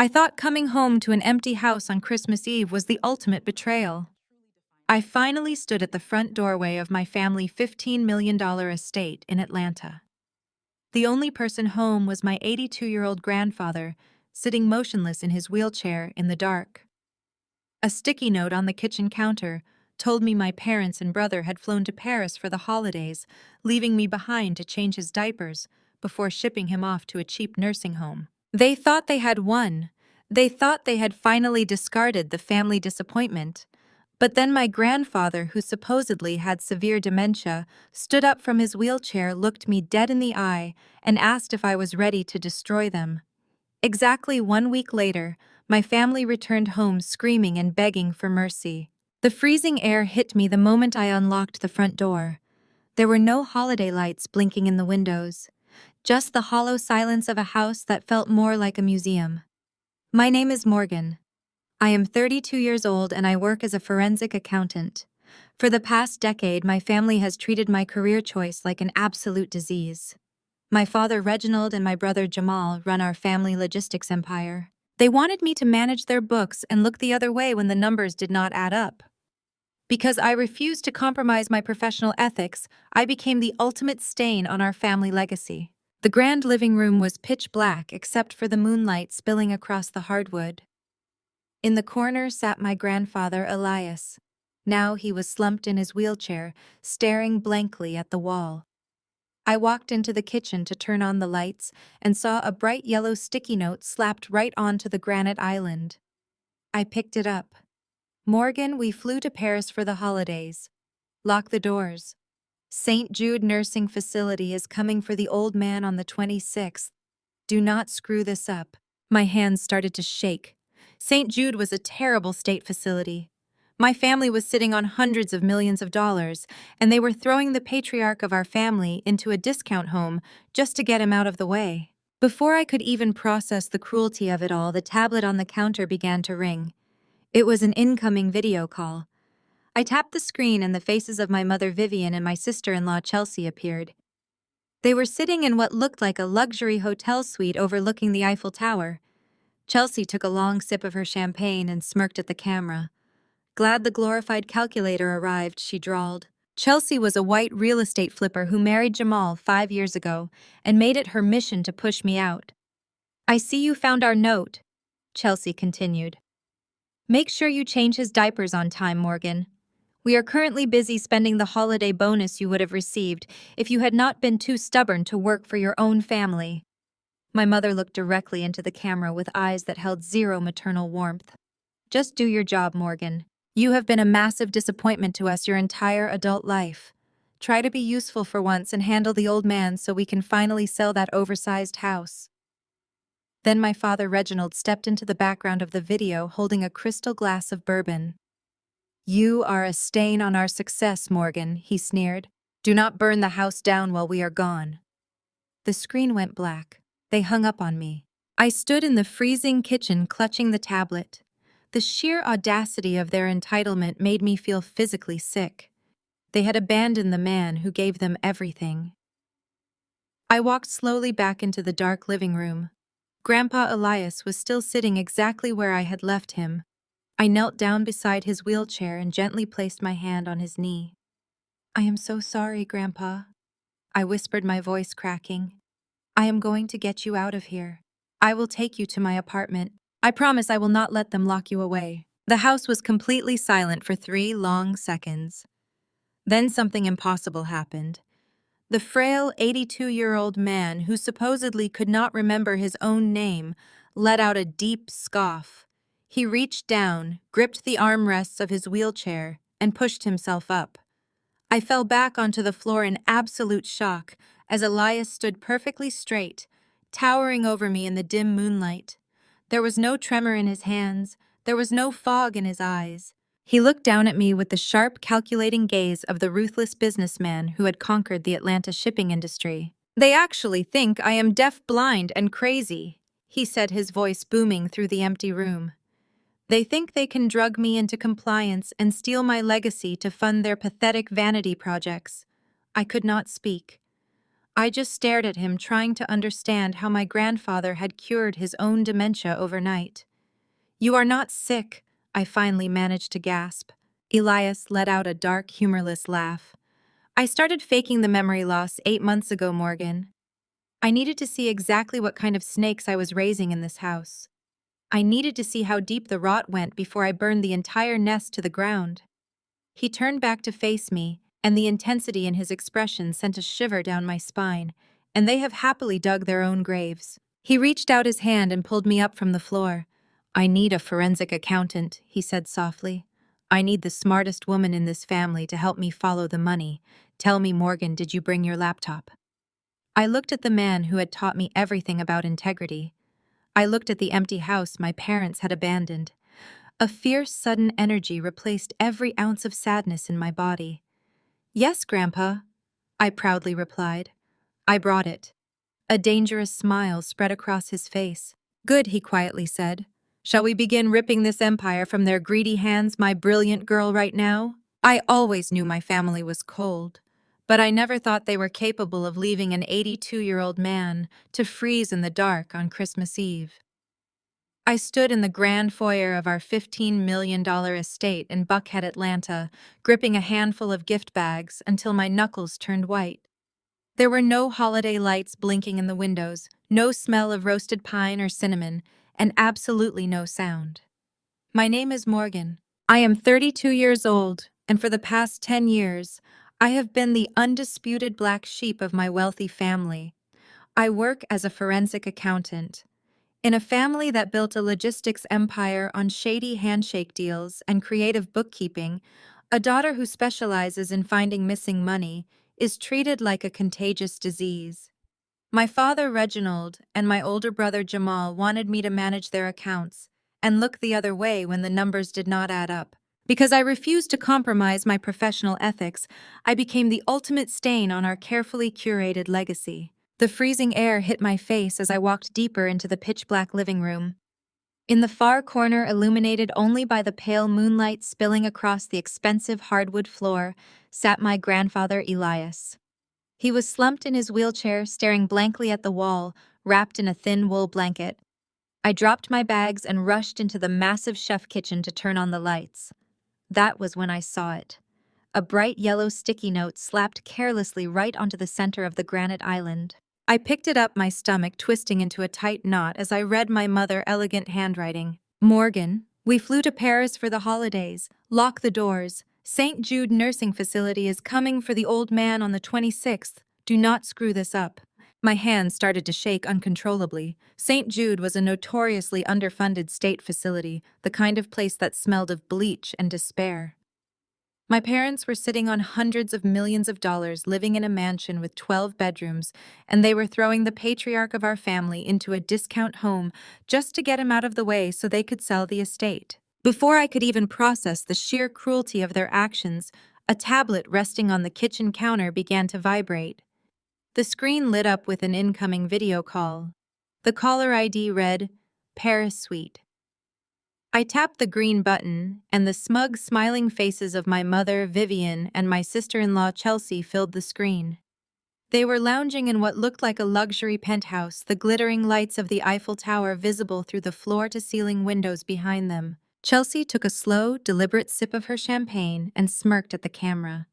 I thought coming home to an empty house on Christmas Eve was the ultimate betrayal. I finally stood at the front doorway of my family $15 million estate in Atlanta. The only person home was my 82-year-old grandfather, sitting motionless in his wheelchair in the dark. A sticky note on the kitchen counter told me my parents and brother had flown to Paris for the holidays, leaving me behind to change his diapers before shipping him off to a cheap nursing home. They thought they had won. They thought they had finally discarded the family disappointment. But then my grandfather, who supposedly had severe dementia, stood up from his wheelchair, looked me dead in the eye, and asked if I was ready to destroy them. Exactly 1 week later, my family returned home screaming and begging for mercy. The freezing air hit me the moment I unlocked the front door. There were no holiday lights blinking in the windows, just the hollow silence of a house that felt more like a museum. My name is Morgan. I am 32 years old and I work as a forensic accountant. For the past decade, my family has treated my career choice like an absolute disease. My father Reginald and my brother Jamal run our family logistics empire. They wanted me to manage their books and look the other way when the numbers did not add up. Because I refused to compromise my professional ethics, I became the ultimate stain on our family legacy. The grand living room was pitch black except for the moonlight spilling across the hardwood. In the corner sat my grandfather Elias. Now he was slumped in his wheelchair, staring blankly at the wall. I walked into the kitchen to turn on the lights and saw a bright yellow sticky note slapped right onto the granite island. I picked it up. Morgan, we flew to Paris for the holidays. Lock the doors. St. Jude Nursing Facility is coming for the old man on the 26th. Do not screw this up. My hands started to shake. St. Jude was a terrible state facility. My family was sitting on hundreds of millions of dollars, and they were throwing the patriarch of our family into a discount home just to get him out of the way. Before I could even process the cruelty of it all, the tablet on the counter began to ring. It was an incoming video call. I tapped the screen and the faces of my mother Vivian and my sister-in-law Chelsea appeared. They were sitting in what looked like a luxury hotel suite overlooking the Eiffel Tower. Chelsea took a long sip of her champagne and smirked at the camera. Glad the glorified calculator arrived, she drawled. Chelsea was a white real estate flipper who married Jamal 5 years ago and made it her mission to push me out. I see you found our note, Chelsea continued. Make sure you change his diapers on time, Morgan. We are currently busy spending the holiday bonus you would have received if you had not been too stubborn to work for your own family. My mother looked directly into the camera with eyes that held zero maternal warmth. Just do your job, Morgan. You have been a massive disappointment to us your entire adult life. Try to be useful for once and handle the old man so we can finally sell that oversized house. Then my father Reginald stepped into the background of the video holding a crystal glass of bourbon. You are a stain on our success, Morgan, he sneered. Do not burn the house down while we are gone. The screen went black. They hung up on me. I stood in the freezing kitchen clutching the tablet. The sheer audacity of their entitlement made me feel physically sick. They had abandoned the man who gave them everything. I walked slowly back into the dark living room. Grandpa Elias was still sitting exactly where I had left him. I knelt down beside his wheelchair and gently placed my hand on his knee. I am so sorry, Grandpa, I whispered, my voice cracking. I am going to get you out of here. I will take you to my apartment. I promise I will not let them lock you away. The house was completely silent for 3 long seconds. Then something impossible happened. The frail 82-year-old man, who supposedly could not remember his own name, let out a deep scoff. He reached down, gripped the armrests of his wheelchair, and pushed himself up. I fell back onto the floor in absolute shock as Elias stood perfectly straight, towering over me in the dim moonlight. There was no tremor in his hands. There was no fog in his eyes. He looked down at me with the sharp, calculating gaze of the ruthless businessman who had conquered the Atlanta shipping industry. They actually think I am deaf-blind and crazy, he said, his voice booming through the empty room. They think they can drug me into compliance and steal my legacy to fund their pathetic vanity projects. I could not speak. I just stared at him, trying to understand how my grandfather had cured his own dementia overnight. "You are not sick," I finally managed to gasp. Elias let out a dark, humorless laugh. "I started faking the memory loss 8 months ago, Morgan. I needed to see exactly what kind of snakes I was raising in this house. I needed to see how deep the rot went before I burned the entire nest to the ground." He turned back to face me, and the intensity in his expression sent a shiver down my spine. "And they have happily dug their own graves." He reached out his hand and pulled me up from the floor. "I need a forensic accountant," he said softly. "I need the smartest woman in this family to help me follow the money. Tell me, Morgan, did you bring your laptop?" I looked at the man who had taught me everything about integrity. I looked at the empty house my parents had abandoned. A fierce, sudden energy replaced every ounce of sadness in my body. "Yes, Grandpa," I proudly replied. "I brought it." A dangerous smile spread across his face. "Good," he quietly said. "Shall we begin ripping this empire from their greedy hands, my brilliant girl, right now?" I always knew my family was cold, but I never thought they were capable of leaving an 82-year-old man to freeze in the dark on Christmas Eve. I stood in the grand foyer of our $15 million estate in Buckhead, Atlanta, gripping a handful of gift bags until my knuckles turned white. There were no holiday lights blinking in the windows, no smell of roasted pine or cinnamon, and absolutely no sound. "My name is Morgan. I am 32 years old, and for the past 10 years, I have been the undisputed black sheep of my wealthy family. I work as a forensic accountant. In a family that built a logistics empire on shady handshake deals and creative bookkeeping, a daughter who specializes in finding missing money is treated like a contagious disease. My father, Reginald, and my older brother, Jamal, wanted me to manage their accounts and look the other way when the numbers did not add up. Because I refused to compromise my professional ethics, I became the ultimate stain on our carefully curated legacy. The freezing air hit my face as I walked deeper into the pitch-black living room. In the far corner, illuminated only by the pale moonlight spilling across the expensive hardwood floor, sat my grandfather, Elias. He was slumped in his wheelchair, staring blankly at the wall, wrapped in a thin wool blanket. I dropped my bags and rushed into the massive chef kitchen to turn on the lights. That was when I saw it. A bright yellow sticky note slapped carelessly right onto the center of the granite island. I picked it up, my stomach twisting into a tight knot as I read my mother's elegant handwriting. "Morgan, we flew to Paris for the holidays. Lock the doors. St. Jude Nursing Facility is coming for the old man on the 26th. Do not screw this up." My hands started to shake uncontrollably. St. Jude was a notoriously underfunded state facility, the kind of place that smelled of bleach and despair. My parents were sitting on hundreds of millions of dollars, living in a mansion with 12 bedrooms, and they were throwing the patriarch of our family into a discount home just to get him out of the way so they could sell the estate. Before I could even process the sheer cruelty of their actions, a tablet resting on the kitchen counter began to vibrate. The screen lit up with an incoming video call. The caller ID read, "Paris Suite." I tapped the green button, and the smug, smiling faces of my mother, Vivian, and my sister-in-law, Chelsea, filled the screen. They were lounging in what looked like a luxury penthouse, the glittering lights of the Eiffel Tower visible through the floor-to-ceiling windows behind them. Chelsea took a slow, deliberate sip of her champagne and smirked at the camera.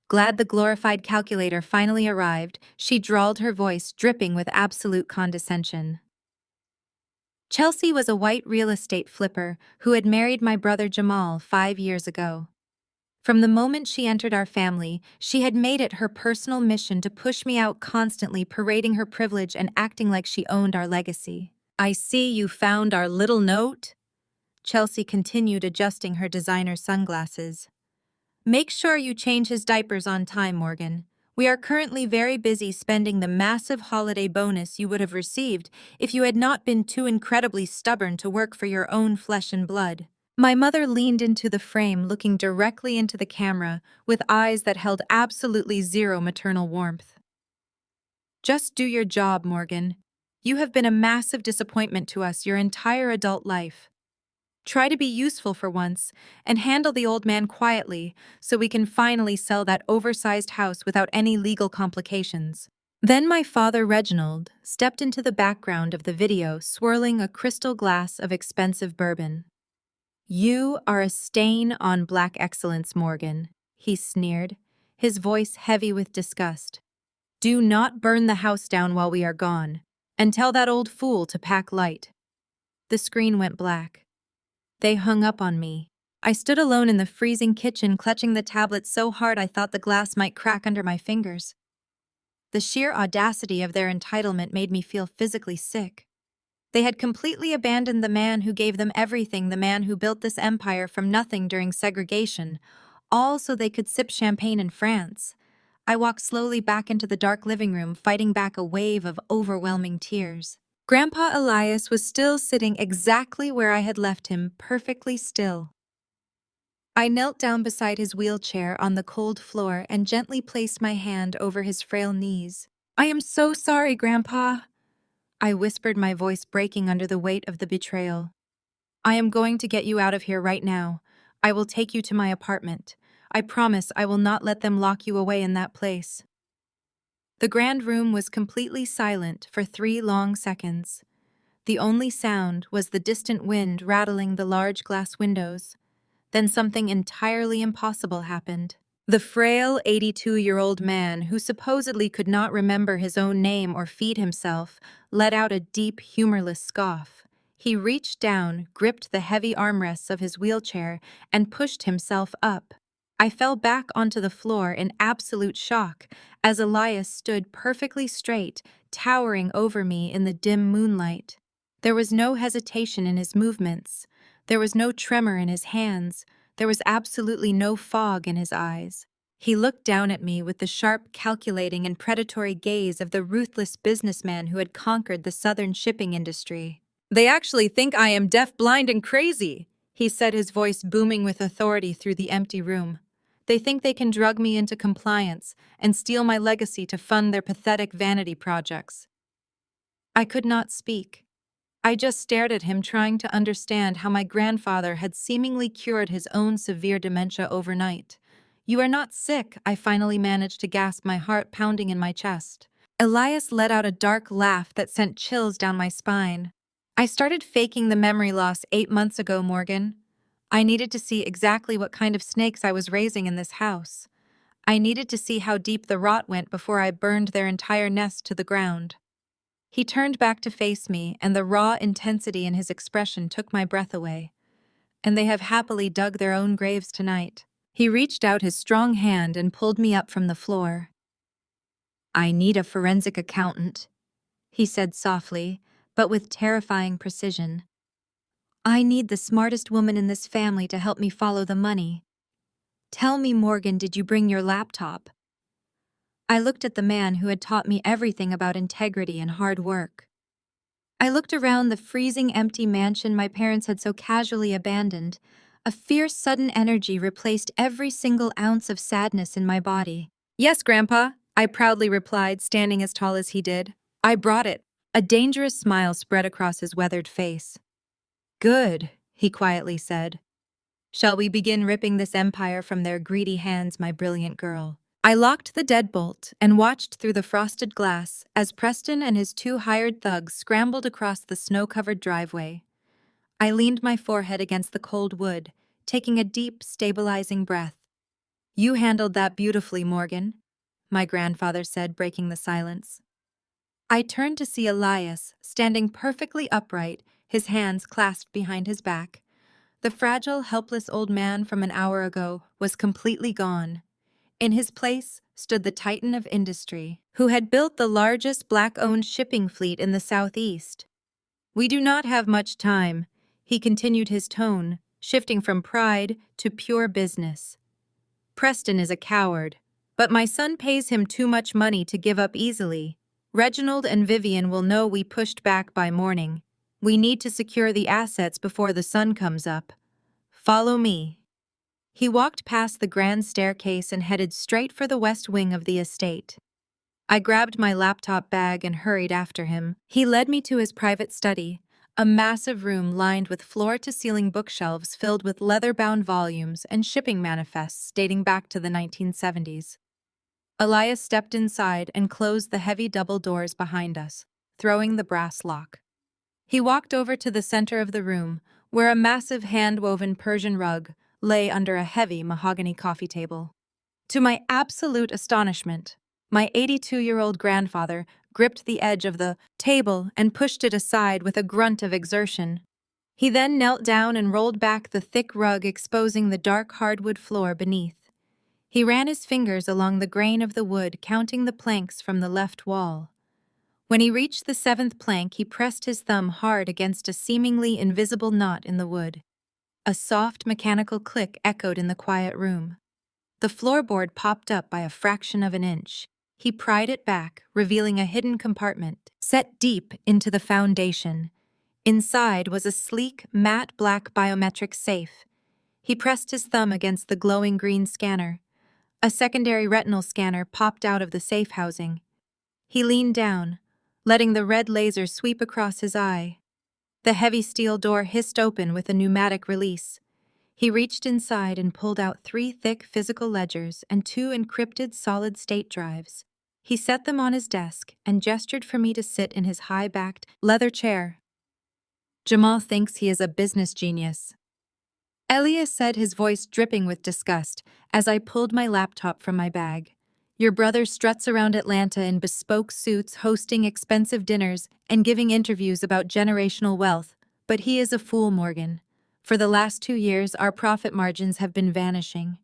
Glad the glorified calculator finally arrived, she drawled, her voice dripping with absolute condescension. Chelsea was a white real estate flipper who had married my brother Jamal 5 years ago. From the moment she entered our family, she had made it her personal mission to push me out, constantly parading her privilege and acting like she owned our legacy. "I see you found our little note," Chelsea continued, adjusting her designer sunglasses. "Make sure you change his diapers on time, Morgan. We are currently very busy spending the massive holiday bonus you would have received if you had not been too incredibly stubborn to work for your own flesh and blood." My mother leaned into the frame, looking directly into the camera with eyes that held absolutely zero maternal warmth. "Just do your job, Morgan. You have been a massive disappointment to us your entire adult life. Try to be useful for once and handle the old man quietly so we can finally sell that oversized house without any legal complications." Then my father, Reginald, stepped into the background of the video, swirling a crystal glass of expensive bourbon. "You are a stain on black excellence, Morgan," he sneered, his voice heavy with disgust. "Do not burn the house down while we are gone, and tell that old fool to pack light." The screen went black. They hung up on me. I stood alone in the freezing kitchen, clutching the tablet so hard I thought the glass might crack under my fingers. The sheer audacity of their entitlement made me feel physically sick. They had completely abandoned the man who gave them everything, the man who built this empire from nothing during segregation, all so they could sip champagne in France. I walked slowly back into the dark living room, fighting back a wave of overwhelming tears. Grandpa Elias was still sitting exactly where I had left him, perfectly still. I knelt down beside his wheelchair on the cold floor and gently placed my hand over his frail knees. "I am so sorry, Grandpa," I whispered, my voice breaking under the weight of the betrayal. "I am going to get you out of here right now. I will take you to my apartment. I promise I will not let them lock you away in that place." The grand room was completely silent for 3 long seconds. The only sound was the distant wind rattling the large glass windows. Then something entirely impossible happened. The frail 82-year-old man, who supposedly could not remember his own name or feed himself, let out a deep, humorless scoff. He reached down, gripped the heavy armrests of his wheelchair, and pushed himself up. I fell back onto the floor in absolute shock as Elias stood perfectly straight, towering over me in the dim moonlight. There was no hesitation in his movements. There was no tremor in his hands. There was absolutely no fog in his eyes. He looked down at me with the sharp, calculating, and predatory gaze of the ruthless businessman who had conquered the southern shipping industry. "They actually think I am deaf, blind, and crazy," he said, his voice booming with authority through the empty room. "They think they can drug me into compliance and steal my legacy to fund their pathetic vanity projects." I could not speak. I just stared at him, trying to understand how my grandfather had seemingly cured his own severe dementia overnight. "You are not sick," I finally managed to gasp, my heart pounding in my chest. Elias let out a dark laugh that sent chills down my spine. "I started faking the memory loss 8 months ago, Morgan. I needed to see exactly what kind of snakes I was raising in this house. I needed to see how deep the rot went before I burned their entire nest to the ground." He turned back to face me, and the raw intensity in his expression took my breath away. "And they have happily dug their own graves tonight." He reached out his strong hand and pulled me up from the floor. "I need a forensic accountant," he said softly, but with terrifying precision. "I need the smartest woman in this family to help me follow the money. Tell me, Morgan, did you bring your laptop?" I looked at the man who had taught me everything about integrity and hard work. I looked around the freezing empty mansion my parents had so casually abandoned. A fierce sudden energy replaced every single ounce of sadness in my body. "Yes, Grandpa," I proudly replied, standing as tall as he did. "I brought it." A dangerous smile spread across his weathered face. "Good," he quietly said. "Shall we begin ripping this empire from their greedy hands, my brilliant girl?" I locked the deadbolt and watched through the frosted glass as Preston and his 2 hired thugs scrambled across the snow-covered driveway. I leaned my forehead against the cold wood, taking a deep, stabilizing breath. "You handled that beautifully, Morgan," my grandfather said, breaking the silence. I turned to see Elias, standing perfectly upright, his hands clasped behind his back. The fragile, helpless old man from an hour ago was completely gone. In his place stood the titan of industry, who had built the largest black-owned shipping fleet in the Southeast. "We do not have much time," he continued, his tone shifting from pride to pure business. "Preston is a coward, but my son pays him too much money to give up easily. Reginald and Vivian will know we pushed back by morning. We need to secure the assets before the sun comes up. Follow me." He walked past the grand staircase and headed straight for the west wing of the estate. I grabbed my laptop bag and hurried after him. He led me to his private study, a massive room lined with floor-to-ceiling bookshelves filled with leather-bound volumes and shipping manifests dating back to the 1970s. Elias stepped inside and closed the heavy double doors behind us, throwing the brass lock. He walked over to the center of the room, where a massive hand-woven Persian rug lay under a heavy mahogany coffee table. To my absolute astonishment, my 82-year-old grandfather gripped the edge of the table and pushed it aside with a grunt of exertion. He then knelt down and rolled back the thick rug, exposing the dark hardwood floor beneath. He ran his fingers along the grain of the wood, counting the planks from the left wall. When he reached the seventh plank, he pressed his thumb hard against a seemingly invisible knot in the wood. A soft mechanical click echoed in the quiet room. The floorboard popped up by a fraction of an inch. He pried it back, revealing a hidden compartment set deep into the foundation. Inside was a sleek, matte black biometric safe. He pressed his thumb against the glowing green scanner. A secondary retinal scanner popped out of the safe housing. He leaned down, letting the red laser sweep across his eye. The heavy steel door hissed open with a pneumatic release. He reached inside and pulled out 3 thick physical ledgers and 2 encrypted solid-state drives. He set them on his desk and gestured for me to sit in his high-backed leather chair. Jamal thinks he is a business genius, Elias said, his voice dripping with disgust, as I pulled my laptop from my bag. Your brother struts around Atlanta in bespoke suits, hosting expensive dinners and giving interviews about generational wealth, but he is a fool, Morgan. For the last 2 years, our profit margins have been vanishing.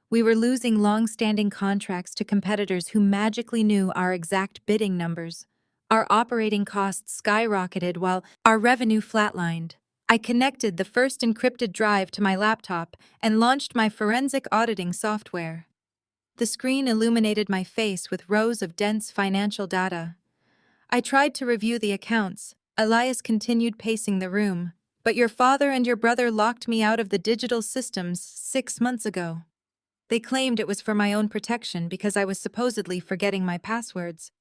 We were losing long-standing contracts to competitors who magically knew our exact bidding numbers. Our operating costs skyrocketed while our revenue flatlined. I connected the first encrypted drive to my laptop and launched my forensic auditing software. The screen illuminated my face with rows of dense financial data. I tried to review the accounts. Elias continued pacing the room. But your father and your brother locked me out of the digital systems 6 months ago. They claimed it was for my own protection because I was supposedly forgetting my passwords.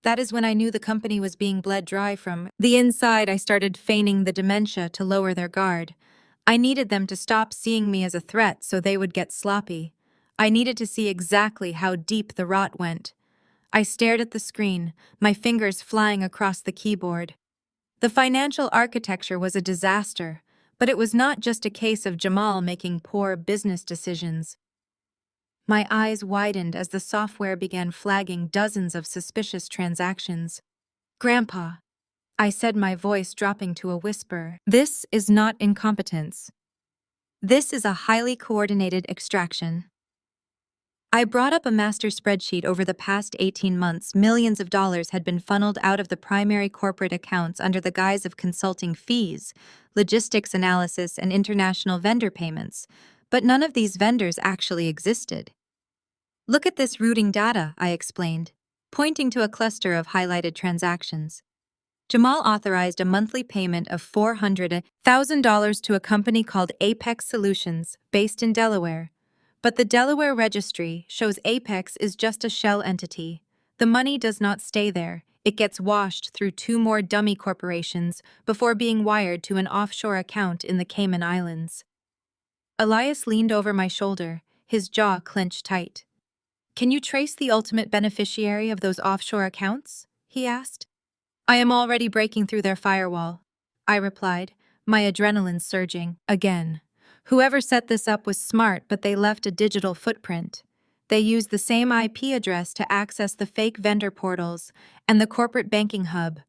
That is when I knew the company was being bled dry from the inside. I started feigning the dementia to lower their guard. I needed them to stop seeing me as a threat so they would get sloppy. I needed to see exactly how deep the rot went. I stared at the screen, my fingers flying across the keyboard. The financial architecture was a disaster, but it was not just a case of Jamal making poor business decisions. My eyes widened as the software began flagging dozens of suspicious transactions. Grandpa, I said, my voice dropping to a whisper, this is not incompetence. This is a highly coordinated extraction. I brought up a master spreadsheet. Over the past 18 months, millions of dollars had been funneled out of the primary corporate accounts under the guise of consulting fees, logistics analysis, and international vendor payments, but none of these vendors actually existed. Look at this routing data, I explained, pointing to a cluster of highlighted transactions. Jamal authorized a monthly payment of $400,000 to a company called Apex Solutions, based in Delaware. But the Delaware registry shows Apex is just a shell entity. The money does not stay there. It gets washed through 2 more dummy corporations before being wired to an offshore account in the Cayman Islands. Elias leaned over my shoulder, his jaw clenched tight. Can you trace the ultimate beneficiary of those offshore accounts? He asked. I am already breaking through their firewall, I replied, my adrenaline surging. Again. Whoever set this up was smart, but they left a digital footprint. They used the same IP address to access the fake vendor portals and the corporate banking hub.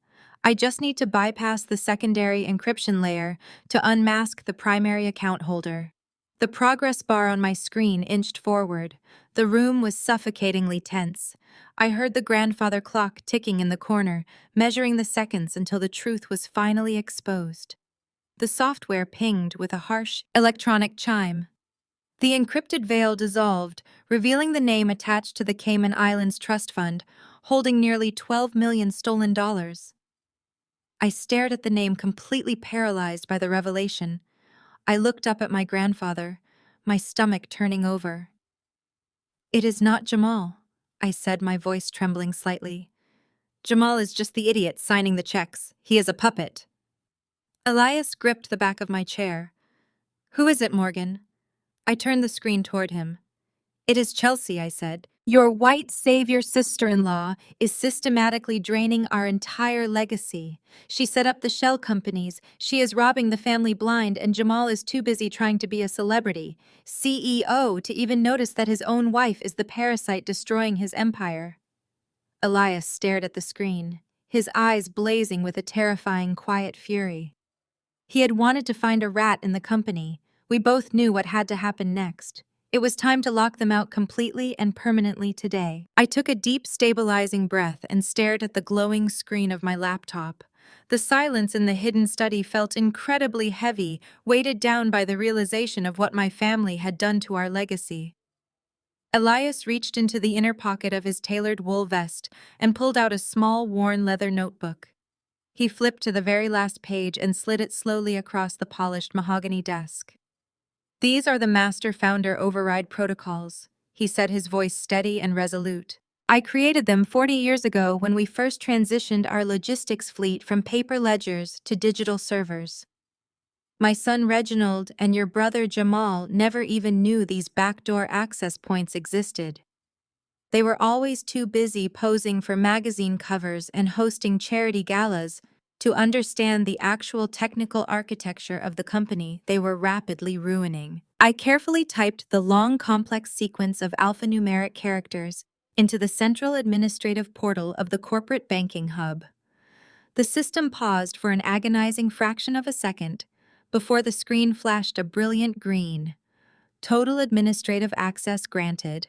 I just need to bypass the secondary encryption layer to unmask the primary account holder. The progress bar on my screen inched forward. The room was suffocatingly tense. I heard the grandfather clock ticking in the corner, measuring the seconds until the truth was finally exposed. The software pinged with a harsh electronic chime. The encrypted veil dissolved, revealing the name attached to the Cayman Islands Trust Fund, holding nearly 12 million stolen dollars. I stared at the name, completely paralyzed by the revelation. I looked up at my grandfather, my stomach turning over. It is not Jamal, I said, my voice trembling slightly. Jamal is just the idiot signing the checks. He is a puppet. Elias gripped the back of my chair. Who is it, Morgan? I turned the screen toward him. It is Chelsea, I said. Your white savior sister-in-law is systematically draining our entire legacy. She set up the shell companies, she is robbing the family blind, and Jamal is too busy trying to be a celebrity, CEO, to even notice that his own wife is the parasite destroying his empire. Elias stared at the screen, his eyes blazing with a terrifying, quiet fury. He had wanted to find a rat in the company. We both knew what had to happen next. It was time to lock them out completely and permanently today. I took a deep, stabilizing breath and stared at the glowing screen of my laptop. The silence in the hidden study felt incredibly heavy, weighted down by the realization of what my family had done to our legacy. Elias reached into the inner pocket of his tailored wool vest and pulled out a small, worn leather notebook. He flipped to the very last page and slid it slowly across the polished mahogany desk. "These are the Master Founder Override Protocols," he said, his voice steady and resolute. "I created them 40 years ago when we first transitioned our logistics fleet from paper ledgers to digital servers. My son Reginald and your brother Jamal never even knew these backdoor access points existed. They were always too busy posing for magazine covers and hosting charity galas to understand the actual technical architecture of the company they were rapidly ruining." I carefully typed the long, complex sequence of alphanumeric characters into the central administrative portal of the corporate banking hub. The system paused for an agonizing fraction of a second before the screen flashed a brilliant green. "Total administrative access granted."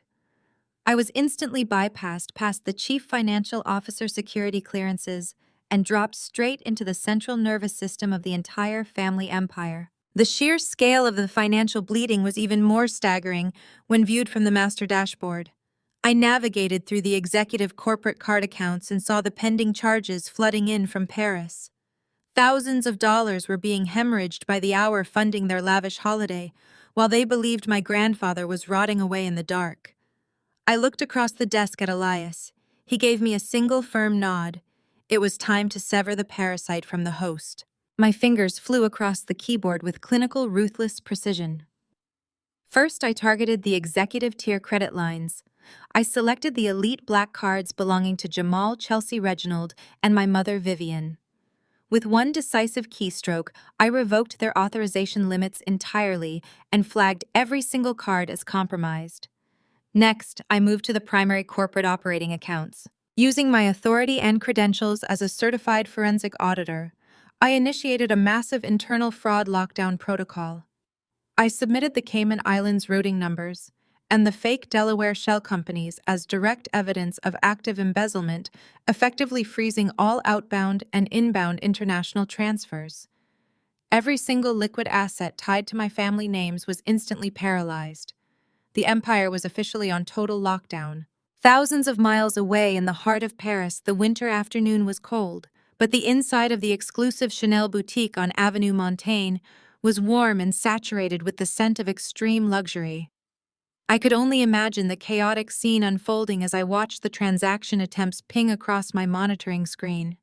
I was instantly bypassed past the Chief Financial Officer security clearances and dropped straight into the central nervous system of the entire family empire. The sheer scale of the financial bleeding was even more staggering when viewed from the master dashboard. I navigated through the executive corporate card accounts and saw the pending charges flooding in from Paris. Thousands of dollars were being hemorrhaged by the hour funding their lavish holiday, while they believed my grandfather was rotting away in the dark. I looked across the desk at Elias. He gave me a single firm nod. It was time to sever the parasite from the host. My fingers flew across the keyboard with clinical, ruthless precision. First, I targeted the executive tier credit lines. I selected the elite black cards belonging to Jamal, Chelsea, Reginald, and my mother, Vivian. With one decisive keystroke, I revoked their authorization limits entirely and flagged every single card as compromised. Next, I moved to the primary corporate operating accounts. Using my authority and credentials as a certified forensic auditor, I initiated a massive internal fraud lockdown protocol. I submitted the Cayman Islands routing numbers and the fake Delaware shell companies as direct evidence of active embezzlement, effectively freezing all outbound and inbound international transfers. Every single liquid asset tied to my family names was instantly paralyzed. The empire was officially on total lockdown. Thousands of miles away in the heart of Paris, the winter afternoon was cold, but the inside of the exclusive Chanel boutique on Avenue Montaigne was warm and saturated with the scent of extreme luxury. I could only imagine the chaotic scene unfolding as I watched the transaction attempts ping across my monitoring screen.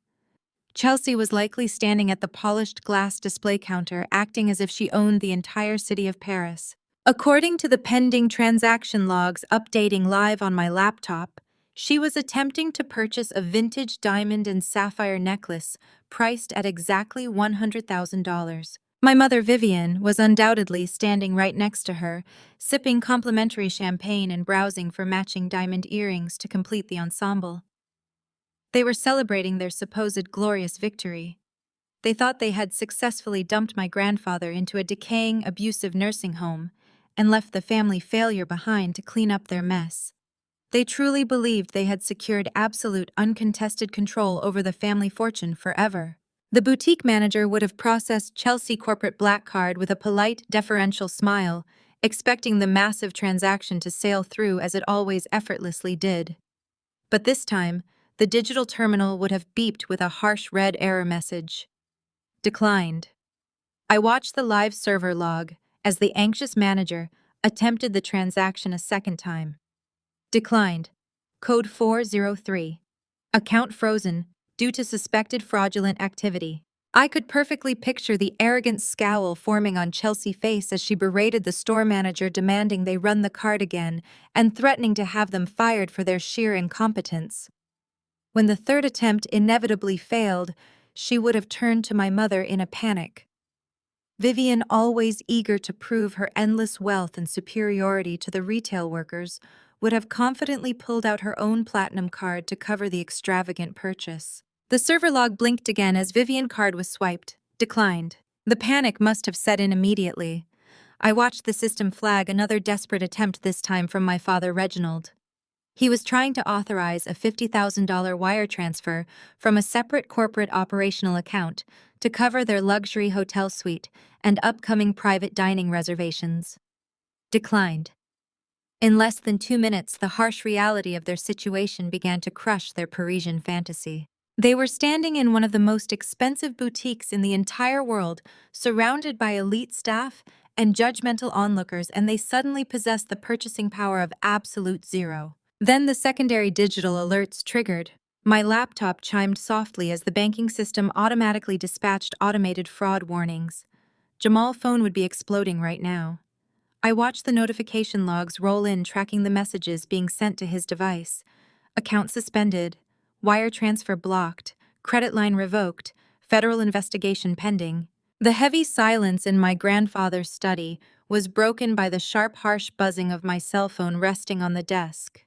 Chelsea was likely standing at the polished glass display counter, acting as if she owned the entire city of Paris. According to the pending transaction logs updating live on my laptop, she was attempting to purchase a vintage diamond and sapphire necklace priced at exactly $100,000. My mother, Vivian, was undoubtedly standing right next to her, sipping complimentary champagne and browsing for matching diamond earrings to complete the ensemble. They were celebrating their supposed glorious victory. They thought they had successfully dumped my grandfather into a decaying, abusive nursing home and left the family failure behind to clean up their mess. They truly believed they had secured absolute, uncontested control over the family fortune forever. The boutique manager would have processed Chelsea corporate black card with a polite, deferential smile, expecting the massive transaction to sail through as it always effortlessly did. But this time, the digital terminal would have beeped with a harsh red error message. Declined. I watched the live server log as the anxious manager attempted the transaction a second time. Declined. Code 403. Account frozen due to suspected fraudulent activity. I could perfectly picture the arrogant scowl forming on Chelsea's face as she berated the store manager, demanding they run the card again and threatening to have them fired for their sheer incompetence. When the third attempt inevitably failed, she would have turned to my mother in a panic. Vivian, always eager to prove her endless wealth and superiority to the retail workers, would have confidently pulled out her own platinum card to cover the extravagant purchase. The server log blinked again as Vivian's card was swiped. Declined. The panic must have set in immediately. I watched the system flag another desperate attempt, this time from my father Reginald. He was trying to authorize a $50,000 wire transfer from a separate corporate operational account to cover their luxury hotel suite and upcoming private dining reservations. Declined. In less than 2 minutes, the harsh reality of their situation began to crush their Parisian fantasy. They were standing in one of the most expensive boutiques in the entire world, surrounded by elite staff and judgmental onlookers, and they suddenly possessed the purchasing power of absolute zero. Then the secondary digital alerts triggered. My laptop chimed softly as the banking system automatically dispatched automated fraud warnings. Jamal's phone would be exploding right now. I watched the notification logs roll in, tracking the messages being sent to his device. Account suspended, wire transfer blocked, credit line revoked, federal investigation pending. The heavy silence in my grandfather's study was broken by the sharp, harsh buzzing of my cell phone resting on the desk.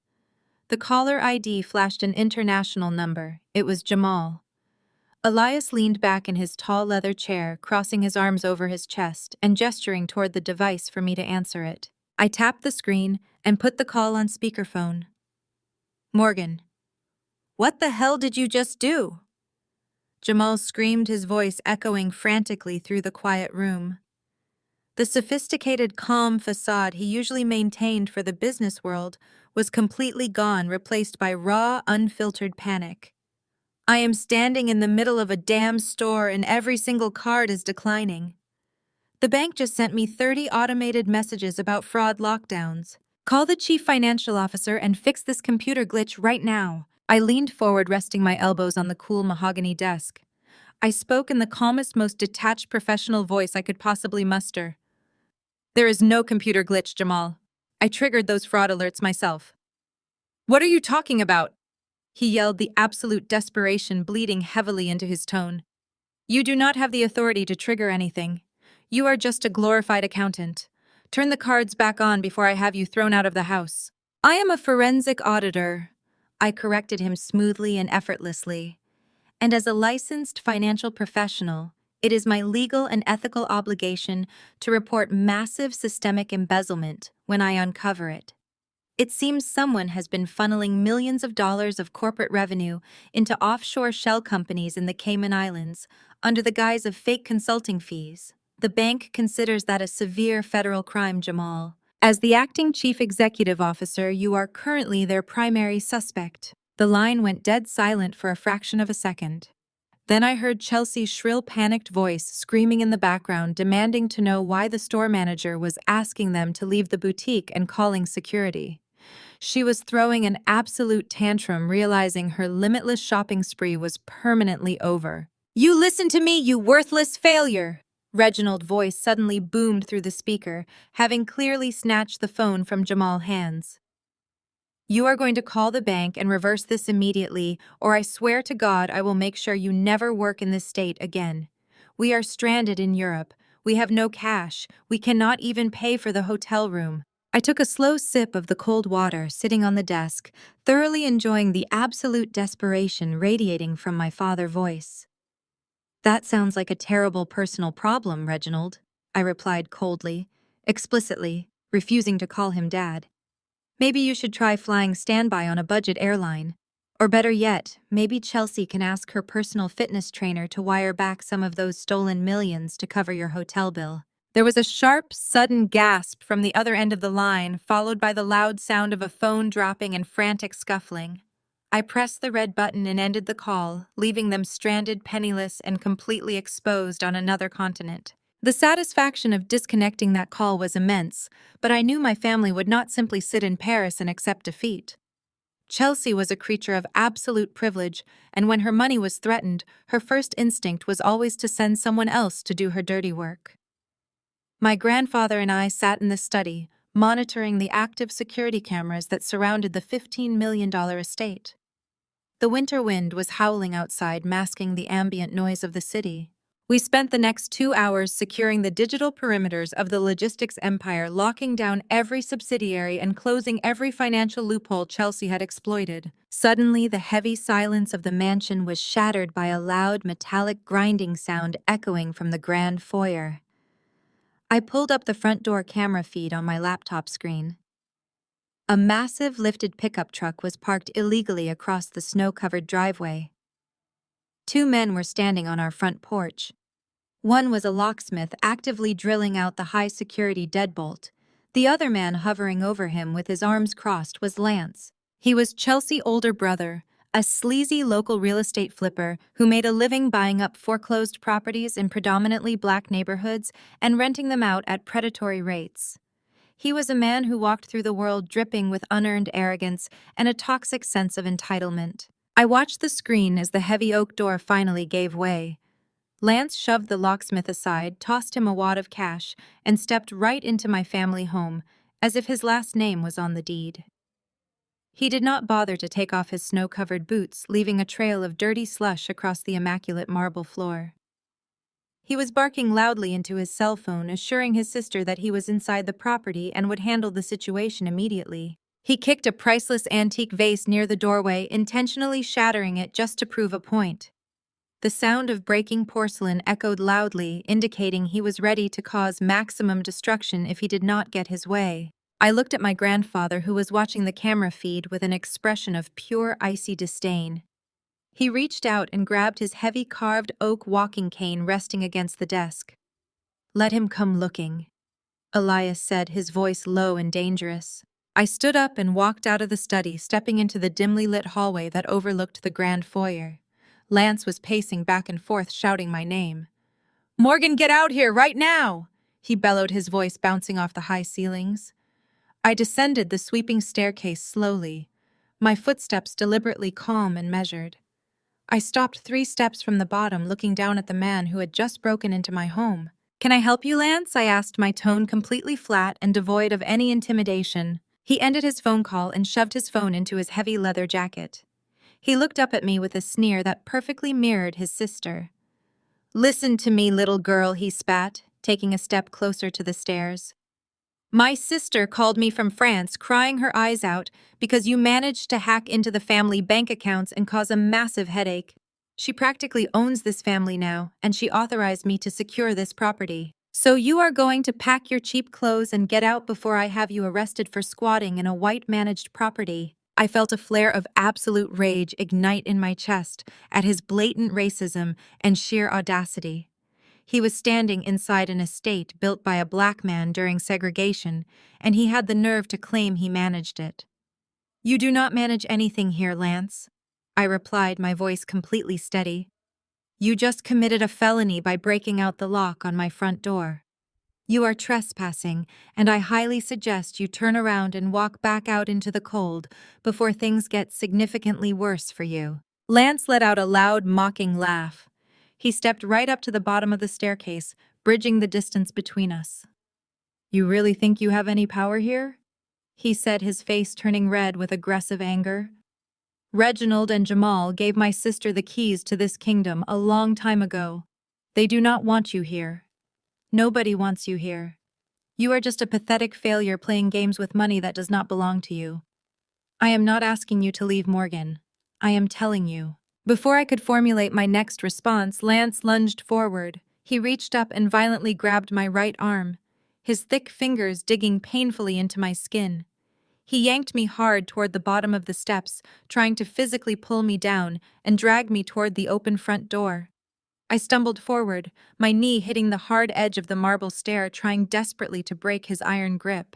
The caller ID flashed an international number. It was Jamal. Elias leaned back in his tall leather chair, crossing his arms over his chest and gesturing toward the device for me to answer it. I tapped the screen and put the call on speakerphone. Morgan. What the hell did you just do? Jamal screamed, his voice echoing frantically through the quiet room. The sophisticated, calm facade he usually maintained for the business world was completely gone, replaced by raw, unfiltered panic. I am standing in the middle of a damn store and every single card is declining. The bank just sent me 30 automated messages about fraud lockdowns. Call the chief financial officer and fix this computer glitch right now. I leaned forward, resting my elbows on the cool mahogany desk. I spoke in the calmest, most detached professional voice I could possibly muster. There is no computer glitch, Jamal. I triggered those fraud alerts myself. What are you talking about? He yelled, the absolute desperation bleeding heavily into his tone. You do not have the authority to trigger anything. You are just a glorified accountant. Turn the cards back on before I have you thrown out of the house. I am a forensic auditor. I corrected him smoothly and effortlessly. And as a licensed financial professional, it is my legal and ethical obligation to report massive systemic embezzlement when I uncover it. It seems someone has been funneling millions of dollars of corporate revenue into offshore shell companies in the Cayman Islands under the guise of fake consulting fees. The bank considers that a severe federal crime, Jamal. As the acting chief executive officer, you are currently their primary suspect. The line went dead silent for a fraction of a second. Then I heard Chelsea's shrill, panicked voice screaming in the background, demanding to know why the store manager was asking them to leave the boutique and calling security. She was throwing an absolute tantrum, realizing her limitless shopping spree was permanently over. You listen to me, you worthless failure! Reginald's voice suddenly boomed through the speaker, having clearly snatched the phone from Jamal's hands. You are going to call the bank and reverse this immediately, or I swear to God I will make sure you never work in this state again. We are stranded in Europe. We have no cash. We cannot even pay for the hotel room. I took a slow sip of the cold water sitting on the desk, thoroughly enjoying the absolute desperation radiating from my father's voice. That sounds like a terrible personal problem, Reginald, I replied coldly, explicitly, refusing to call him Dad. Maybe you should try flying standby on a budget airline. Or better yet, maybe Chelsea can ask her personal fitness trainer to wire back some of those stolen millions to cover your hotel bill. There was a sharp, sudden gasp from the other end of the line, followed by the loud sound of a phone dropping and frantic scuffling. I pressed the red button and ended the call, leaving them stranded, penniless, and completely exposed on another continent. The satisfaction of disconnecting that call was immense, but I knew my family would not simply sit in Paris and accept defeat. Chelsea was a creature of absolute privilege, and when her money was threatened, her first instinct was always to send someone else to do her dirty work. My grandfather and I sat in the study, monitoring the active security cameras that surrounded the $15 million estate. The winter wind was howling outside, masking the ambient noise of the city. We spent the next 2 hours securing the digital perimeters of the logistics empire, locking down every subsidiary and closing every financial loophole Chelsea had exploited. Suddenly, the heavy silence of the mansion was shattered by a loud metallic grinding sound echoing from the grand foyer. I pulled up the front door camera feed on my laptop screen. A massive lifted pickup truck was parked illegally across the snow-covered driveway. Two men were standing on our front porch. One was a locksmith actively drilling out the high-security deadbolt. The other man hovering over him with his arms crossed was Lance. He was Chelsea's older brother, a sleazy local real estate flipper who made a living buying up foreclosed properties in predominantly black neighborhoods and renting them out at predatory rates. He was a man who walked through the world dripping with unearned arrogance and a toxic sense of entitlement. I watched the screen as the heavy oak door finally gave way. Lance shoved the locksmith aside, tossed him a wad of cash, and stepped right into my family home, as if his last name was on the deed. He did not bother to take off his snow-covered boots, leaving a trail of dirty slush across the immaculate marble floor. He was barking loudly into his cell phone, assuring his sister that he was inside the property and would handle the situation immediately. He kicked a priceless antique vase near the doorway, intentionally shattering it just to prove a point. The sound of breaking porcelain echoed loudly, indicating he was ready to cause maximum destruction if he did not get his way. I looked at my grandfather, who was watching the camera feed with an expression of pure icy disdain. He reached out and grabbed his heavy carved oak walking cane resting against the desk. "Let him come looking," Elias said, his voice low and dangerous. I stood up and walked out of the study, stepping into the dimly lit hallway that overlooked the grand foyer. Lance was pacing back and forth, shouting my name. "Morgan, get out here, right now!" he bellowed, his voice bouncing off the high ceilings. I descended the sweeping staircase slowly, my footsteps deliberately calm and measured. I stopped 3 steps from the bottom, looking down at the man who had just broken into my home. "Can I help you, Lance?" I asked, my tone completely flat and devoid of any intimidation. He ended his phone call and shoved his phone into his heavy leather jacket. He looked up at me with a sneer that perfectly mirrored his sister. "Listen to me, little girl," he spat, taking a step closer to the stairs. "My sister called me from France, crying her eyes out because you managed to hack into the family bank accounts and cause a massive headache. She practically owns this family now, and she authorized me to secure this property. So you are going to pack your cheap clothes and get out before I have you arrested for squatting in a white-managed property." I felt a flare of absolute rage ignite in my chest at his blatant racism and sheer audacity. He was standing inside an estate built by a black man during segregation, and he had the nerve to claim he managed it. "You do not manage anything here, Lance," I replied, my voice completely steady. "You just committed a felony by breaking out the lock on my front door. You are trespassing, and I highly suggest you turn around and walk back out into the cold before things get significantly worse for you." Lance let out a loud, mocking laugh. He stepped right up to the bottom of the staircase, bridging the distance between us. "You really think you have any power here?" he said, his face turning red with aggressive anger. "Reginald and Jamal gave my sister the keys to this kingdom a long time ago. They do not want you here. Nobody wants you here. You are just a pathetic failure playing games with money that does not belong to you. I am not asking you to leave, Morgan. I am telling you." Before I could formulate my next response, Lance lunged forward. He reached up and violently grabbed my right arm, his thick fingers digging painfully into my skin. He yanked me hard toward the bottom of the steps, trying to physically pull me down and drag me toward the open front door. I stumbled forward, my knee hitting the hard edge of the marble stair, trying desperately to break his iron grip.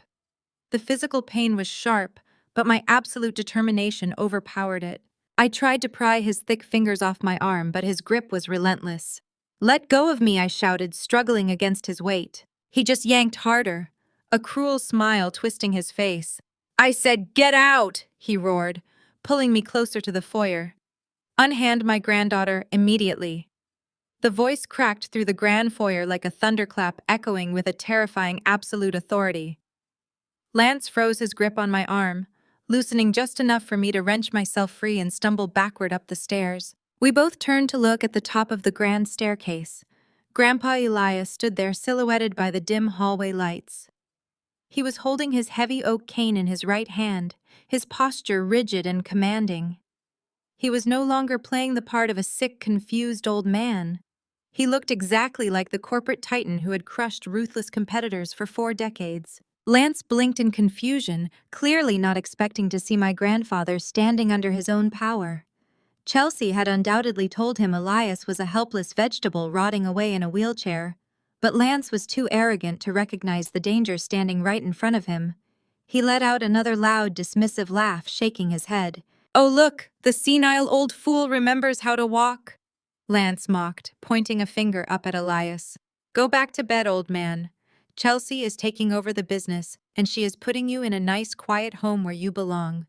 The physical pain was sharp, but my absolute determination overpowered it. I tried to pry his thick fingers off my arm, but his grip was relentless. "Let go of me," I shouted, struggling against his weight. He just yanked harder, a cruel smile twisting his face. "I said, get out!" he roared, pulling me closer to the foyer. Unhand my granddaughter immediately. The voice cracked through the grand foyer like a thunderclap, echoing with a terrifying absolute authority. Lance froze his grip on my arm, loosening just enough for me to wrench myself free and stumble backward up the stairs. We both turned to look at the top of the grand staircase. Grandpa Elias stood there silhouetted by the dim hallway lights. He was holding his heavy oak cane in his right hand, his posture rigid and commanding. He was no longer playing the part of a sick, confused old man. He looked exactly like the corporate titan who had crushed ruthless competitors for 4 decades. Lance blinked in confusion, clearly not expecting to see my grandfather standing under his own power. Chelsea had undoubtedly told him Elias was a helpless vegetable rotting away in a wheelchair, but Lance was too arrogant to recognize the danger standing right in front of him. He let out another loud, dismissive laugh, shaking his head. "Oh look, the senile old fool remembers how to walk," Lance mocked, pointing a finger up at Elias. "Go back to bed, old man. Chelsea is taking over the business, and she is putting you in a nice, quiet home where you belong.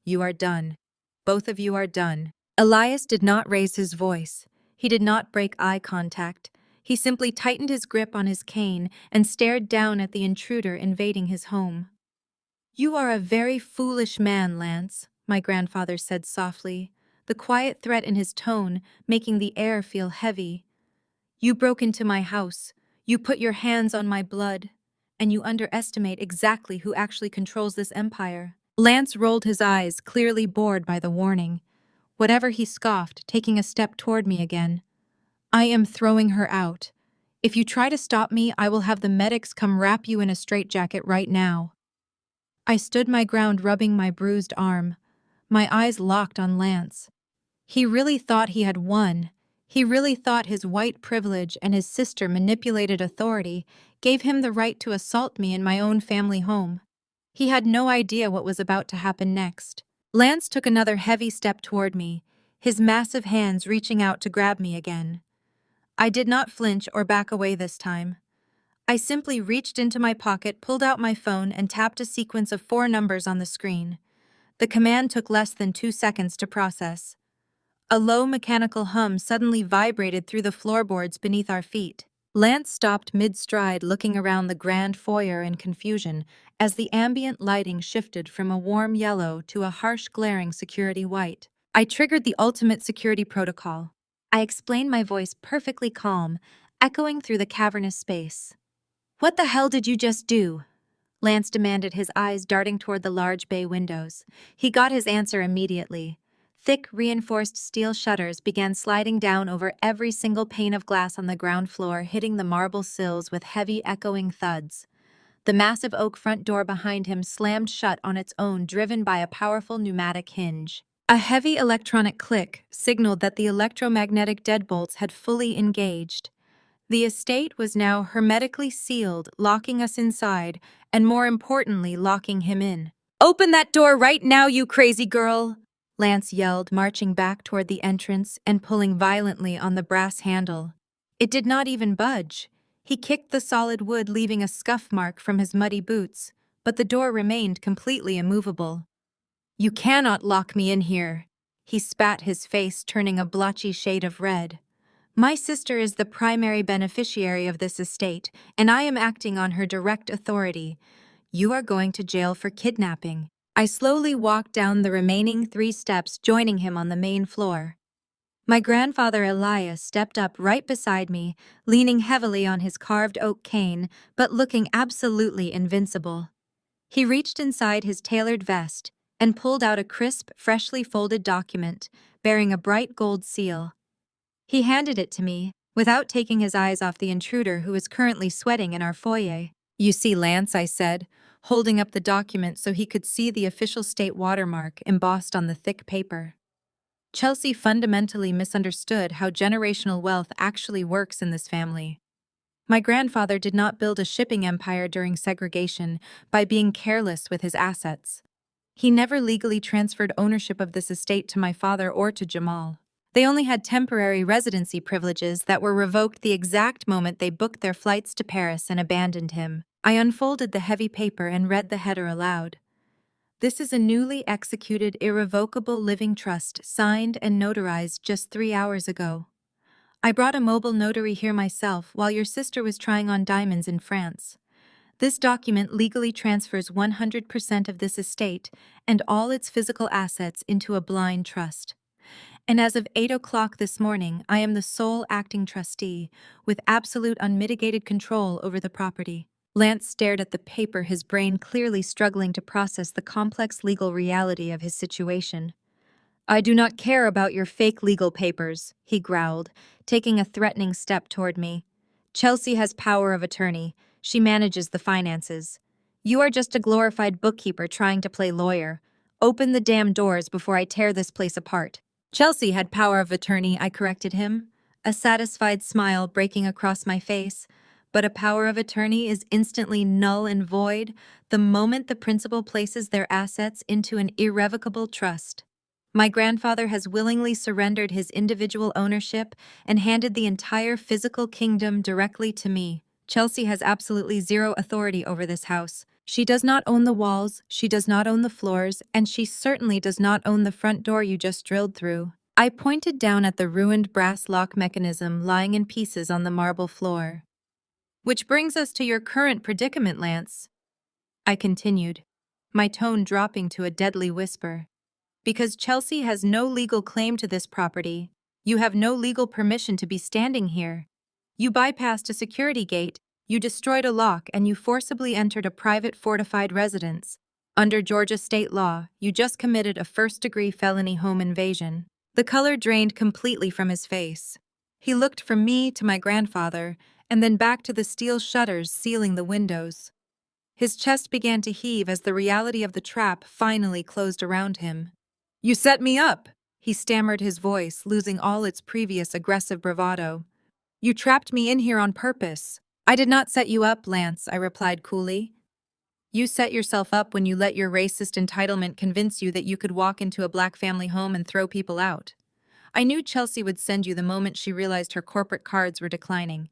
You are done. Both of you are done." Elias did not raise his voice. He did not break eye contact. He simply tightened his grip on his cane and stared down at the intruder invading his home. "You are a very foolish man, Lance," my grandfather said softly, the quiet threat in his tone making the air feel heavy. "You broke into my house, you put your hands on my blood, and you underestimate exactly who actually controls this empire." Lance rolled his eyes, clearly bored by the warning. Whatever, he scoffed, taking a step toward me again. "I am throwing her out. If you try to stop me, I will have the medics come wrap you in a straitjacket right now." I stood my ground, rubbing my bruised arm, my eyes locked on Lance. He really thought he had won. He really thought his white privilege and his sister manipulated authority gave him the right to assault me in my own family home. He had no idea what was about to happen next. Lance took another heavy step toward me, his massive hands reaching out to grab me again. I did not flinch or back away this time. I simply reached into my pocket, pulled out my phone, and tapped a sequence of 4 numbers on the screen. The command took less than 2 seconds to process. A low mechanical hum suddenly vibrated through the floorboards beneath our feet. Lance stopped mid-stride, looking around the grand foyer in confusion as the ambient lighting shifted from a warm yellow to a harsh, glaring security white. I triggered the ultimate security protocol. I explained, my voice perfectly calm, echoing through the cavernous space. "What the hell did you just do?" Lance demanded, his eyes darting toward the large bay windows. He got his answer immediately. Thick, reinforced steel shutters began sliding down over every single pane of glass on the ground floor, hitting the marble sills with heavy, echoing thuds. The massive oak front door behind him slammed shut on its own, driven by a powerful pneumatic hinge. A heavy electronic click signaled that the electromagnetic deadbolts had fully engaged. The estate was now hermetically sealed, locking us inside, and more importantly, locking him in. "Open that door right now, you crazy girl!" Lance yelled, marching back toward the entrance and pulling violently on the brass handle. It did not even budge. He kicked the solid wood, leaving a scuff mark from his muddy boots, but the door remained completely immovable. "You cannot lock me in here." He spat, his face turning a blotchy shade of red. "My sister is the primary beneficiary of this estate, and I am acting on her direct authority. You are going to jail for kidnapping." I slowly walked down the remaining 3 steps, joining him on the main floor. My grandfather Elias stepped up right beside me, leaning heavily on his carved oak cane, but looking absolutely invincible. He reached inside his tailored vest and pulled out a crisp, freshly folded document bearing a bright gold seal. He handed it to me, without taking his eyes off the intruder who was currently sweating in our foyer. "You see, Lance," I said, holding up the document so he could see the official state watermark embossed on the thick paper. Chelsea fundamentally misunderstood how generational wealth actually works in this family. My grandfather did not build a shipping empire during segregation by being careless with his assets. He never legally transferred ownership of this estate to my father or to Jamal. They only had temporary residency privileges that were revoked the exact moment they booked their flights to Paris and abandoned him. I unfolded the heavy paper and read the header aloud. This is a newly executed irrevocable living trust signed and notarized just 3 hours ago. I brought a mobile notary here myself while your sister was trying on diamonds in France. This document legally transfers 100% of this estate and all its physical assets into a blind trust. And as of 8 o'clock this morning, I am the sole acting trustee, with absolute unmitigated control over the property. Lance stared at the paper, his brain clearly struggling to process the complex legal reality of his situation. I do not care about your fake legal papers, he growled, taking a threatening step toward me. Chelsea has power of attorney. She manages the finances. You are just a glorified bookkeeper trying to play lawyer. Open the damn doors before I tear this place apart. Chelsea had power of attorney, I corrected him, a satisfied smile breaking across my face. But a power of attorney is instantly null and void the moment the principal places their assets into an irrevocable trust. My grandfather has willingly surrendered his individual ownership and handed the entire physical kingdom directly to me. Chelsea has absolutely zero authority over this house. She does not own the walls, she does not own the floors, and she certainly does not own the front door you just drilled through. I pointed down at the ruined brass lock mechanism lying in pieces on the marble floor. Which brings us to your current predicament, Lance, I continued, my tone dropping to a deadly whisper. Because Chelsea has no legal claim to this property, you have no legal permission to be standing here. You bypassed a security gate, you destroyed a lock, and you forcibly entered a private fortified residence. Under Georgia state law, you just committed a first-degree felony home invasion. The color drained completely from his face. He looked from me to my grandfather, and then back to the steel shutters sealing the windows. His chest began to heave as the reality of the trap finally closed around him. You set me up, he stammered, his voice losing all its previous aggressive bravado. You trapped me in here on purpose. I did not set you up, Lance, I replied coolly. You set yourself up when you let your racist entitlement convince you that you could walk into a black family home and throw people out. I knew Chelsea would send you the moment she realized her corporate cards were declining.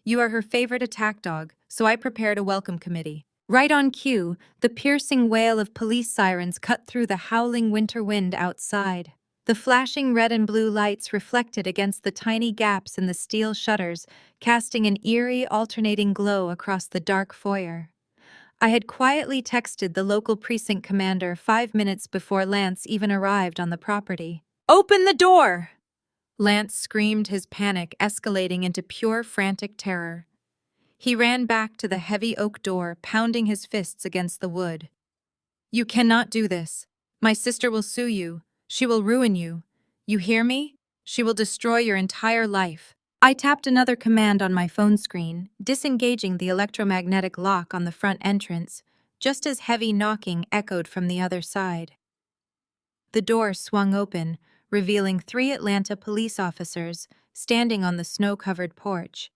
You are her favorite attack dog, so I prepared a welcome committee. Right on cue, the piercing wail of police sirens cut through the howling winter wind outside. The flashing red and blue lights reflected against the tiny gaps in the steel shutters, casting an eerie, alternating glow across the dark foyer. I had quietly texted the local precinct commander 5 minutes before Lance even arrived on the property. Open the door! Lance screamed, his panic escalating into pure frantic terror. He ran back to the heavy oak door, pounding his fists against the wood. You cannot do this. My sister will sue you. She will ruin you. You hear me? She will destroy your entire life. I tapped another command on my phone screen, disengaging the electromagnetic lock on the front entrance, just as heavy knocking echoed from the other side. The door swung open, revealing 3 Atlanta police officers standing on the snow-covered porch.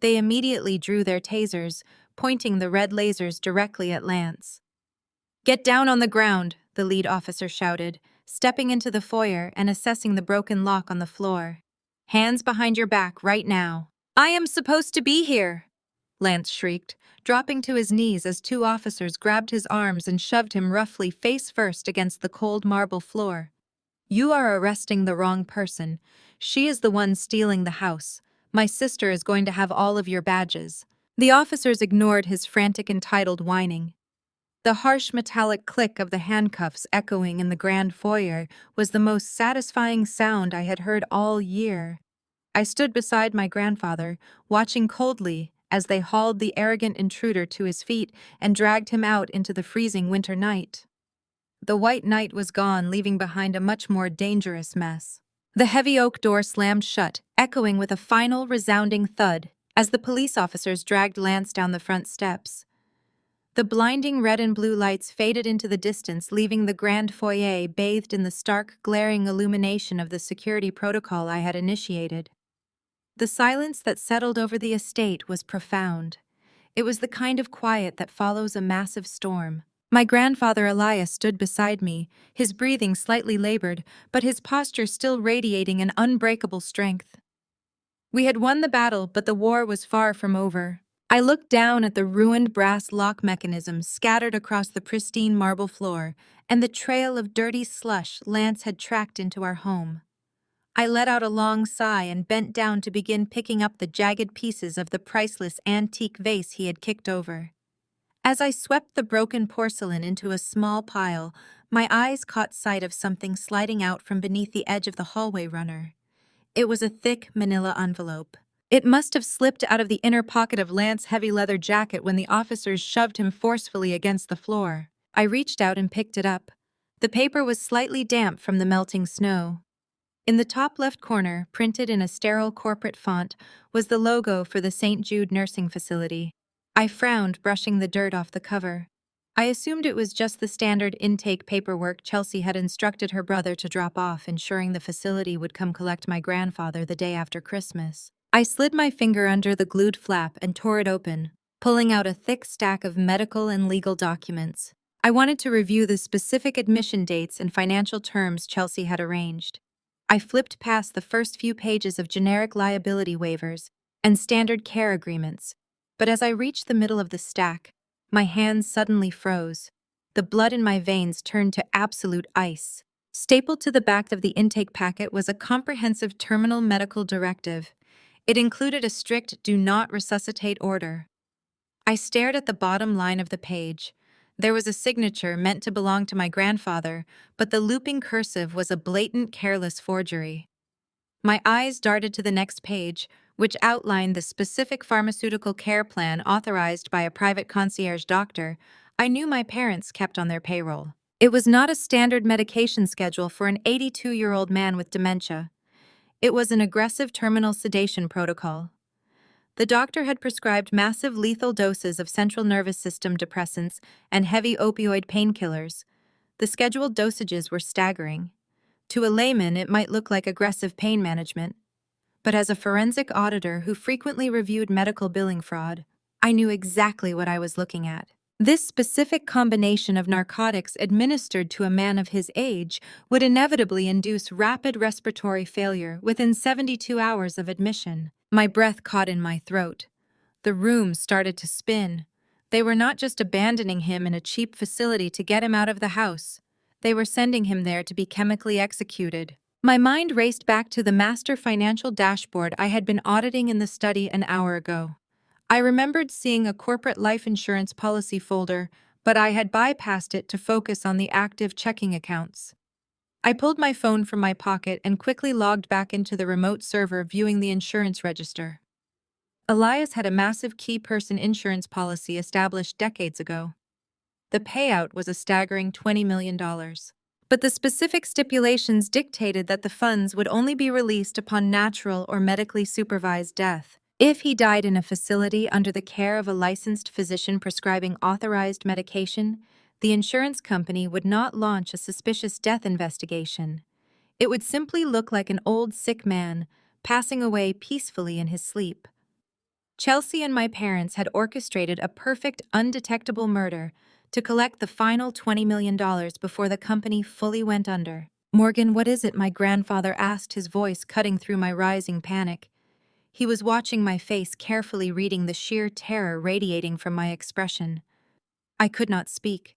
They immediately drew their tasers, pointing the red lasers directly at Lance. Get down on the ground, the lead officer shouted, stepping into the foyer and assessing the broken lock on the floor. Hands behind your back right now. I am supposed to be here, Lance shrieked, dropping to his knees as 2 officers grabbed his arms and shoved him roughly face first against the cold marble floor. You are arresting the wrong person. She is the one stealing the house. My sister is going to have all of your badges. The officers ignored his frantic, entitled whining. The harsh metallic click of the handcuffs echoing in the grand foyer was the most satisfying sound I had heard all year. I stood beside my grandfather, watching coldly as they hauled the arrogant intruder to his feet and dragged him out into the freezing winter night. The white night was gone, leaving behind a much more dangerous mess. The heavy oak door slammed shut, echoing with a final resounding thud as the police officers dragged Lance down the front steps. The blinding red and blue lights faded into the distance, leaving the grand foyer bathed in the stark, glaring illumination of the security protocol I had initiated. The silence that settled over the estate was profound. It was the kind of quiet that follows a massive storm. My grandfather Elias stood beside me, his breathing slightly labored, but his posture still radiating an unbreakable strength. We had won the battle, but the war was far from over. I looked down at the ruined brass lock mechanism scattered across the pristine marble floor and the trail of dirty slush Lance had tracked into our home. I let out a long sigh and bent down to begin picking up the jagged pieces of the priceless antique vase he had kicked over. As I swept the broken porcelain into a small pile, my eyes caught sight of something sliding out from beneath the edge of the hallway runner. It was a thick manila envelope. It must have slipped out of the inner pocket of Lance's heavy leather jacket when the officers shoved him forcefully against the floor. I reached out and picked it up. The paper was slightly damp from the melting snow. In the top left corner, printed in a sterile corporate font, was the logo for the St. Jude nursing facility. I frowned, brushing the dirt off the cover. I assumed it was just the standard intake paperwork Chelsea had instructed her brother to drop off, ensuring the facility would come collect my grandfather the day after Christmas. I slid my finger under the glued flap and tore it open, pulling out a thick stack of medical and legal documents. I wanted to review the specific admission dates and financial terms Chelsea had arranged. I flipped past the first few pages of generic liability waivers and standard care agreements, but as I reached the middle of the stack, my hands suddenly froze. The blood in my veins turned to absolute ice. Stapled to the back of the intake packet was a comprehensive terminal medical directive. It included a strict "do not resuscitate" order. I stared at the bottom line of the page. There was a signature meant to belong to my grandfather, but the looping cursive was a blatant, careless forgery. My eyes darted to the next page, which outlined the specific pharmaceutical care plan authorized by a private concierge doctor I knew my parents kept on their payroll. It was not a standard medication schedule for an 82-year-old man with dementia. It was an aggressive terminal sedation protocol. The doctor had prescribed massive lethal doses of central nervous system depressants and heavy opioid painkillers. The scheduled dosages were staggering. To a layman, it might look like aggressive pain management, but as a forensic auditor who frequently reviewed medical billing fraud, I knew exactly what I was looking at. This specific combination of narcotics administered to a man of his age would inevitably induce rapid respiratory failure within 72 hours of admission. My breath caught in my throat. The room started to spin. They were not just abandoning him in a cheap facility to get him out of the house. They were sending him there to be chemically executed. My mind raced back to the master financial dashboard I had been auditing in the study an hour ago. I remembered seeing a corporate life insurance policy folder, but I had bypassed it to focus on the active checking accounts. I pulled my phone from my pocket and quickly logged back into the remote server, viewing the insurance register. Elias had a massive key person insurance policy established decades ago. The payout was a staggering $20 million. But the specific stipulations dictated that the funds would only be released upon natural or medically supervised death. If he died in a facility under the care of a licensed physician prescribing authorized medication, the insurance company would not launch a suspicious death investigation. It would simply look like an old sick man passing away peacefully in his sleep. Chelsea and my parents had orchestrated a perfect, undetectable murder to collect the final $20 million before the company fully went under. "Morgan, what is it?" my grandfather asked, his voice cutting through my rising panic. He was watching my face, carefully reading the sheer terror radiating from my expression. I could not speak.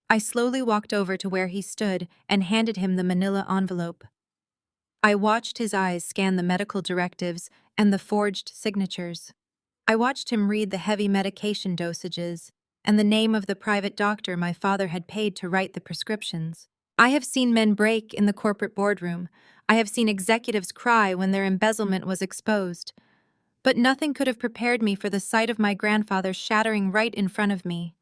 I slowly walked over to where he stood and handed him the manila envelope. I watched his eyes scan the medical directives and the forged signatures. I watched him read the heavy medication dosages and the name of the private doctor my father had paid to write the prescriptions. I have seen men break in the corporate boardroom. I have seen executives cry when their embezzlement was exposed. But nothing could have prepared me for the sight of my grandfather shattering right in front of me.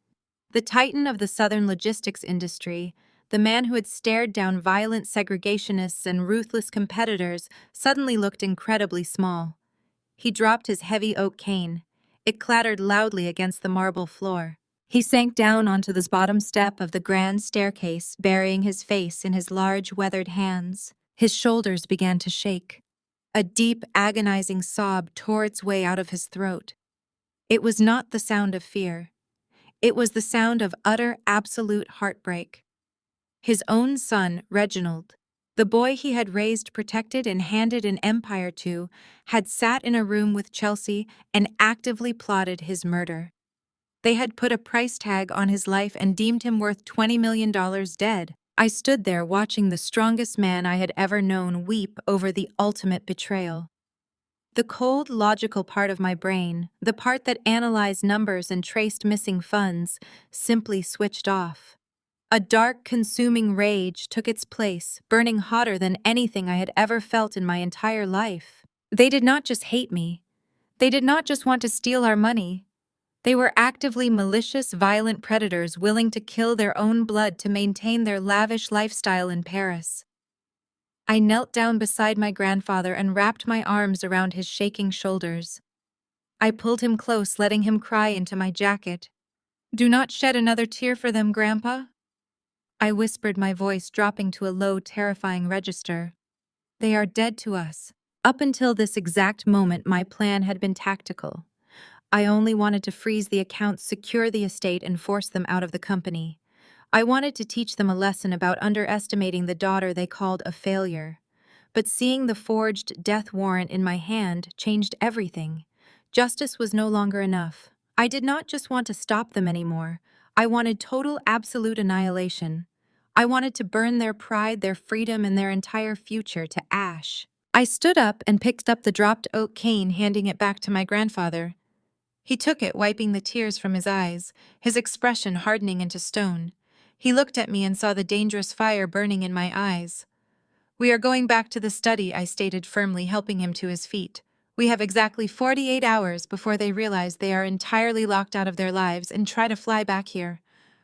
The titan of the Southern logistics industry, the man who had stared down violent segregationists and ruthless competitors, suddenly looked incredibly small. He dropped his heavy oak cane. It clattered loudly against the marble floor. He sank down onto the bottom step of the grand staircase, burying his face in his large, weathered hands. His shoulders began to shake. A deep, agonizing sob tore its way out of his throat. It was not the sound of fear. It was the sound of utter, absolute heartbreak. His own son, Reginald, The boy he had raised, protected, and handed an empire to had sat in a room with Chelsea and actively plotted his murder. They had put a price tag on his life and deemed him worth $20 million dead. I stood there watching the strongest man I had ever known weep over the ultimate betrayal. The cold, logical part of my brain, the part that analyzed numbers and traced missing funds, simply switched off. A dark, consuming rage took its place, burning hotter than anything I had ever felt in my entire life. They did not just hate me. They did not just want to steal our money. They were actively malicious, violent predators willing to kill their own blood to maintain their lavish lifestyle in Paris. I knelt down beside my grandfather and wrapped my arms around his shaking shoulders. I pulled him close, letting him cry into my jacket. "Do not shed another tear for them, Grandpa," I whispered, my voice dropping to a low, terrifying register. "They are dead to us." Up until this exact moment, my plan had been tactical. I only wanted to freeze the accounts, secure the estate, and force them out of the company. I wanted to teach them a lesson about underestimating the daughter they called a failure. But seeing the forged death warrant in my hand changed everything. Justice was no longer enough. I did not just want to stop them anymore. I wanted total, absolute annihilation. I wanted to burn their pride, their freedom, and their entire future to ash. I stood up and picked up the dropped oak cane, handing it back to my grandfather. He took it, wiping the tears from his eyes, his expression hardening into stone. He looked at me and saw the dangerous fire burning in my eyes. "We are going back to the study," I stated firmly, helping him to his feet. "We have exactly 48 hours before they realize they are entirely locked out of their lives and try to fly back here.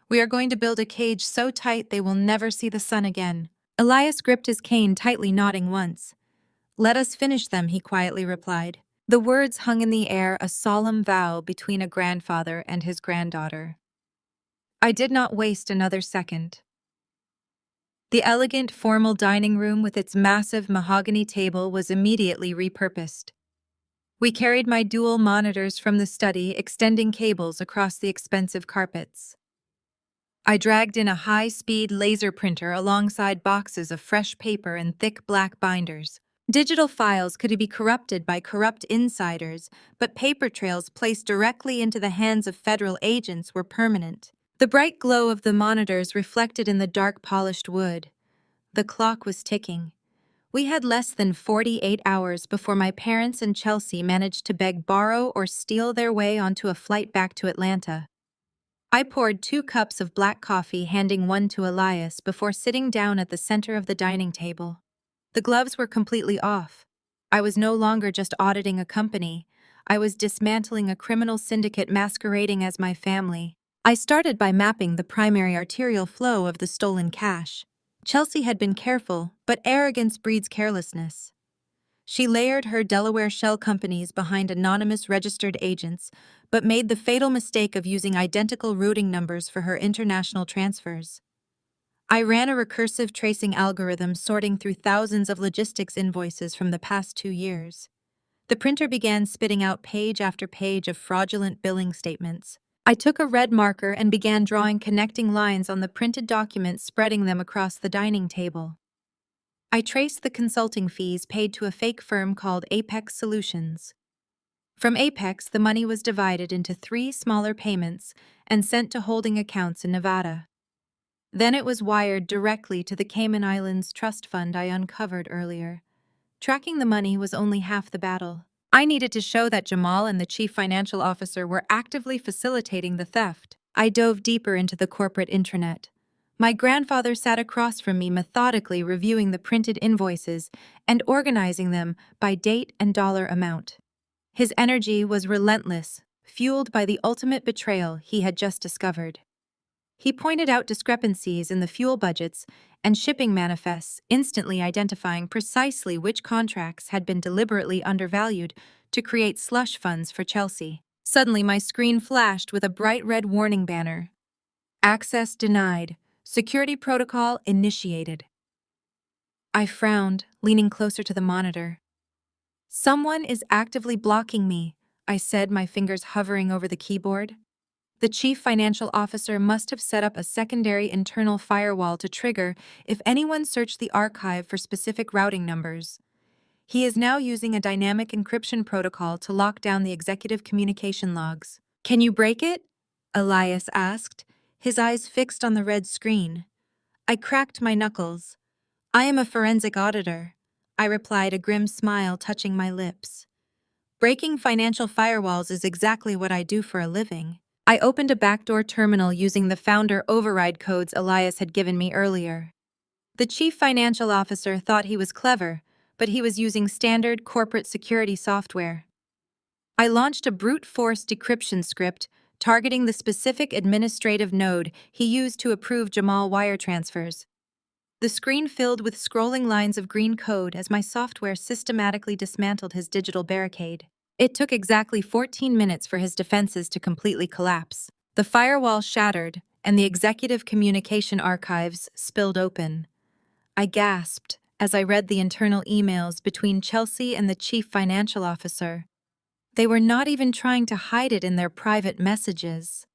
We are going to build a cage so tight they will never see the sun again." Elias gripped his cane tightly, nodding once. "Let us finish them," he quietly replied. The words hung in the air, a solemn vow between a grandfather and his granddaughter. I did not waste another second. The elegant, formal dining room with its massive mahogany table was immediately repurposed. We carried my dual monitors from the study, extending cables across the expensive carpets. I dragged in a high-speed laser printer alongside boxes of fresh paper and thick black binders. Digital files could be corrupted by corrupt insiders, but paper trails placed directly into the hands of federal agents were permanent. The bright glow of the monitors reflected in the dark polished wood. The clock was ticking. We had less than 48 hours before my parents and Chelsea managed to beg, borrow, or steal their way onto a flight back to Atlanta. I poured 2 cups of black coffee, handing one to Elias before sitting down at the center of the dining table. The gloves were completely off. I was no longer just auditing a company. I was dismantling a criminal syndicate masquerading as my family. I started by mapping the primary arterial flow of the stolen cash. Chelsea had been careful, but arrogance breeds carelessness. She layered her Delaware shell companies behind anonymous registered agents, but made the fatal mistake of using identical routing numbers for her international transfers. I ran a recursive tracing algorithm sorting through thousands of logistics invoices from the past 2 years. The printer began spitting out page after page of fraudulent billing statements. I took a red marker and began drawing connecting lines on the printed documents, spreading them across the dining table. I traced the consulting fees paid to a fake firm called Apex Solutions. From Apex, the money was divided into 3 smaller payments and sent to holding accounts in Nevada. Then it was wired directly to the Cayman Islands trust fund I uncovered earlier. Tracking the money was only half the battle. I needed to show that Jamal and the chief financial officer were actively facilitating the theft. I dove deeper into the corporate intranet. My grandfather sat across from me, methodically reviewing the printed invoices and organizing them by date and dollar amount. His energy was relentless, fueled by the ultimate betrayal he had just discovered. He pointed out discrepancies in the fuel budgets and shipping manifests, instantly identifying precisely which contracts had been deliberately undervalued to create slush funds for Chelsea. Suddenly, my screen flashed with a bright red warning banner. "Access denied. Security protocol initiated." I frowned, leaning closer to the monitor. "Someone is actively blocking me," I said, my fingers hovering over the keyboard. The chief financial officer must have set up a secondary internal firewall to trigger if anyone searched the archive for specific routing numbers. He is now using a dynamic encryption protocol to lock down the executive communication logs. Can you break it? Elias asked, his eyes fixed on the red screen. I cracked my knuckles. I am a forensic auditor, I replied, a grim smile touching my lips. Breaking financial firewalls is exactly what I do for a living. I opened a backdoor terminal using the founder override codes Elias had given me earlier. The chief financial officer thought he was clever, but he was using standard corporate security software. I launched a brute force decryption script targeting the specific administrative node he used to approve Jamal wire transfers. The screen filled with scrolling lines of green code as my software systematically dismantled his digital barricade. It took exactly 14 minutes for his defenses to completely collapse. The firewall shattered, and the executive communication archives spilled open. I gasped as I read the internal emails between Chelsea and the chief financial officer. They were not even trying to hide it in their private messages.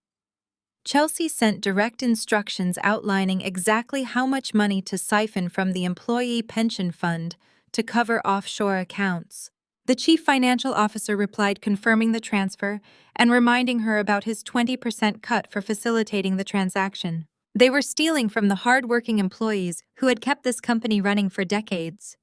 Chelsea sent direct instructions outlining exactly how much money to siphon from the employee pension fund to cover offshore accounts. The chief financial officer replied confirming the transfer and reminding her about his 20% cut for facilitating the transaction. They were stealing from the hard-working employees who had kept this company running for decades.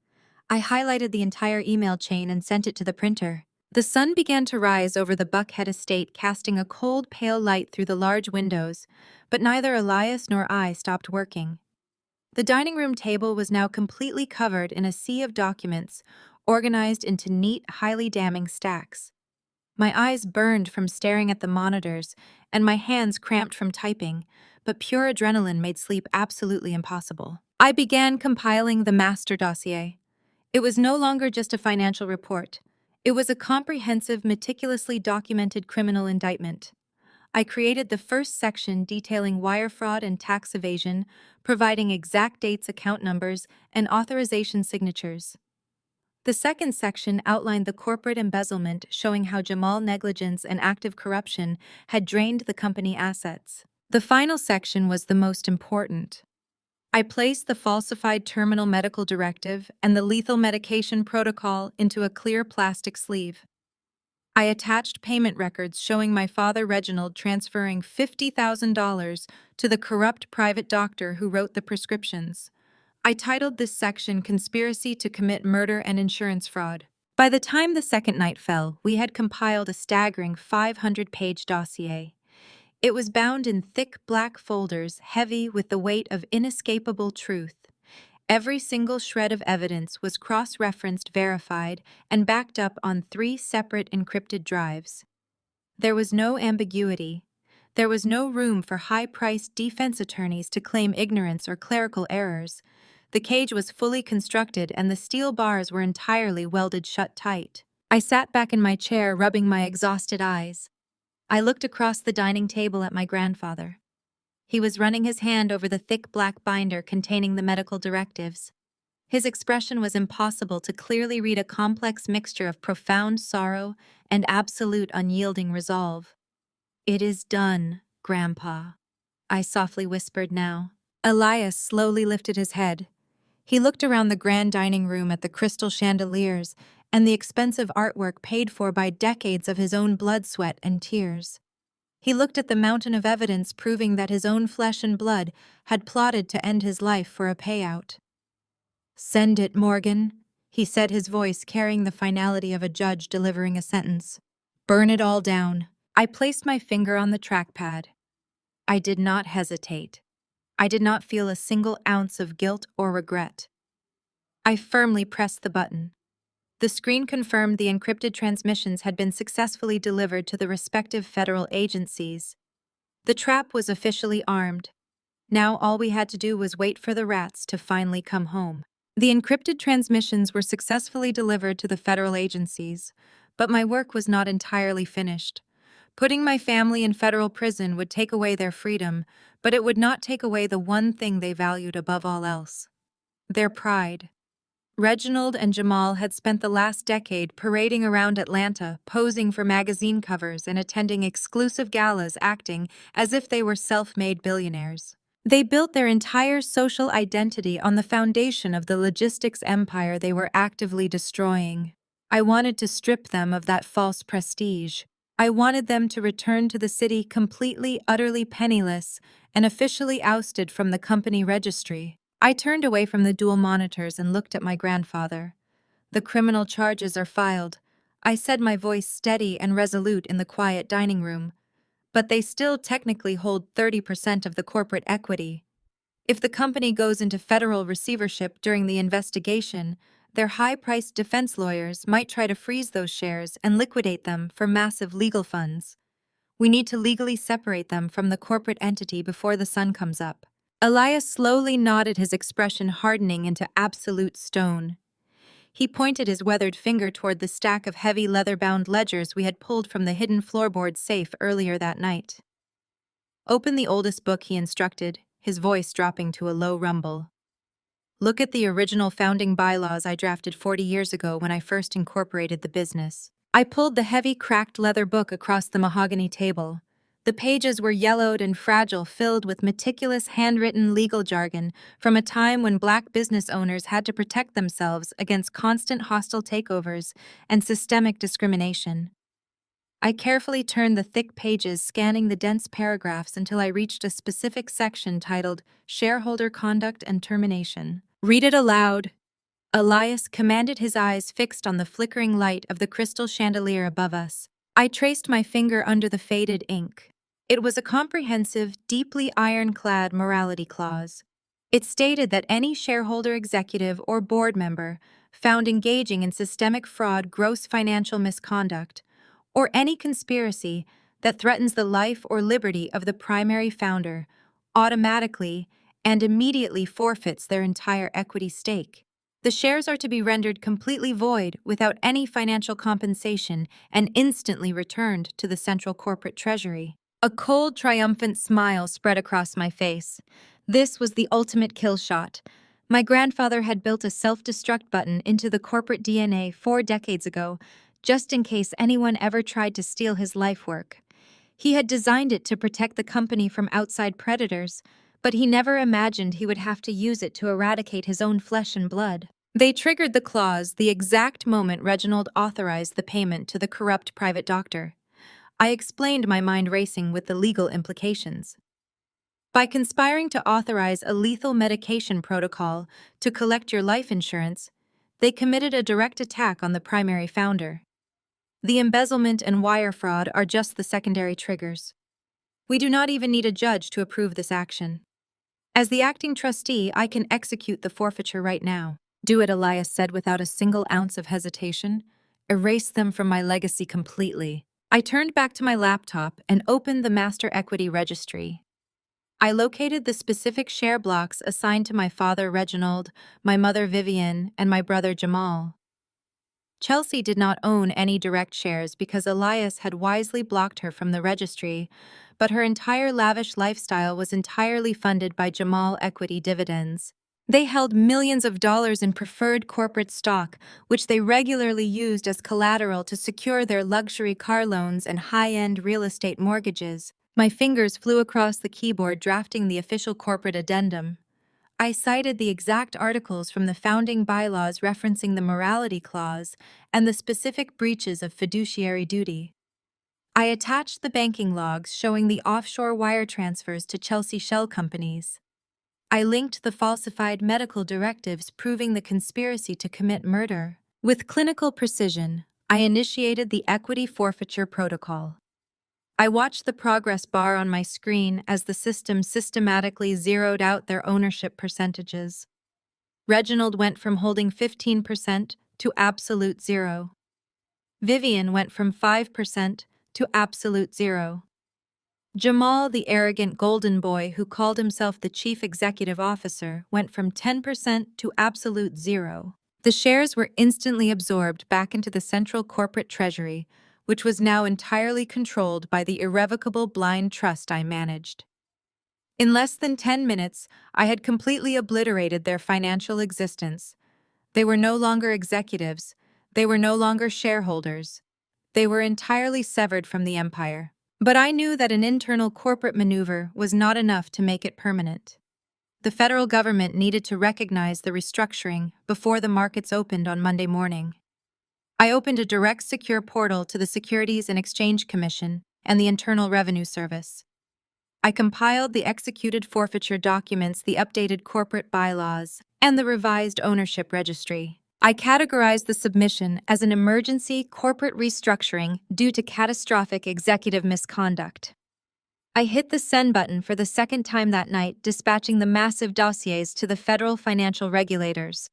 I highlighted the entire email chain and sent it to the printer. The sun began to rise over the Buckhead estate, casting a cold, pale light through the large windows, but neither Elias nor I stopped working. The dining room table was now completely covered in a sea of documents, organized into neat, highly damning stacks. My eyes burned from staring at the monitors, and my hands cramped from typing, but pure adrenaline made sleep absolutely impossible. I began compiling the master dossier. It was no longer just a financial report. It was a comprehensive, meticulously documented criminal indictment. I created the first section detailing wire fraud and tax evasion, providing exact dates, account numbers, and authorization signatures. The second section outlined the corporate embezzlement, showing how Jamal negligence and active corruption had drained the company assets. The final section was the most important. I placed the falsified terminal medical directive and the lethal medication protocol into a clear plastic sleeve. I attached payment records showing my father Reginald transferring $50,000 to the corrupt private doctor who wrote the prescriptions. I titled this section Conspiracy to Commit Murder and Insurance Fraud. By the time the second night fell, we had compiled a staggering 500-page dossier. It was bound in thick black folders, heavy with the weight of inescapable truth. Every single shred of evidence was cross-referenced, verified, and backed up on 3 separate encrypted drives. There was no ambiguity. There was no room for high-priced defense attorneys to claim ignorance or clerical errors. The cage was fully constructed and the steel bars were entirely welded shut tight. I sat back in my chair, rubbing my exhausted eyes. I looked across the dining table at my grandfather. He was running his hand over the thick black binder containing the medical directives. His expression was impossible to clearly read, a complex mixture of profound sorrow and absolute unyielding resolve. "It is done, Grandpa," I softly whispered now. Elias slowly lifted his head. He looked around the grand dining room at the crystal chandeliers and the expensive artwork paid for by decades of his own blood, sweat, and tears. He looked at the mountain of evidence proving that his own flesh and blood had plotted to end his life for a payout. "Send it, Morgan," he said, his voice carrying the finality of a judge delivering a sentence. "Burn it all down." I placed my finger on the trackpad. I did not hesitate. I did not feel a single ounce of guilt or regret. I firmly pressed the button. The screen confirmed the encrypted transmissions had been successfully delivered to the respective federal agencies. The trap was officially armed. Now all we had to do was wait for the rats to finally come home. The encrypted transmissions were successfully delivered to the federal agencies, but my work was not entirely finished. Putting my family in federal prison would take away their freedom, but it would not take away the one thing they valued above all else: their pride. Reginald and Jamal had spent the last decade parading around Atlanta, posing for magazine covers and attending exclusive galas acting as if they were self-made billionaires. They built their entire social identity on the foundation of the logistics empire they were actively destroying. I wanted to strip them of that false prestige. I wanted them to return to the city completely, utterly penniless, and officially ousted from the company registry. I turned away from the dual monitors and looked at my grandfather. "The criminal charges are filed," I said, my voice steady and resolute in the quiet dining room. "But they still technically hold 30% of the corporate equity. If the company goes into federal receivership during the investigation, their high-priced defense lawyers might try to freeze those shares and liquidate them for massive legal funds. We need to legally separate them from the corporate entity before the sun comes up." Elias slowly nodded, his expression hardening into absolute stone. He pointed his weathered finger toward the stack of heavy leather-bound ledgers we had pulled from the hidden floorboard safe earlier that night. "Open the oldest book," he instructed, his voice dropping to a low rumble. "Look at the original founding bylaws I drafted 40 years ago when I first incorporated the business." I pulled the heavy, cracked leather book across the mahogany table. The pages were yellowed and fragile, filled with meticulous handwritten legal jargon from a time when black business owners had to protect themselves against constant hostile takeovers and systemic discrimination. I carefully turned the thick pages, scanning the dense paragraphs until I reached a specific section titled Shareholder Conduct and Termination. "Read it aloud," Elias commanded, his eyes fixed on the flickering light of the crystal chandelier above us. I traced my finger under the faded ink. It was a comprehensive, deeply ironclad morality clause. It stated that any shareholder, executive, or board member found engaging in systemic fraud, gross financial misconduct, or any conspiracy that threatens the life or liberty of the primary founder automatically and immediately forfeits their entire equity stake. The shares are to be rendered completely void without any financial compensation and instantly returned to the central corporate treasury. A cold, triumphant smile spread across my face. This was the ultimate kill shot. My grandfather had built a self-destruct button into the corporate DNA 4 decades ago, just in case anyone ever tried to steal his life work. He had designed it to protect the company from outside predators, but he never imagined he would have to use it to eradicate his own flesh and blood. They triggered the clause the exact moment Reginald authorized the payment to the corrupt private doctor. I explained, my mind racing with the legal implications. By conspiring to authorize a lethal medication protocol to collect your life insurance, they committed a direct attack on the primary founder. The embezzlement and wire fraud are just the secondary triggers. We do not even need a judge to approve this action. As the acting trustee, I can execute the forfeiture right now. "Do it," Elias said without a single ounce of hesitation. "Erase them from my legacy completely." I turned back to my laptop and opened the Master Equity Registry. I located the specific share blocks assigned to my father Reginald, my mother Vivian, and my brother Jamal. Chelsea did not own any direct shares because Elias had wisely blocked her from the registry, but her entire lavish lifestyle was entirely funded by Jamal equity dividends. They held millions of dollars in preferred corporate stock, which they regularly used as collateral to secure their luxury car loans and high-end real estate mortgages. My fingers flew across the keyboard, drafting the official corporate addendum. I cited the exact articles from the founding bylaws referencing the morality clause and the specific breaches of fiduciary duty. I attached the banking logs showing the offshore wire transfers to Chelsea shell companies. I linked the falsified medical directives proving the conspiracy to commit murder. With clinical precision, I initiated the equity forfeiture protocol. I watched the progress bar on my screen as the system systematically zeroed out their ownership percentages. Reginald went from holding 15% to absolute zero. Vivian went from 5% to absolute zero. Jamal, the arrogant golden boy who called himself the chief executive officer, went from 10% to absolute zero. The shares were instantly absorbed back into the central corporate treasury, which was now entirely controlled by the irrevocable blind trust I managed. In less than 10 minutes, I had completely obliterated their financial existence. They were no longer executives. They were no longer shareholders. They were entirely severed from the empire. But I knew that an internal corporate maneuver was not enough to make it permanent. The federal government needed to recognize the restructuring before the markets opened on Monday morning. I opened a direct secure portal to the Securities and Exchange Commission and the Internal Revenue Service. I compiled the executed forfeiture documents, the updated corporate bylaws, and the revised ownership registry. I categorized the submission as an emergency corporate restructuring due to catastrophic executive misconduct. I hit the send button for the second time that night, dispatching the massive dossiers to the federal financial regulators.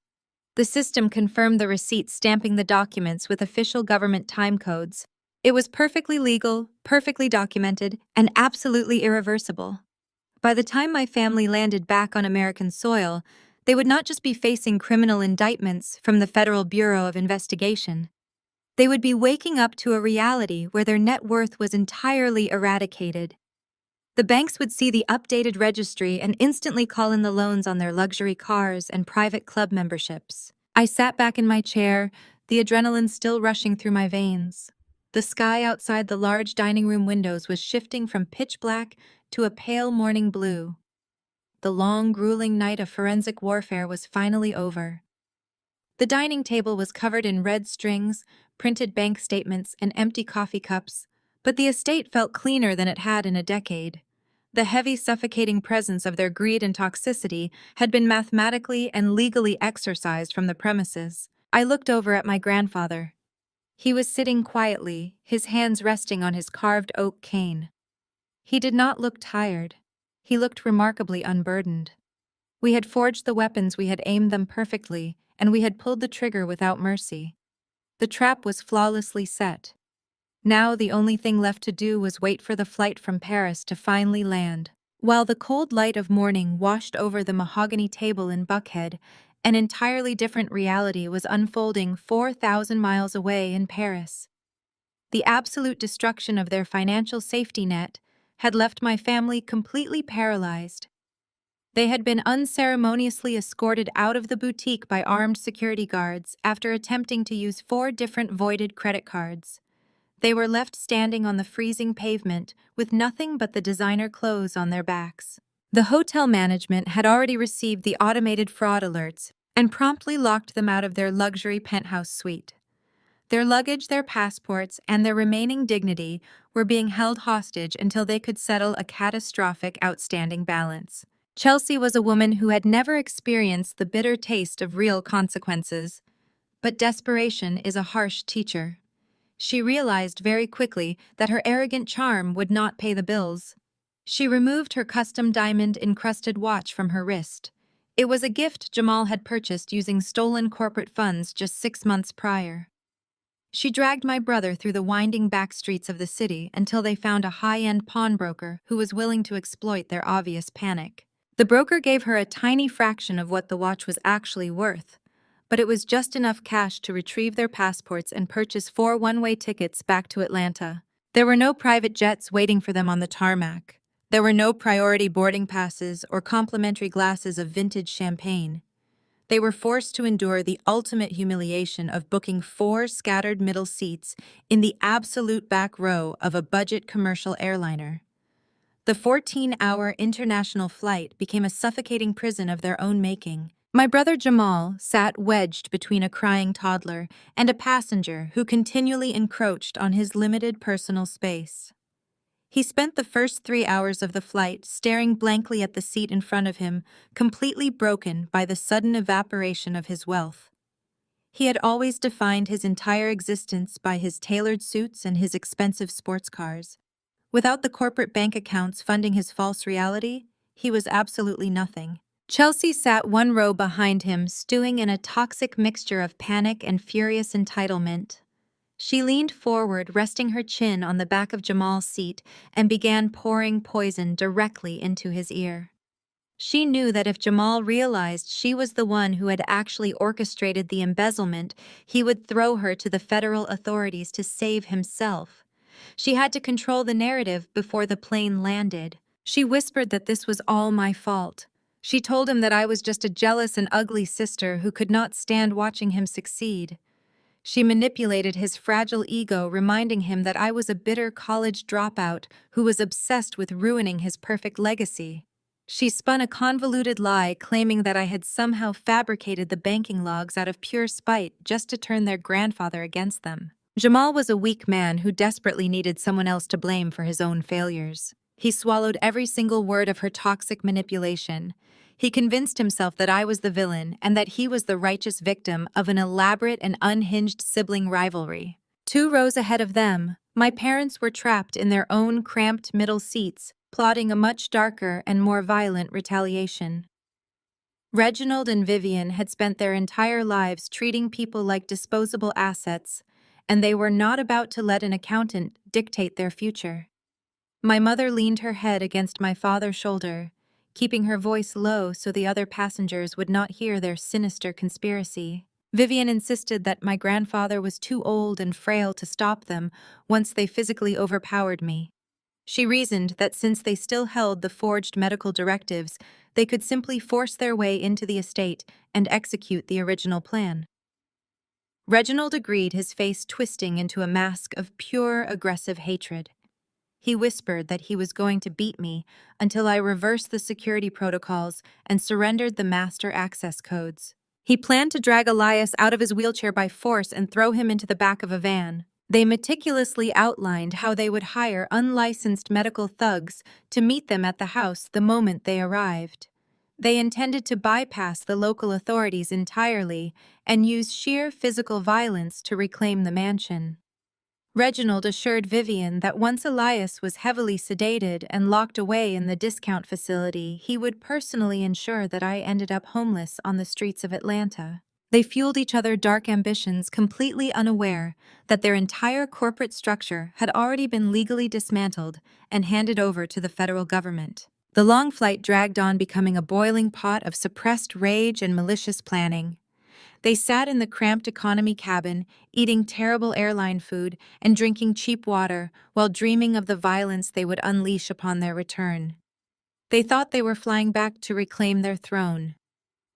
The system confirmed the receipt, stamping the documents with official government time codes. It was perfectly legal, perfectly documented, and absolutely irreversible. By the time my family landed back on American soil, they would not just be facing criminal indictments from the Federal Bureau of Investigation. They would be waking up to a reality where their net worth was entirely eradicated. The banks would see the updated registry and instantly call in the loans on their luxury cars and private club memberships. I sat back in my chair, the adrenaline still rushing through my veins. The sky outside the large dining room windows was shifting from pitch black to a pale morning blue. The long, grueling night of forensic warfare was finally over. The dining table was covered in red strings, printed bank statements, and empty coffee cups, but the estate felt cleaner than it had in a decade. The heavy, suffocating presence of their greed and toxicity had been mathematically and legally exorcised from the premises. I looked over at my grandfather. He was sitting quietly, his hands resting on his carved oak cane. He did not look tired. He looked remarkably unburdened. We had forged the weapons, we had aimed them perfectly, and we had pulled the trigger without mercy. The trap was flawlessly set. Now the only thing left to do was wait for the flight from Paris to finally land. While the cold light of morning washed over the mahogany table in Buckhead, an entirely different reality was unfolding 4,000 miles away in Paris. The absolute destruction of their financial safety net had left my family completely paralyzed. They had been unceremoniously escorted out of the boutique by armed security guards after attempting to use 4 different voided credit cards. They were left standing on the freezing pavement with nothing but the designer clothes on their backs. The hotel management had already received the automated fraud alerts and promptly locked them out of their luxury penthouse suite. Their luggage, their passports, and their remaining dignity were being held hostage until they could settle a catastrophic outstanding balance. Chelsea was a woman who had never experienced the bitter taste of real consequences. But desperation is a harsh teacher. She realized very quickly that her arrogant charm would not pay the bills. She removed her custom diamond-encrusted watch from her wrist. It was a gift Jamal had purchased using stolen corporate funds just 6 months prior. She dragged my brother through the winding back streets of the city until they found a high-end pawnbroker who was willing to exploit their obvious panic. The broker gave her a tiny fraction of what the watch was actually worth, but it was just enough cash to retrieve their passports and purchase 4 one-way tickets back to Atlanta. There were no private jets waiting for them on the tarmac. There were no priority boarding passes or complimentary glasses of vintage champagne. They were forced to endure the ultimate humiliation of booking 4 scattered middle seats in the absolute back row of a budget commercial airliner. The 14-hour international flight became a suffocating prison of their own making. My brother Jamal sat wedged between a crying toddler and a passenger who continually encroached on his limited personal space. He spent the first 3 hours of the flight staring blankly at the seat in front of him, completely broken by the sudden evaporation of his wealth. He had always defined his entire existence by his tailored suits and his expensive sports cars. Without the corporate bank accounts funding his false reality, he was absolutely nothing. Chelsea sat 1 row behind him, stewing in a toxic mixture of panic and furious entitlement. She leaned forward, resting her chin on the back of Jamal's seat, and began pouring poison directly into his ear. She knew that if Jamal realized she was the one who had actually orchestrated the embezzlement, he would throw her to the federal authorities to save himself. She had to control the narrative before the plane landed. She whispered that this was all my fault. She told him that I was just a jealous and ugly sister who could not stand watching him succeed. She manipulated his fragile ego, reminding him that I was a bitter college dropout who was obsessed with ruining his perfect legacy. She spun a convoluted lie claiming that I had somehow fabricated the banking logs out of pure spite just to turn their grandfather against them. Jamal was a weak man who desperately needed someone else to blame for his own failures. He swallowed every single word of her toxic manipulation. He convinced himself that I was the villain and that he was the righteous victim of an elaborate and unhinged sibling rivalry. 2 rows ahead of them, my parents were trapped in their own cramped middle seats, plotting a much darker and more violent retaliation. Reginald and Vivian had spent their entire lives treating people like disposable assets, and they were not about to let an accountant dictate their future. My mother leaned her head against my father's shoulder, keeping her voice low so the other passengers would not hear their sinister conspiracy. Vivian insisted that my grandfather was too old and frail to stop them once they physically overpowered me. She reasoned that since they still held the forged medical directives, they could simply force their way into the estate and execute the original plan. Reginald agreed, his face twisting into a mask of pure aggressive hatred. He whispered that he was going to beat me until I reversed the security protocols and surrendered the master access codes. He planned to drag Elias out of his wheelchair by force and throw him into the back of a van. They meticulously outlined how they would hire unlicensed medical thugs to meet them at the house the moment they arrived. They intended to bypass the local authorities entirely and use sheer physical violence to reclaim the mansion. Reginald assured Vivian that once Elias was heavily sedated and locked away in the discount facility, he would personally ensure that I ended up homeless on the streets of Atlanta. They fueled each other's dark ambitions, completely unaware that their entire corporate structure had already been legally dismantled and handed over to the federal government. The long flight dragged on, becoming a boiling pot of suppressed rage and malicious planning. They sat in the cramped economy cabin, eating terrible airline food and drinking cheap water while dreaming of the violence they would unleash upon their return. They thought they were flying back to reclaim their throne.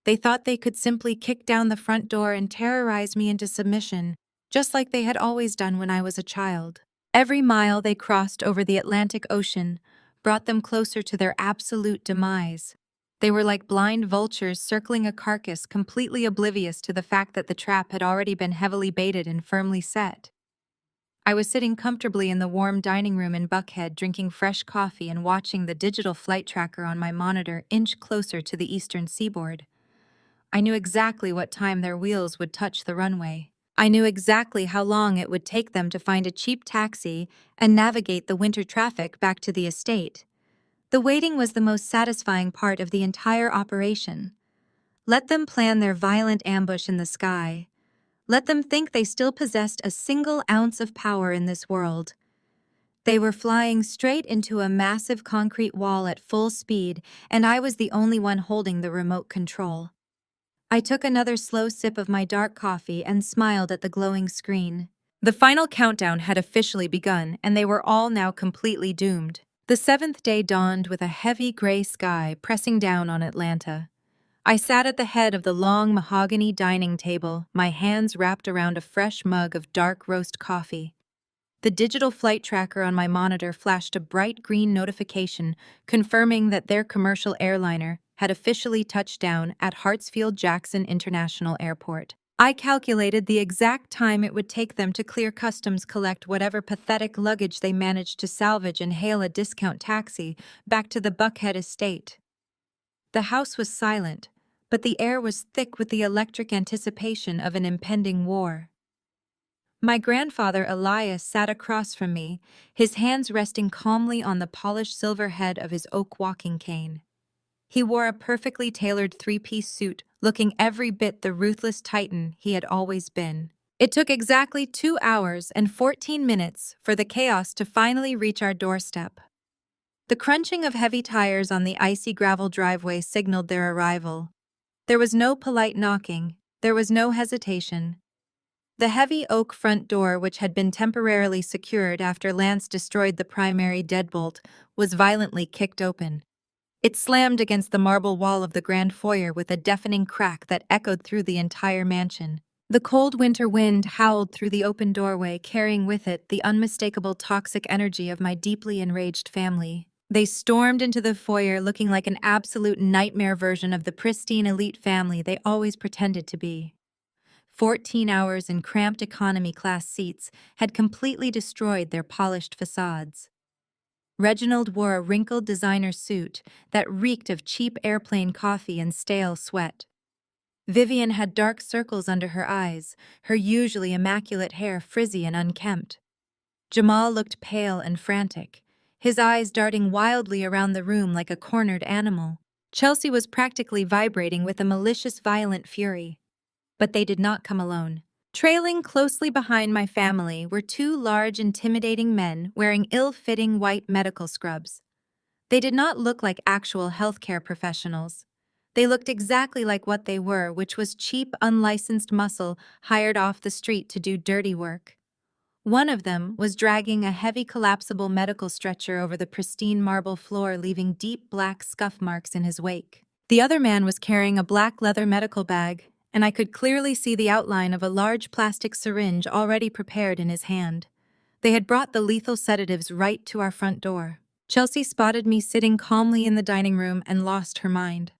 They thought they could simply kick down the front door and terrorize me into submission, just like they had always done when I was a child. Every mile they crossed over the Atlantic Ocean brought them closer to their absolute demise. They were like blind vultures circling a carcass, completely oblivious to the fact that the trap had already been heavily baited and firmly set. I was sitting comfortably in the warm dining room in Buckhead, drinking fresh coffee and watching the digital flight tracker on my monitor inch closer to the eastern seaboard. I knew exactly what time their wheels would touch the runway. I knew exactly how long it would take them to find a cheap taxi and navigate the winter traffic back to the estate. The waiting was the most satisfying part of the entire operation. Let them plan their violent ambush in the sky. Let them think they still possessed a single ounce of power in this world. They were flying straight into a massive concrete wall at full speed, and I was the only one holding the remote control. I took another slow sip of my dark coffee and smiled at the glowing screen. The final countdown had officially begun, and they were all now completely doomed. The 7th day dawned with a heavy gray sky pressing down on Atlanta. I sat at the head of the long mahogany dining table, my hands wrapped around a fresh mug of dark roast coffee. The digital flight tracker on my monitor flashed a bright green notification confirming that their commercial airliner had officially touched down at Hartsfield-Jackson International Airport. I calculated the exact time it would take them to clear customs, collect whatever pathetic luggage they managed to salvage, and hail a discount taxi back to the Buckhead estate. The house was silent, but the air was thick with the electric anticipation of an impending war. My grandfather Elias sat across from me, his hands resting calmly on the polished silver head of his oak walking cane. He wore a perfectly tailored 3-piece suit, looking every bit the ruthless titan he had always been. It took exactly 2 hours and 14 minutes for the chaos to finally reach our doorstep. The crunching of heavy tires on the icy gravel driveway signaled their arrival. There was no polite knocking, there was no hesitation. The heavy oak front door, which had been temporarily secured after Lance destroyed the primary deadbolt, was violently kicked open. It slammed against the marble wall of the grand foyer with a deafening crack that echoed through the entire mansion. The cold winter wind howled through the open doorway, carrying with it the unmistakable toxic energy of my deeply enraged family. They stormed into the foyer looking like an absolute nightmare version of the pristine elite family they always pretended to be. 14 hours in cramped economy class seats had completely destroyed their polished facades. Reginald wore a wrinkled designer suit that reeked of cheap airplane coffee and stale sweat. Vivian had dark circles under her eyes, her usually immaculate hair frizzy and unkempt. Jamal looked pale and frantic, his eyes darting wildly around the room like a cornered animal. Chelsea was practically vibrating with a malicious, violent fury. But they did not come alone. Trailing closely behind my family were two large, intimidating men wearing ill-fitting white medical scrubs. They did not look like actual healthcare professionals. They looked exactly like what they were, which was cheap, unlicensed muscle hired off the street to do dirty work. One of them was dragging a heavy collapsible medical stretcher over the pristine marble floor, leaving deep black scuff marks in his wake. The other man was carrying a black leather medical bag, and I could clearly see the outline of a large plastic syringe already prepared in his hand. They had brought the lethal sedatives right to our front door. Chelsea spotted me sitting calmly in the dining room and lost her mind.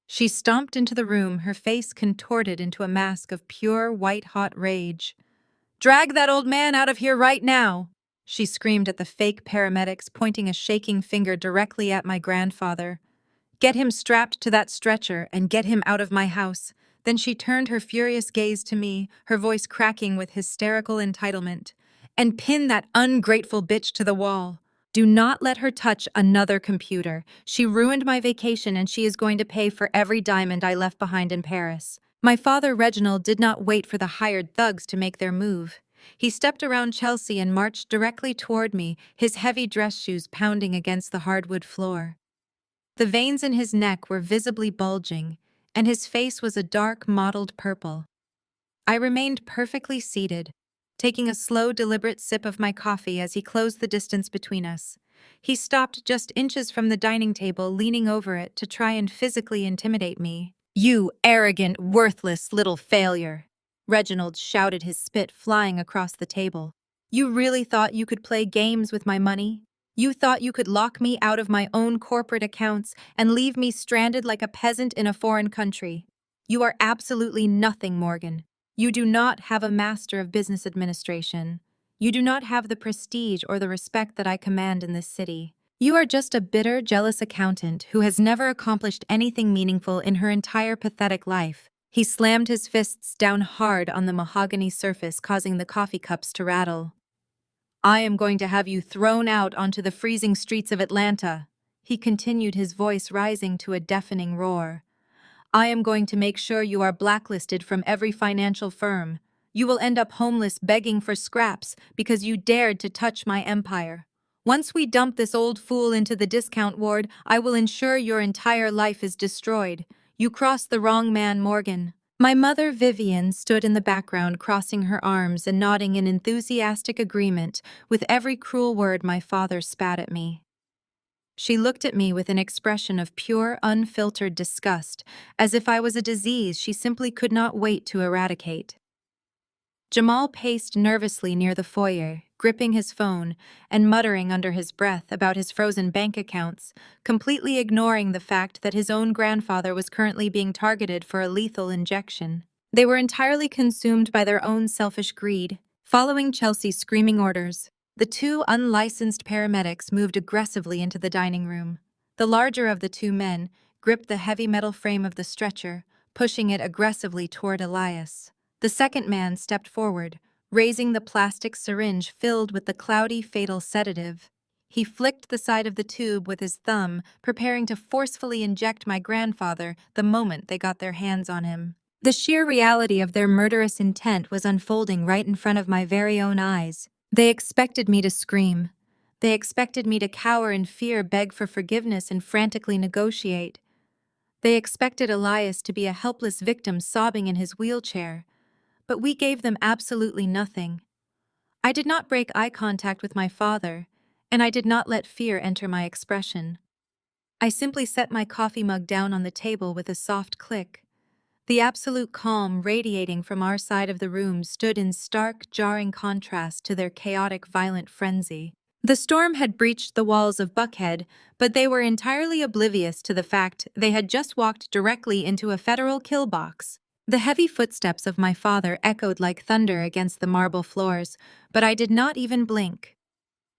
She stomped into the room, her face contorted into a mask of pure, white-hot rage. "Drag that old man out of here right now!" she screamed at the fake paramedics, pointing a shaking finger directly at my grandfather. "Get him strapped to that stretcher and get him out of my house." Then she turned her furious gaze to me, her voice cracking with hysterical entitlement. "And pin that ungrateful bitch to the wall. Do not let her touch another computer. She ruined my vacation and she is going to pay for every diamond I left behind in Paris." My father, Reginald, did not wait for the hired thugs to make their move. He stepped around Chelsea and marched directly toward me, his heavy dress shoes pounding against the hardwood floor. The veins in his neck were visibly bulging, and his face was a dark, mottled purple. I remained perfectly seated, taking a slow, deliberate sip of my coffee as he closed the distance between us. He stopped just inches from the dining table, leaning over it to try and physically intimidate me. "You arrogant, worthless little failure!" Reginald shouted, his spit flying across the table. "You really thought you could play games with my money? You thought you could lock me out of my own corporate accounts and leave me stranded like a peasant in a foreign country? You are absolutely nothing, Morgan. You do not have a master of business administration. You do not have the prestige or the respect that I command in this city. You are just a bitter, jealous accountant who has never accomplished anything meaningful in her entire pathetic life." He slammed his fists down hard on the mahogany surface, causing the coffee cups to rattle. "I am going to have you thrown out onto the freezing streets of Atlanta," he continued, his voice rising to a deafening roar. "I am going to make sure you are blacklisted from every financial firm. You will end up homeless, begging for scraps because you dared to touch my empire. Once we dump this old fool into the discount ward, I will ensure your entire life is destroyed. You crossed the wrong man, Morgan." My mother, Vivian, stood in the background, crossing her arms and nodding in enthusiastic agreement with every cruel word my father spat at me. She looked at me with an expression of pure, unfiltered disgust, as if I was a disease she simply could not wait to eradicate. Jamal paced nervously near the foyer, gripping his phone and muttering under his breath about his frozen bank accounts, completely ignoring the fact that his own grandfather was currently being targeted for a lethal injection. They were entirely consumed by their own selfish greed. Following Chelsea's screaming orders, the two unlicensed paramedics moved aggressively into the dining room. The larger of the two men gripped the heavy metal frame of the stretcher, pushing it aggressively toward Elias. The second man stepped forward, raising the plastic syringe filled with the cloudy, fatal sedative. He flicked the side of the tube with his thumb, preparing to forcefully inject my grandfather the moment they got their hands on him. The sheer reality of their murderous intent was unfolding right in front of my very own eyes. They expected me to scream. They expected me to cower in fear, beg for forgiveness, and frantically negotiate. They expected Elias to be a helpless victim sobbing in his wheelchair. But we gave them absolutely nothing. I did not break eye contact with my father, and I did not let fear enter my expression. I simply set my coffee mug down on the table with a soft click. The absolute calm radiating from our side of the room stood in stark, jarring contrast to their chaotic, violent frenzy. The storm had breached the walls of Buckhead, but they were entirely oblivious to the fact they had just walked directly into a federal kill box. The heavy footsteps of my father echoed like thunder against the marble floors, but I did not even blink.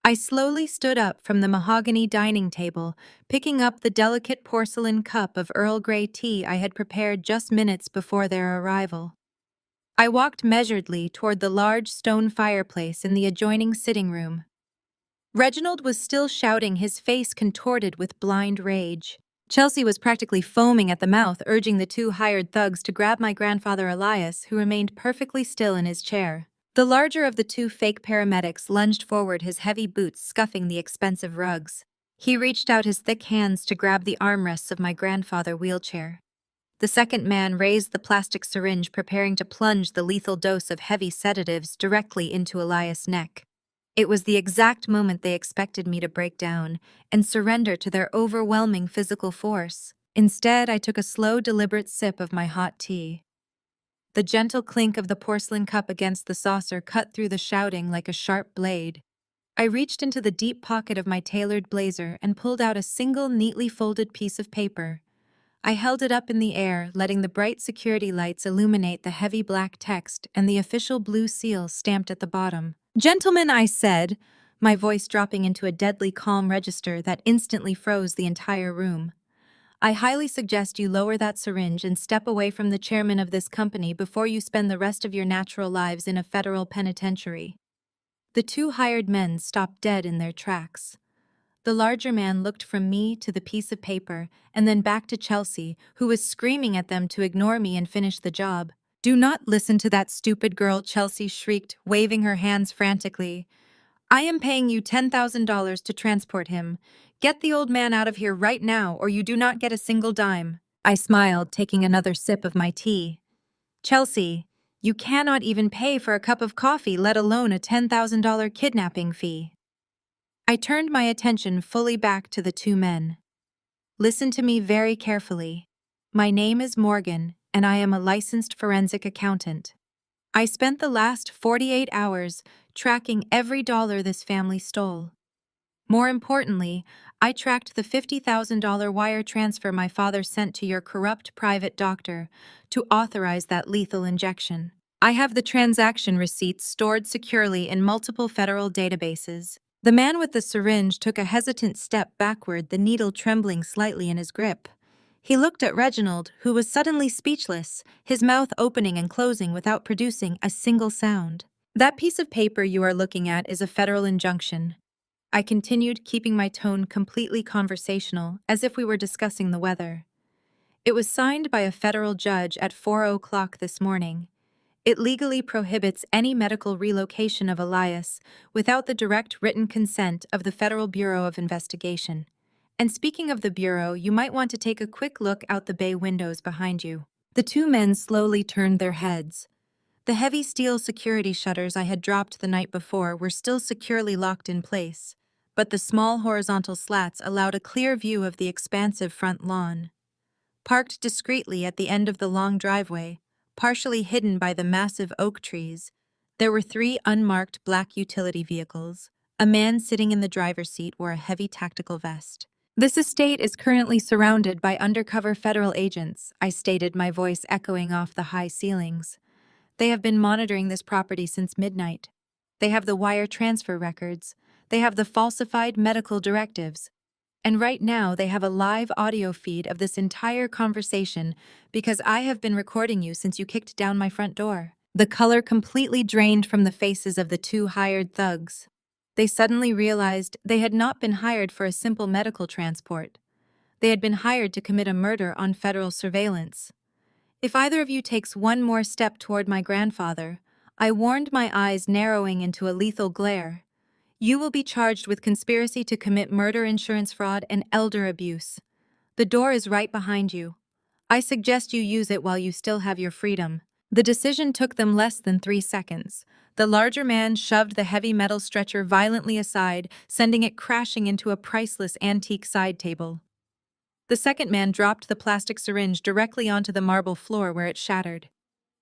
I slowly stood up from the mahogany dining table, picking up the delicate porcelain cup of Earl Grey tea I had prepared just minutes before their arrival. I walked measuredly toward the large stone fireplace in the adjoining sitting room. Reginald was still shouting, his face contorted with blind rage. Chelsea was practically foaming at the mouth, urging the two hired thugs to grab my grandfather Elias, who remained perfectly still in his chair. The larger of the two fake paramedics lunged forward, his heavy boots scuffing the expensive rugs. He reached out his thick hands to grab the armrests of my grandfather's wheelchair. The second man raised the plastic syringe, preparing to plunge the lethal dose of heavy sedatives directly into Elias' neck. It was the exact moment they expected me to break down and surrender to their overwhelming physical force. Instead, I took a slow, deliberate sip of my hot tea. The gentle clink of the porcelain cup against the saucer cut through the shouting like a sharp blade. I reached into the deep pocket of my tailored blazer and pulled out a single neatly folded piece of paper. I held it up in the air, letting the bright security lights illuminate the heavy black text and the official blue seal stamped at the bottom. "Gentlemen," I said, my voice dropping into a deadly calm register that instantly froze the entire room. "I highly suggest you lower that syringe and step away from the chairman of this company before you spend the rest of your natural lives in a federal penitentiary." The two hired men stopped dead in their tracks. The larger man looked from me to the piece of paper and then back to Chelsea, who was screaming at them to ignore me and finish the job. "Do not listen to that stupid girl," Chelsea shrieked, waving her hands frantically. "I am paying you $10,000 to transport him. Get the old man out of here right now, or you do not get a single dime." I smiled, taking another sip of my tea. "Chelsea, you cannot even pay for a cup of coffee, let alone a $10,000 kidnapping fee." I turned my attention fully back to the two men. "Listen to me very carefully. My name is Morgan, and I am a licensed forensic accountant. I spent the last 48 hours tracking every dollar this family stole. More importantly, I tracked the $50,000 wire transfer my father sent to your corrupt private doctor to authorize that lethal injection. I have the transaction receipts stored securely in multiple federal databases." The man with the syringe took a hesitant step backward, the needle trembling slightly in his grip. He looked at Reginald, who was suddenly speechless, his mouth opening and closing without producing a single sound. "That piece of paper you are looking at is a federal injunction." I continued, keeping my tone completely conversational, as if we were discussing the weather. "It was signed by a federal judge at 4:00 this morning. It legally prohibits any medical relocation of Elias without the direct written consent of the Federal Bureau of Investigation. And speaking of the Bureau, you might want to take a quick look out the bay windows behind you." The two men slowly turned their heads. The heavy steel security shutters I had dropped the night before were still securely locked in place, but the small horizontal slats allowed a clear view of the expansive front lawn. Parked discreetly at the end of the long driveway, partially hidden by the massive oak trees, there were three unmarked black utility vehicles. A man sitting in the driver's seat wore a heavy tactical vest. "This estate is currently surrounded by undercover federal agents," I stated, my voice echoing off the high ceilings. "They have been monitoring this property since midnight. They have the wire transfer records. They have the falsified medical directives. And right now, they have a live audio feed of this entire conversation because I have been recording you since you kicked down my front door." The color completely drained from the faces of the two hired thugs. They suddenly realized they had not been hired for a simple medical transport. They had been hired to commit a murder on federal surveillance. "If either of you takes one more step toward my grandfather," I warned, my eyes narrowing into a lethal glare, "you will be charged with conspiracy to commit murder, insurance fraud, and elder abuse. The door is right behind you. I suggest you use it while you still have your freedom." The decision took them less than 3 seconds. The larger man shoved the heavy metal stretcher violently aside, sending it crashing into a priceless antique side table. The second man dropped the plastic syringe directly onto the marble floor where it shattered.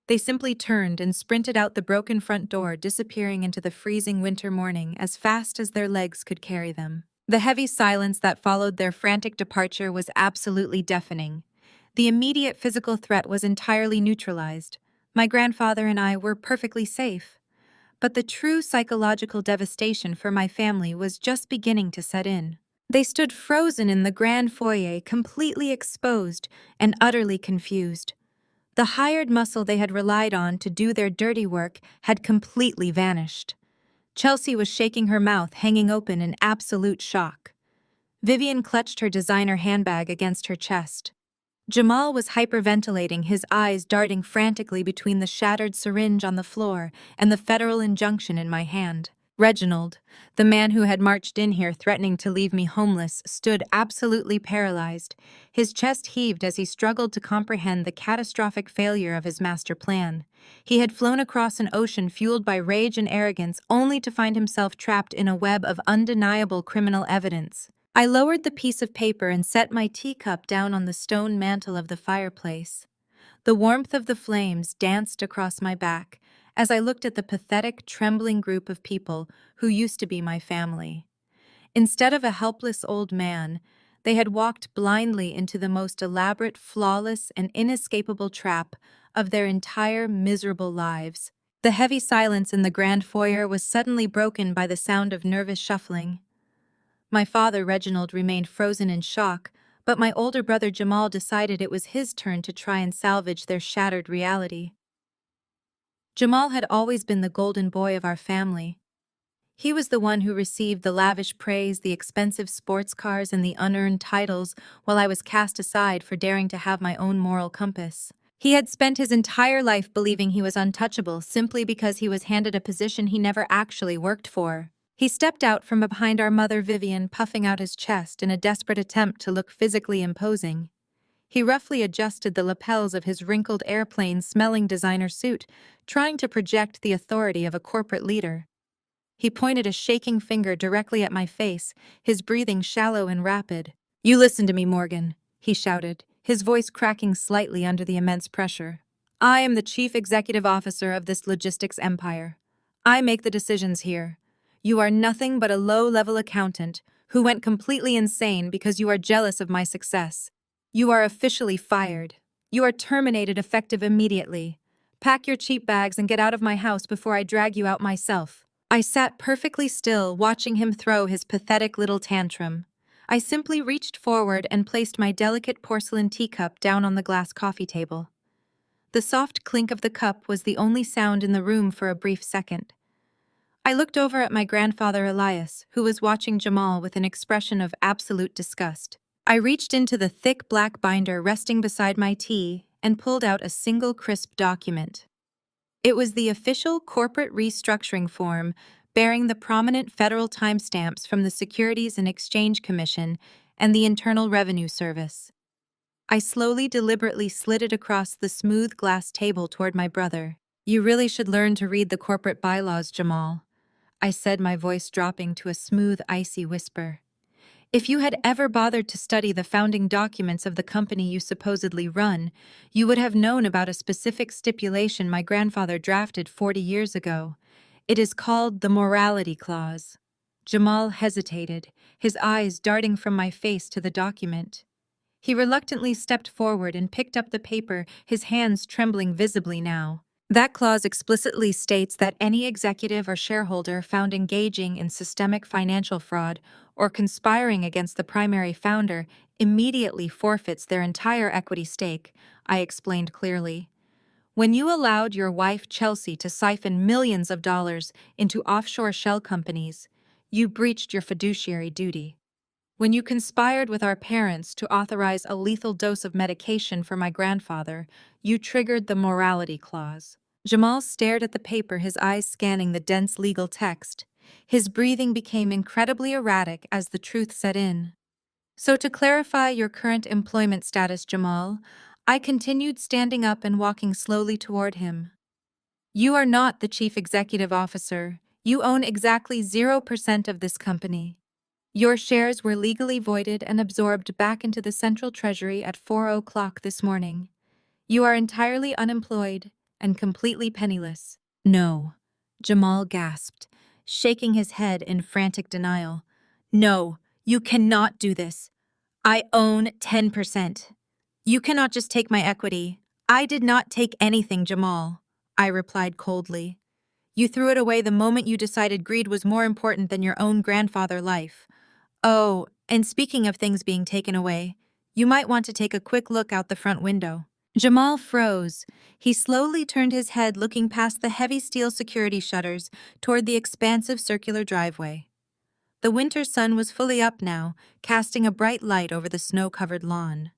They simply turned and sprinted out the broken front door, disappearing into the freezing winter morning as fast as their legs could carry them. The heavy silence that followed their frantic departure was absolutely deafening. The immediate physical threat was entirely neutralized. My grandfather and I were perfectly safe. But the true psychological devastation for my family was just beginning to set in. They stood frozen in the grand foyer, completely exposed and utterly confused. The hired muscle they had relied on to do their dirty work had completely vanished. Chelsea was shaking her mouth, hanging open in absolute shock. Vivian clutched her designer handbag against her chest. Jamal was hyperventilating, his eyes darting frantically between the shattered syringe on the floor and the federal injunction in my hand. Reginald, the man who had marched in here threatening to leave me homeless, stood absolutely paralyzed. His chest heaved as he struggled to comprehend the catastrophic failure of his master plan. He had flown across an ocean fueled by rage and arrogance, only to find himself trapped in a web of undeniable criminal evidence. I lowered the piece of paper and set my teacup down on the stone mantel of the fireplace. The warmth of the flames danced across my back as I looked at the pathetic, trembling group of people who used to be my family. Instead of a helpless old man, they had walked blindly into the most elaborate, flawless, and inescapable trap of their entire miserable lives. The heavy silence in the grand foyer was suddenly broken by the sound of nervous shuffling. My father, Reginald, remained frozen in shock, but my older brother Jamal decided it was his turn to try and salvage their shattered reality. Jamal had always been the golden boy of our family. He was the one who received the lavish praise, the expensive sports cars, and the unearned titles, while I was cast aside for daring to have my own moral compass. He had spent his entire life believing he was untouchable simply because he was handed a position he never actually worked for. He stepped out from behind our mother Vivian, puffing out his chest in a desperate attempt to look physically imposing. He roughly adjusted the lapels of his wrinkled airplane-smelling designer suit, trying to project the authority of a corporate leader. He pointed a shaking finger directly at my face, his breathing shallow and rapid. "You listen to me, Morgan," he shouted, his voice cracking slightly under the immense pressure. "I am the chief executive officer of this logistics empire. I make the decisions here. You are nothing but a low-level accountant who went completely insane because you are jealous of my success. You are officially fired. You are terminated effective immediately. Pack your cheap bags and get out of my house before I drag you out myself." I sat perfectly still, watching him throw his pathetic little tantrum. I simply reached forward and placed my delicate porcelain teacup down on the glass coffee table. The soft clink of the cup was the only sound in the room for a brief second. I looked over at my grandfather Elias, who was watching Jamal with an expression of absolute disgust. I reached into the thick black binder resting beside my tea and pulled out a single crisp document. It was the official corporate restructuring form bearing the prominent federal timestamps from the Securities and Exchange Commission and the Internal Revenue Service. I slowly, deliberately slid it across the smooth glass table toward my brother. "You really should learn to read the corporate bylaws, Jamal," I said, my voice dropping to a smooth, icy whisper. "If you had ever bothered to study the founding documents of the company you supposedly run, you would have known about a specific stipulation my grandfather drafted 40 years ago. It is called the Morality Clause." Jamal hesitated, his eyes darting from my face to the document. He reluctantly stepped forward and picked up the paper, his hands trembling visibly now. "That clause explicitly states that any executive or shareholder found engaging in systemic financial fraud or conspiring against the primary founder immediately forfeits their entire equity stake," I explained clearly. "When you allowed your wife Chelsea to siphon millions of dollars into offshore shell companies, you breached your fiduciary duty. When you conspired with our parents to authorize a lethal dose of medication for my grandfather, you triggered the morality clause." Jamal stared at the paper, his eyes scanning the dense legal text. His breathing became incredibly erratic as the truth set in. "So to clarify your current employment status, Jamal," I continued, standing up and walking slowly toward him. "You are not the chief executive officer. You own exactly 0% of this company. Your shares were legally voided and absorbed back into the Central Treasury at 4 o'clock this morning. You are entirely unemployed and completely penniless." "No," Jamal gasped, shaking his head in frantic denial. "No, you cannot do this. I own 10%. You cannot just take my equity." "I did not take anything, Jamal," I replied coldly. "You threw it away the moment you decided greed was more important than your own grandfather's life. Oh, and speaking of things being taken away, you might want to take a quick look out the front window." Jamal froze. He slowly turned his head, looking past the heavy steel security shutters toward the expansive circular driveway. The winter sun was fully up now, casting a bright light over the snow-covered lawn.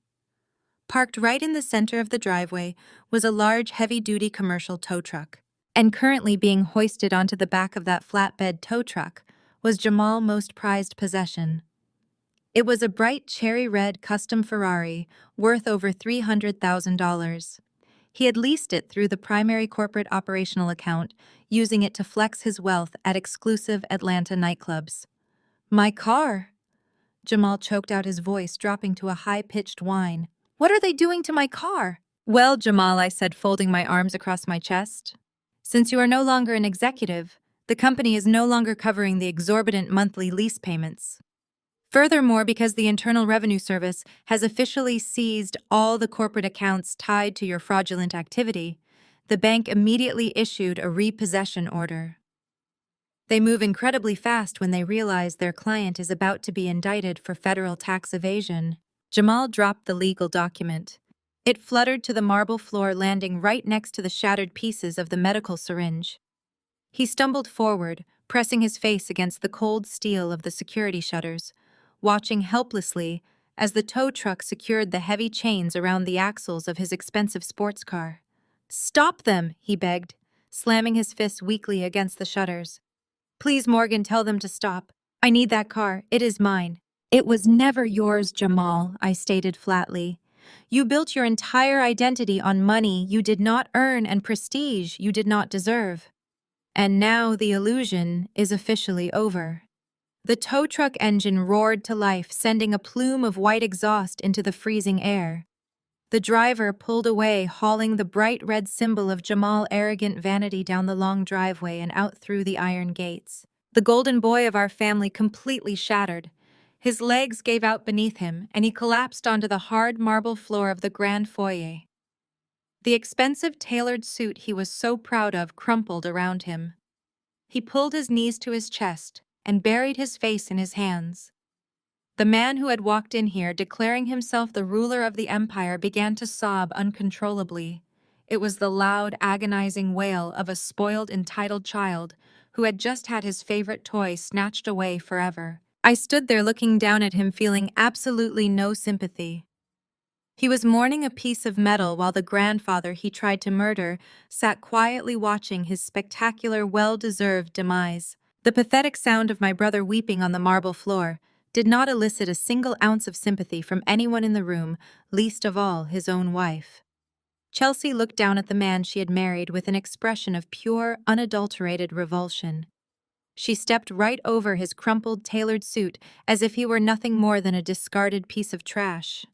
Parked right in the center of the driveway was a large, heavy-duty commercial tow truck. And currently being hoisted onto the back of that flatbed tow truck was Jamal's most prized possession. It was a bright cherry-red custom Ferrari worth over $300,000. He had leased it through the primary corporate operational account, using it to flex his wealth at exclusive Atlanta nightclubs. "My car!" Jamal choked out his voice, dropping to a high-pitched whine. "What are they doing to my car?" "Well, Jamal," I said, folding my arms across my chest, "since you are no longer an executive, the company is no longer covering the exorbitant monthly lease payments. Furthermore, because the Internal Revenue Service has officially seized all the corporate accounts tied to your fraudulent activity, the bank immediately issued a repossession order. They move incredibly fast when they realize their client is about to be indicted for federal tax evasion." Jamal dropped the legal document. It fluttered to the marble floor, landing right next to the shattered pieces of the medical syringe. He stumbled forward, pressing his face against the cold steel of the security shutters, watching helplessly as the tow truck secured the heavy chains around the axles of his expensive sports car. "Stop them," he begged, slamming his fists weakly against the shutters. "Please, Morgan, tell them to stop. I need that car. It is mine." "It was never yours, Jamal," I stated flatly. "You built your entire identity on money you did not earn and prestige you did not deserve. And now the illusion is officially over." The tow truck engine roared to life, sending a plume of white exhaust into the freezing air. The driver pulled away, hauling the bright red symbol of Jamal's arrogant vanity down the long driveway and out through the iron gates. The golden boy of our family completely shattered. His legs gave out beneath him, and he collapsed onto the hard marble floor of the grand foyer. The expensive tailored suit he was so proud of crumpled around him. He pulled his knees to his chest and buried his face in his hands. The man who had walked in here, declaring himself the ruler of the empire, began to sob uncontrollably. It was the loud, agonizing wail of a spoiled, entitled child who had just had his favorite toy snatched away forever. I stood there looking down at him, feeling absolutely no sympathy. He was mourning a piece of metal while the grandfather he tried to murder sat quietly watching his spectacular, well-deserved demise. The pathetic sound of my brother weeping on the marble floor did not elicit a single ounce of sympathy from anyone in the room, least of all his own wife. Chelsea looked down at the man she had married with an expression of pure, unadulterated revulsion. She stepped right over his crumpled, tailored suit as if he were nothing more than a discarded piece of trash.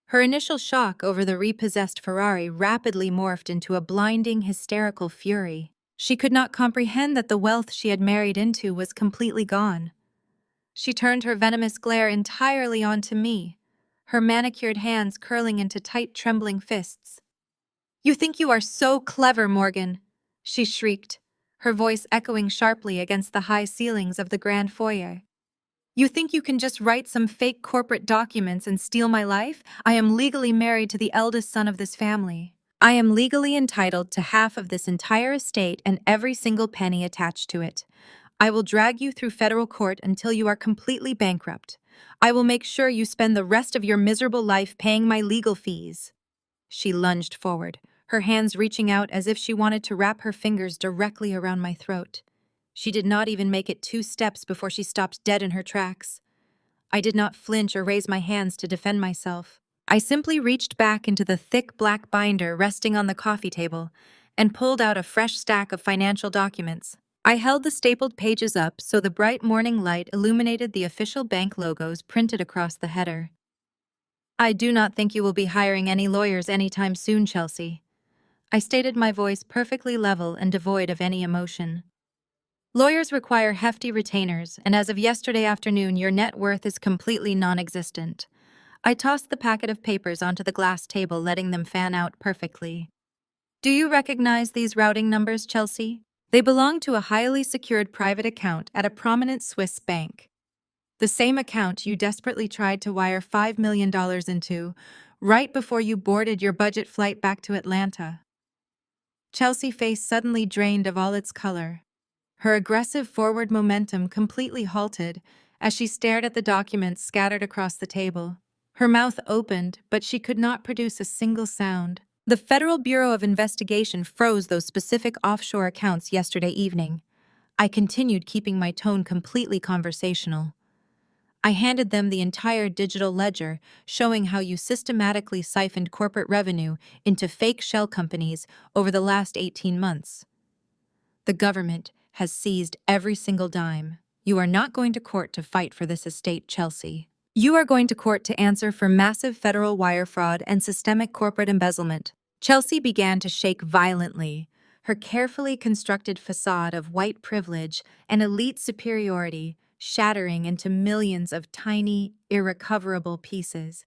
Her initial shock over the repossessed Ferrari rapidly morphed into a blinding, hysterical fury. She could not comprehend that the wealth she had married into was completely gone. She turned her venomous glare entirely onto me, her manicured hands curling into tight, trembling fists. "You think you are so clever, Morgan," she shrieked, her voice echoing sharply against the high ceilings of the grand foyer. "You think you can just write some fake corporate documents and steal my life? I am legally married to the eldest son of this family. I am legally entitled to half of this entire estate and every single penny attached to it. I will drag you through federal court until you are completely bankrupt. I will make sure you spend the rest of your miserable life paying my legal fees." She lunged forward, her hands reaching out as if she wanted to wrap her fingers directly around my throat. She did not even make it 2 steps before she stopped dead in her tracks. I did not flinch or raise my hands to defend myself. I simply reached back into the thick black binder resting on the coffee table and pulled out a fresh stack of financial documents. I held the stapled pages up so the bright morning light illuminated the official bank logos printed across the header. I do not think you will be hiring any lawyers anytime soon, Chelsea. I stated, my voice perfectly level and devoid of any emotion. Lawyers require hefty retainers, and as of yesterday afternoon, your net worth is completely non-existent. I tossed the packet of papers onto the glass table, letting them fan out perfectly. Do you recognize these routing numbers, Chelsea? They belong to a highly secured private account at a prominent Swiss bank. The same account you desperately tried to wire $5 million into right before you boarded your budget flight back to Atlanta. Chelsea's face suddenly drained of all its color. Her aggressive forward momentum completely halted as she stared at the documents scattered across the table. Her mouth opened, but she could not produce a single sound. The Federal Bureau of Investigation froze those specific offshore accounts yesterday evening. I continued, keeping my tone completely conversational. I handed them the entire digital ledger, showing how you systematically siphoned corporate revenue into fake shell companies over the last 18 months. The government has seized every single dime. You are not going to court to fight for this estate, Chelsea. You are going to court to answer for massive federal wire fraud and systemic corporate embezzlement. Chelsea began to shake violently, her carefully constructed facade of white privilege and elite superiority shattering into millions of tiny, irrecoverable pieces.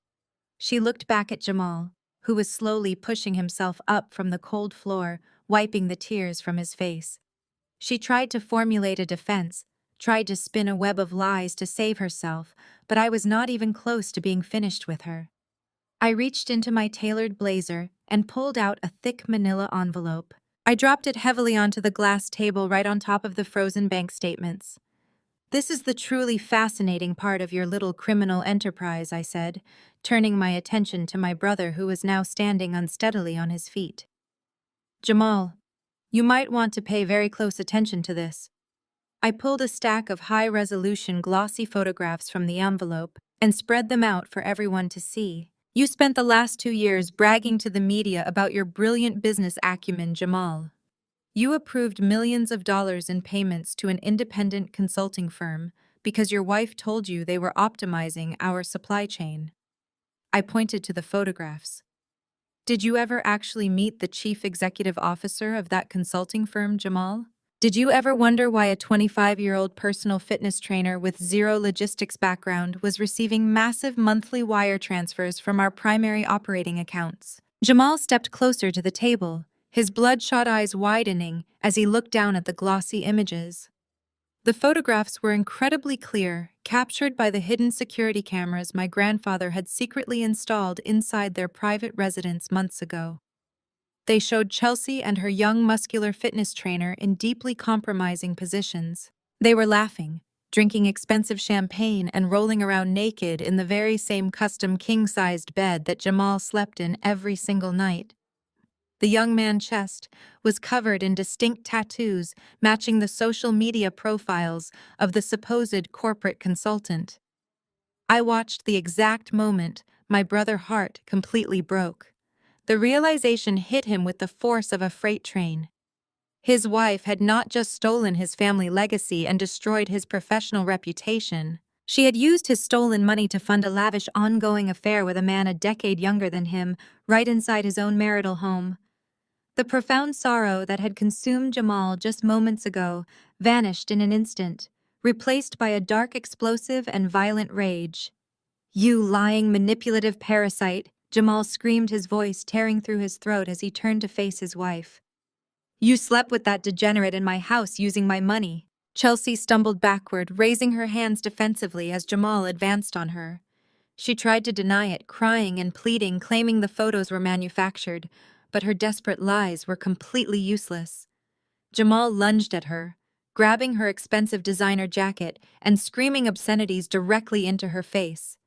She looked back at Jamal, who was slowly pushing himself up from the cold floor, wiping the tears from his face. She tried to formulate a defense, tried to spin a web of lies to save herself, but I was not even close to being finished with her. I reached into my tailored blazer and pulled out a thick manila envelope. I dropped it heavily onto the glass table right on top of the frozen bank statements. This is the truly fascinating part of your little criminal enterprise, I said, turning my attention to my brother, who was now standing unsteadily on his feet. Jamal, you might want to pay very close attention to this. I pulled a stack of high-resolution glossy photographs from the envelope and spread them out for everyone to see. You spent the last 2 years bragging to the media about your brilliant business acumen, Jamal. You approved millions of dollars in payments to an independent consulting firm because your wife told you they were optimizing our supply chain. I pointed to the photographs. Did you ever actually meet the chief executive officer of that consulting firm, Jamal? Did you ever wonder why a 25-year-old personal fitness trainer with zero logistics background was receiving massive monthly wire transfers from our primary operating accounts? Jamal stepped closer to the table, his bloodshot eyes widening as he looked down at the glossy images. The photographs were incredibly clear, captured by the hidden security cameras my grandfather had secretly installed inside their private residence months ago. They showed Chelsea and her young muscular fitness trainer in deeply compromising positions. They were laughing, drinking expensive champagne, and rolling around naked in the very same custom king-sized bed that Jamal slept in every single night. The young man's chest was covered in distinct tattoos matching the social media profiles of the supposed corporate consultant. I watched the exact moment my brother's heart completely broke. The realization hit him with the force of a freight train. His wife had not just stolen his family legacy and destroyed his professional reputation. She had used his stolen money to fund a lavish ongoing affair with a man a decade younger than him, right inside his own marital home. The profound sorrow that had consumed Jamal just moments ago vanished in an instant, replaced by a dark, explosive, and violent rage. "You lying, manipulative parasite!" Jamal screamed, his voice tearing through his throat as he turned to face his wife. "You slept with that degenerate in my house using my money." Chelsea stumbled backward, raising her hands defensively as Jamal advanced on her. She tried to deny it, crying and pleading, claiming the photos were manufactured, but her desperate lies were completely useless. Jamal lunged at her, grabbing her expensive designer jacket and screaming obscenities directly into her face.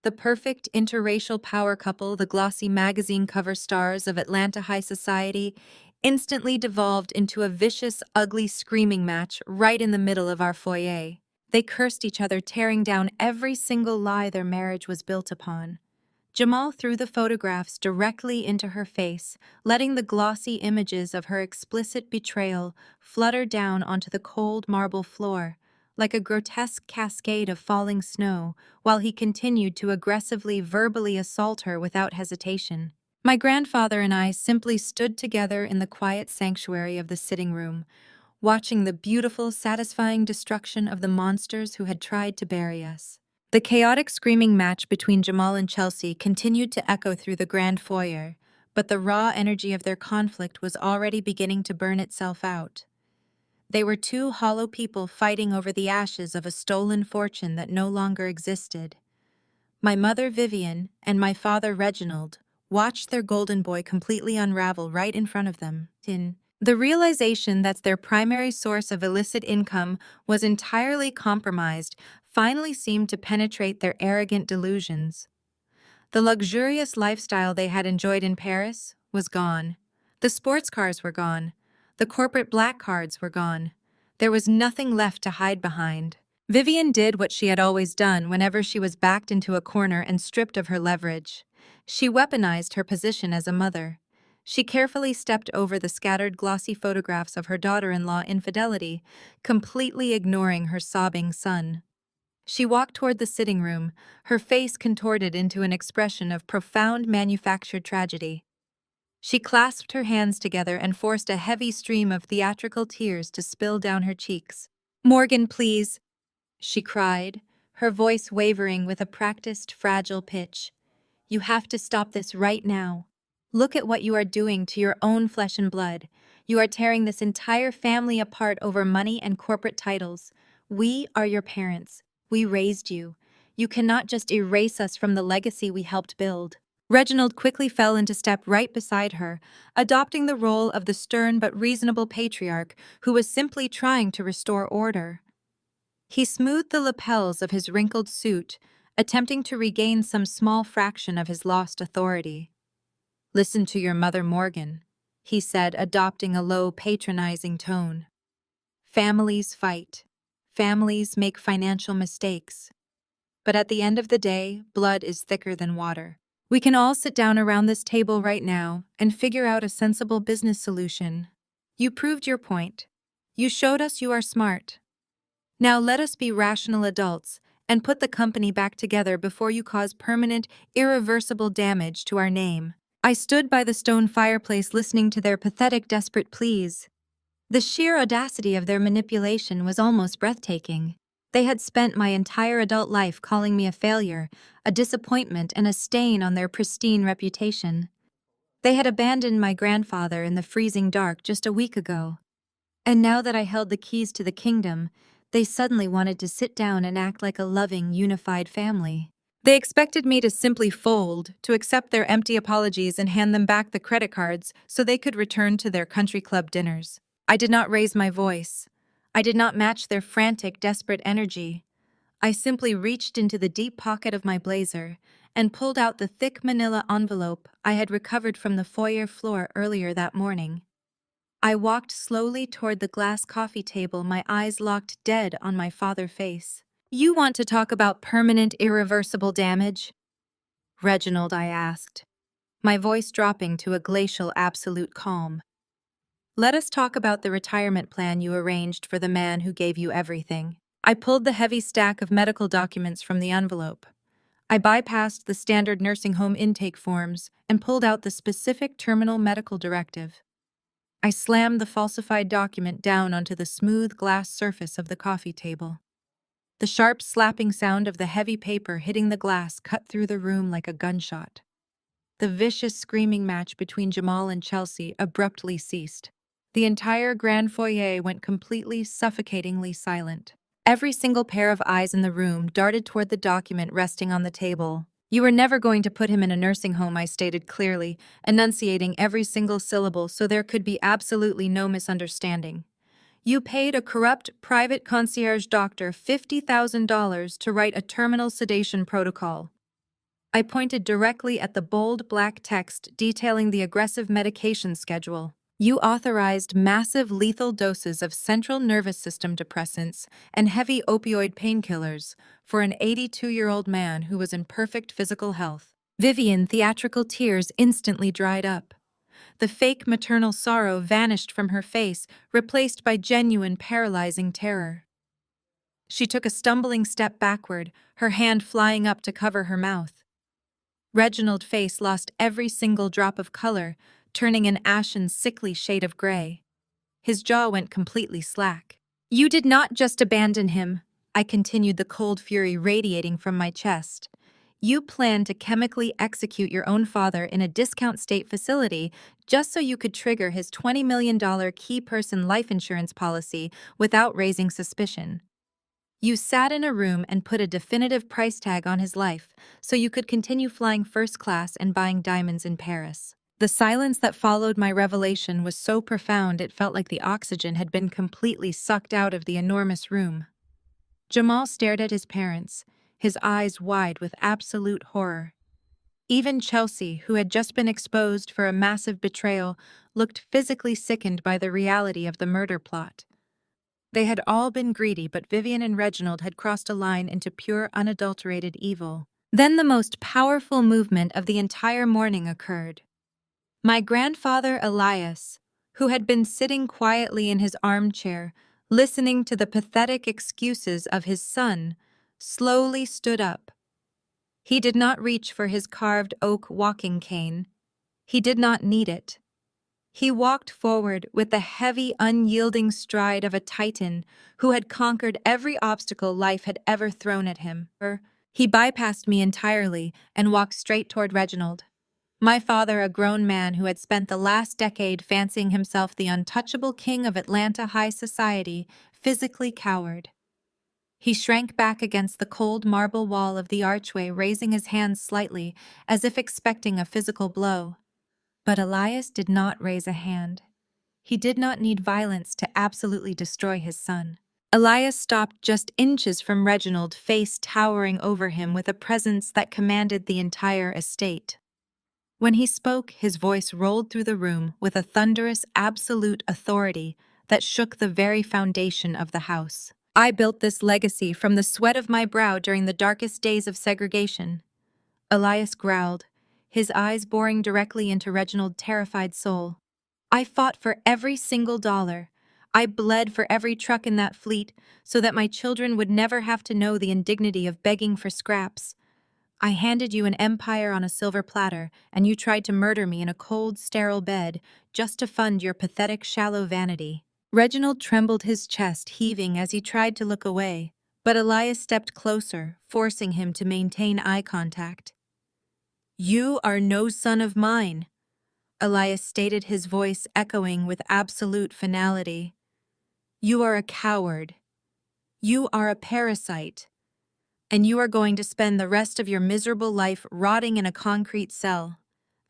The perfect interracial power couple, the glossy magazine cover stars of Atlanta high society, instantly devolved into a vicious, ugly screaming match right in the middle of our foyer. They cursed each other, tearing down every single lie their marriage was built upon. Jamal threw the photographs directly into her face, letting the glossy images of her explicit betrayal flutter down onto the cold marble floor, like a grotesque cascade of falling snow, while he continued to aggressively verbally assault her without hesitation. My grandfather and I simply stood together in the quiet sanctuary of the sitting room, watching the beautiful, satisfying destruction of the monsters who had tried to bury us. The chaotic screaming match between Jamal and Chelsea continued to echo through the grand foyer, but the raw energy of their conflict was already beginning to burn itself out. They were two hollow people fighting over the ashes of a stolen fortune that no longer existed. My mother, Vivian, and my father, Reginald, watched their golden boy completely unravel right in front of them. The realization that their primary source of illicit income was entirely compromised finally seemed to penetrate their arrogant delusions. The luxurious lifestyle they had enjoyed in Paris was gone. The sports cars were gone. The corporate black cards were gone. There was nothing left to hide behind. Vivian did what she had always done whenever she was backed into a corner and stripped of her leverage. She weaponized her position as a mother. She carefully stepped over the scattered glossy photographs of her daughter-in-law infidelity, completely ignoring her sobbing son. She walked toward the sitting room, her face contorted into an expression of profound manufactured tragedy. She clasped her hands together and forced a heavy stream of theatrical tears to spill down her cheeks. "Morgan, please," she cried, her voice wavering with a practiced, fragile pitch. "You have to stop this right now. Look at what you are doing to your own flesh and blood. You are tearing this entire family apart over money and corporate titles. We are your parents. We raised you. You cannot just erase us from the legacy we helped build." Reginald quickly fell into step right beside her, adopting the role of the stern but reasonable patriarch who was simply trying to restore order. He smoothed the lapels of his wrinkled suit, attempting to regain some small fraction of his lost authority. "Listen to your mother, Morgan," he said, adopting a low, patronizing tone. "Families fight. Families make financial mistakes. But at the end of the day, blood is thicker than water. We can all sit down around this table right now and figure out a sensible business solution. You proved your point. You showed us you are smart. Now let us be rational adults and put the company back together before you cause permanent, irreversible damage to our name." I stood by the stone fireplace listening to their pathetic, desperate pleas. The sheer audacity of their manipulation was almost breathtaking. They had spent my entire adult life calling me a failure, a disappointment, and a stain on their pristine reputation. They had abandoned my grandfather in the freezing dark just a week ago. And now that I held the keys to the kingdom, they suddenly wanted to sit down and act like a loving, unified family. They expected me to simply fold, to accept their empty apologies and hand them back the credit cards so they could return to their country club dinners. I did not raise my voice. I did not match their frantic, desperate energy. I simply reached into the deep pocket of my blazer and pulled out the thick manila envelope I had recovered from the foyer floor earlier that morning. I walked slowly toward the glass coffee table, my eyes locked dead on my father's face. "You want to talk about permanent, irreversible damage?" "Reginald," I asked, my voice dropping to a glacial, absolute calm. "Let us talk about the retirement plan you arranged for the man who gave you everything." I pulled the heavy stack of medical documents from the envelope. I bypassed the standard nursing home intake forms and pulled out the specific terminal medical directive. I slammed the falsified document down onto the smooth glass surface of the coffee table. The sharp slapping sound of the heavy paper hitting the glass cut through the room like a gunshot. The vicious screaming match between Jamal and Chelsea abruptly ceased. The entire grand foyer went completely, suffocatingly silent. Every single pair of eyes in the room darted toward the document resting on the table. "You were never going to put him in a nursing home," I stated clearly, enunciating every single syllable so there could be absolutely no misunderstanding. "You paid a corrupt private concierge doctor $50,000 to write a terminal sedation protocol." I pointed directly at the bold black text detailing the aggressive medication schedule. "You authorized massive lethal doses of central nervous system depressants and heavy opioid painkillers for an 82-year-old man who was in perfect physical health. Vivian's theatrical tears instantly dried up. The fake maternal sorrow vanished from her face, replaced by genuine paralyzing terror. She took a stumbling step backward, her hand flying up to cover her mouth. Reginald's face lost every single drop of color, turning an ashen, sickly shade of gray. His jaw went completely slack. "You did not just abandon him," I continued, the cold fury radiating from my chest. "You planned to chemically execute your own father in a discount state facility just so you could trigger his $20 million key person life insurance policy without raising suspicion. You sat in a room and put a definitive price tag on his life so you could continue flying first class and buying diamonds in Paris." The silence that followed my revelation was so profound it felt like the oxygen had been completely sucked out of the enormous room. Jamal stared at his parents, his eyes wide with absolute horror. Even Chelsea, who had just been exposed for a massive betrayal, looked physically sickened by the reality of the murder plot. They had all been greedy, but Vivian and Reginald had crossed a line into pure, unadulterated evil. Then the most powerful movement of the entire morning occurred. My grandfather Elias, who had been sitting quietly in his armchair, listening to the pathetic excuses of his son, slowly stood up. He did not reach for his carved oak walking cane. He did not need it. He walked forward with the heavy, unyielding stride of a titan who had conquered every obstacle life had ever thrown at him. He bypassed me entirely and walked straight toward Reginald. My father, a grown man who had spent the last decade fancying himself the untouchable king of Atlanta high society, physically cowered. He shrank back against the cold marble wall of the archway, raising his hands slightly, as if expecting a physical blow. But Elias did not raise a hand. He did not need violence to absolutely destroy his son. Elias stopped just inches from Reginald, face towering over him with a presence that commanded the entire estate. When he spoke, his voice rolled through the room with a thunderous, absolute authority that shook the very foundation of the house. "I built this legacy from the sweat of my brow during the darkest days of segregation," Elias growled, his eyes boring directly into Reginald's terrified soul. "I fought for every single dollar. I bled for every truck in that fleet so that my children would never have to know the indignity of begging for scraps. I handed you an empire on a silver platter, and you tried to murder me in a cold, sterile bed just to fund your pathetic, shallow vanity." Reginald trembled, his chest heaving as he tried to look away, but Elias stepped closer, forcing him to maintain eye contact. "You are no son of mine," Elias stated, his voice echoing with absolute finality. "You are a coward. You are a parasite. And you are going to spend the rest of your miserable life rotting in a concrete cell,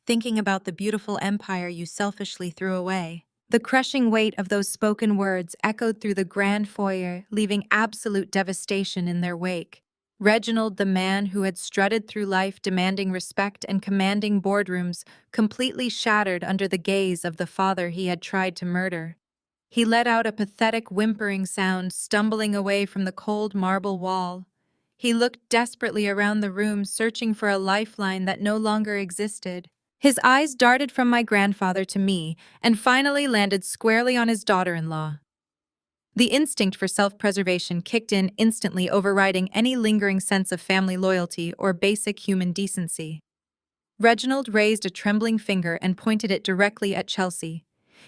thinking about the beautiful empire you selfishly threw away." The crushing weight of those spoken words echoed through the grand foyer, leaving absolute devastation in their wake. Reginald, the man who had strutted through life demanding respect and commanding boardrooms, completely shattered under the gaze of the father he had tried to murder. He let out a pathetic whimpering sound, stumbling away from the cold marble wall. He looked desperately around the room, searching for a lifeline that no longer existed. His eyes darted from my grandfather to me and finally landed squarely on his daughter-in-law. The instinct for self-preservation kicked in instantly, overriding any lingering sense of family loyalty or basic human decency. Reginald raised a trembling finger and pointed it directly at Chelsea.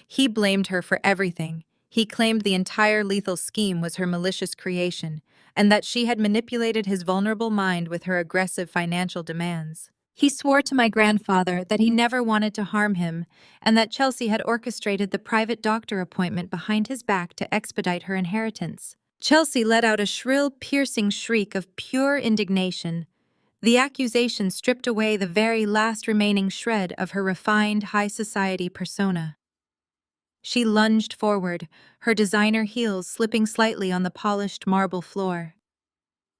He blamed her for everything. He claimed the entire lethal scheme was her malicious creation, and that she had manipulated his vulnerable mind with her aggressive financial demands. He swore to my grandfather that he never wanted to harm him, and that Chelsea had orchestrated the private doctor appointment behind his back to expedite her inheritance. Chelsea let out a shrill, piercing shriek of pure indignation. The accusation stripped away the very last remaining shred of her refined, high society persona. She lunged forward, her designer heels slipping slightly on the polished marble floor.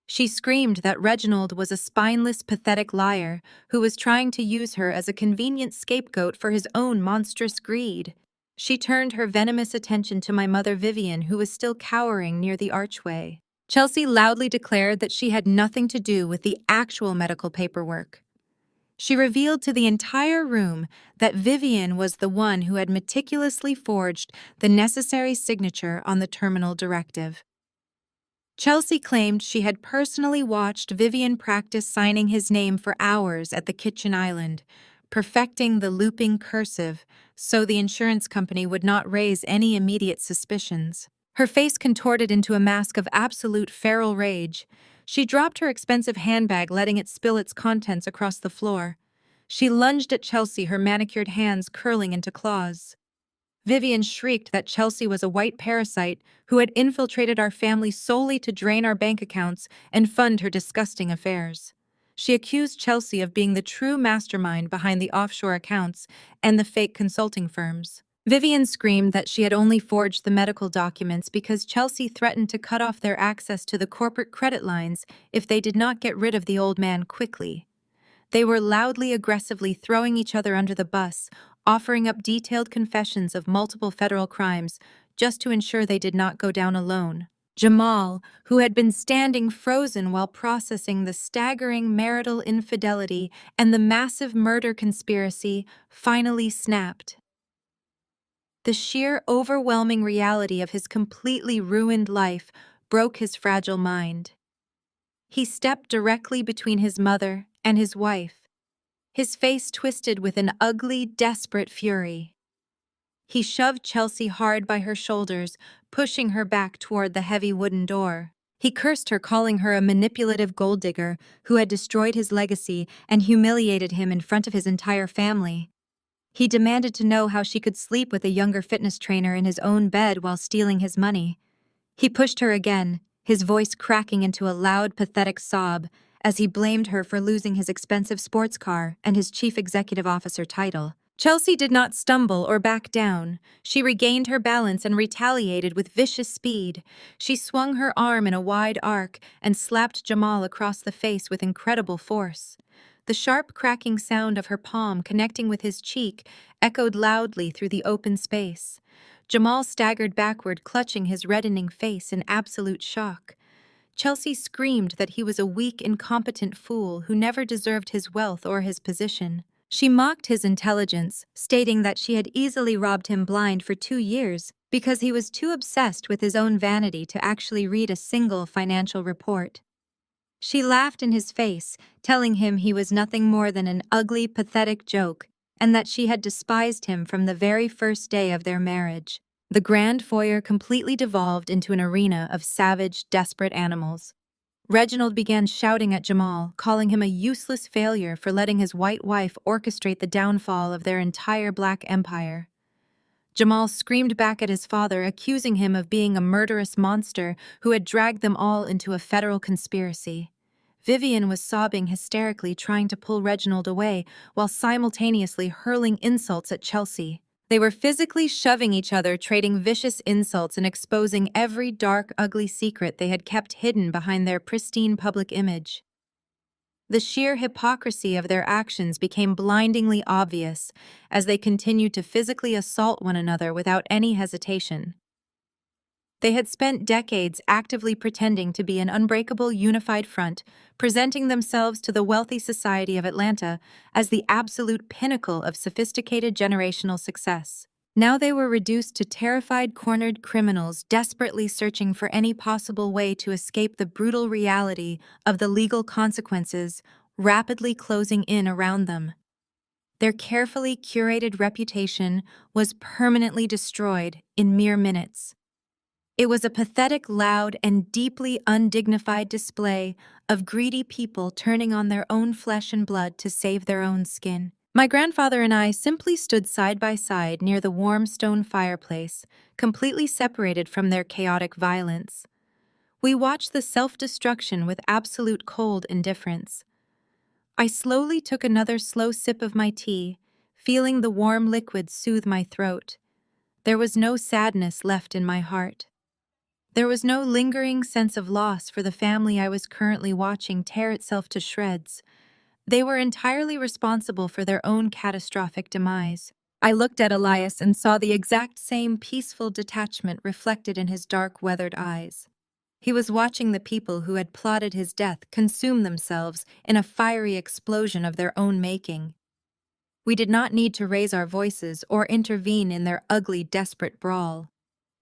She screamed that Reginald was a spineless, pathetic liar who was trying to use her as a convenient scapegoat for his own monstrous greed. She turned her venomous attention to my mother Vivian, who was still cowering near the archway. Chelsea loudly declared that she had nothing to do with the actual medical paperwork. She revealed to the entire room that Vivian was the one who had meticulously forged the necessary signature on the terminal directive. Chelsea claimed she had personally watched Vivian practice signing his name for hours at the kitchen island, perfecting the looping cursive so the insurance company would not raise any immediate suspicions. Her face contorted into a mask of absolute feral rage. She dropped her expensive handbag, letting it spill its contents across the floor. She lunged at Chelsea, her manicured hands curling into claws. Vivian shrieked that Chelsea was a white parasite who had infiltrated our family solely to drain our bank accounts and fund her disgusting affairs. She accused Chelsea of being the true mastermind behind the offshore accounts and the fake consulting firms. Vivian screamed that she had only forged the medical documents because Chelsea threatened to cut off their access to the corporate credit lines if they did not get rid of the old man quickly. They were loudly, aggressively throwing each other under the bus, offering up detailed confessions of multiple federal crimes just to ensure they did not go down alone. Jamal, who had been standing frozen while processing the staggering marital infidelity and the massive murder conspiracy, finally snapped. The sheer, overwhelming reality of his completely ruined life broke his fragile mind. He stepped directly between his mother and his wife, his face twisted with an ugly, desperate fury. He shoved Chelsea hard by her shoulders, pushing her back toward the heavy wooden door. He cursed her, calling her a manipulative gold digger who had destroyed his legacy and humiliated him in front of his entire family. He demanded to know how she could sleep with a younger fitness trainer in his own bed while stealing his money. He pushed her again, his voice cracking into a loud, pathetic sob as he blamed her for losing his expensive sports car and his chief executive officer title. Chelsea did not stumble or back down. She regained her balance and retaliated with vicious speed. She swung her arm in a wide arc and slapped Jamal across the face with incredible force. The sharp cracking sound of her palm connecting with his cheek echoed loudly through the open space. Jamal staggered backward, clutching his reddening face in absolute shock. Chelsea screamed that he was a weak, incompetent fool who never deserved his wealth or his position. She mocked his intelligence, stating that she had easily robbed him blind for 2 years because he was too obsessed with his own vanity to actually read a single financial report. She laughed in his face, telling him he was nothing more than an ugly, pathetic joke, and that she had despised him from the very first day of their marriage. The grand foyer completely devolved into an arena of savage, desperate animals. Reginald began shouting at Jamal, calling him a useless failure for letting his white wife orchestrate the downfall of their entire black empire. Jamal screamed back at his father, accusing him of being a murderous monster who had dragged them all into a federal conspiracy. Vivian was sobbing hysterically, trying to pull Reginald away while simultaneously hurling insults at Chelsea. They were physically shoving each other, trading vicious insults and exposing every dark, ugly secret they had kept hidden behind their pristine public image. The sheer hypocrisy of their actions became blindingly obvious as they continued to physically assault one another without any hesitation. They had spent decades actively pretending to be an unbreakable, unified front, presenting themselves to the wealthy society of Atlanta as the absolute pinnacle of sophisticated generational success. Now they were reduced to terrified, cornered criminals desperately searching for any possible way to escape the brutal reality of the legal consequences rapidly closing in around them. Their carefully curated reputation was permanently destroyed in mere minutes. It was a pathetic, loud, and deeply undignified display of greedy people turning on their own flesh and blood to save their own skin. My grandfather and I simply stood side by side near the warm stone fireplace, completely separated from their chaotic violence. We watched the self-destruction with absolute cold indifference. I slowly took another slow sip of my tea, feeling the warm liquid soothe my throat. There was no sadness left in my heart. There was no lingering sense of loss for the family I was currently watching tear itself to shreds. They were entirely responsible for their own catastrophic demise. I looked at Elias and saw the exact same peaceful detachment reflected in his dark, weathered eyes. He was watching the people who had plotted his death consume themselves in a fiery explosion of their own making. We did not need to raise our voices or intervene in their ugly, desperate brawl.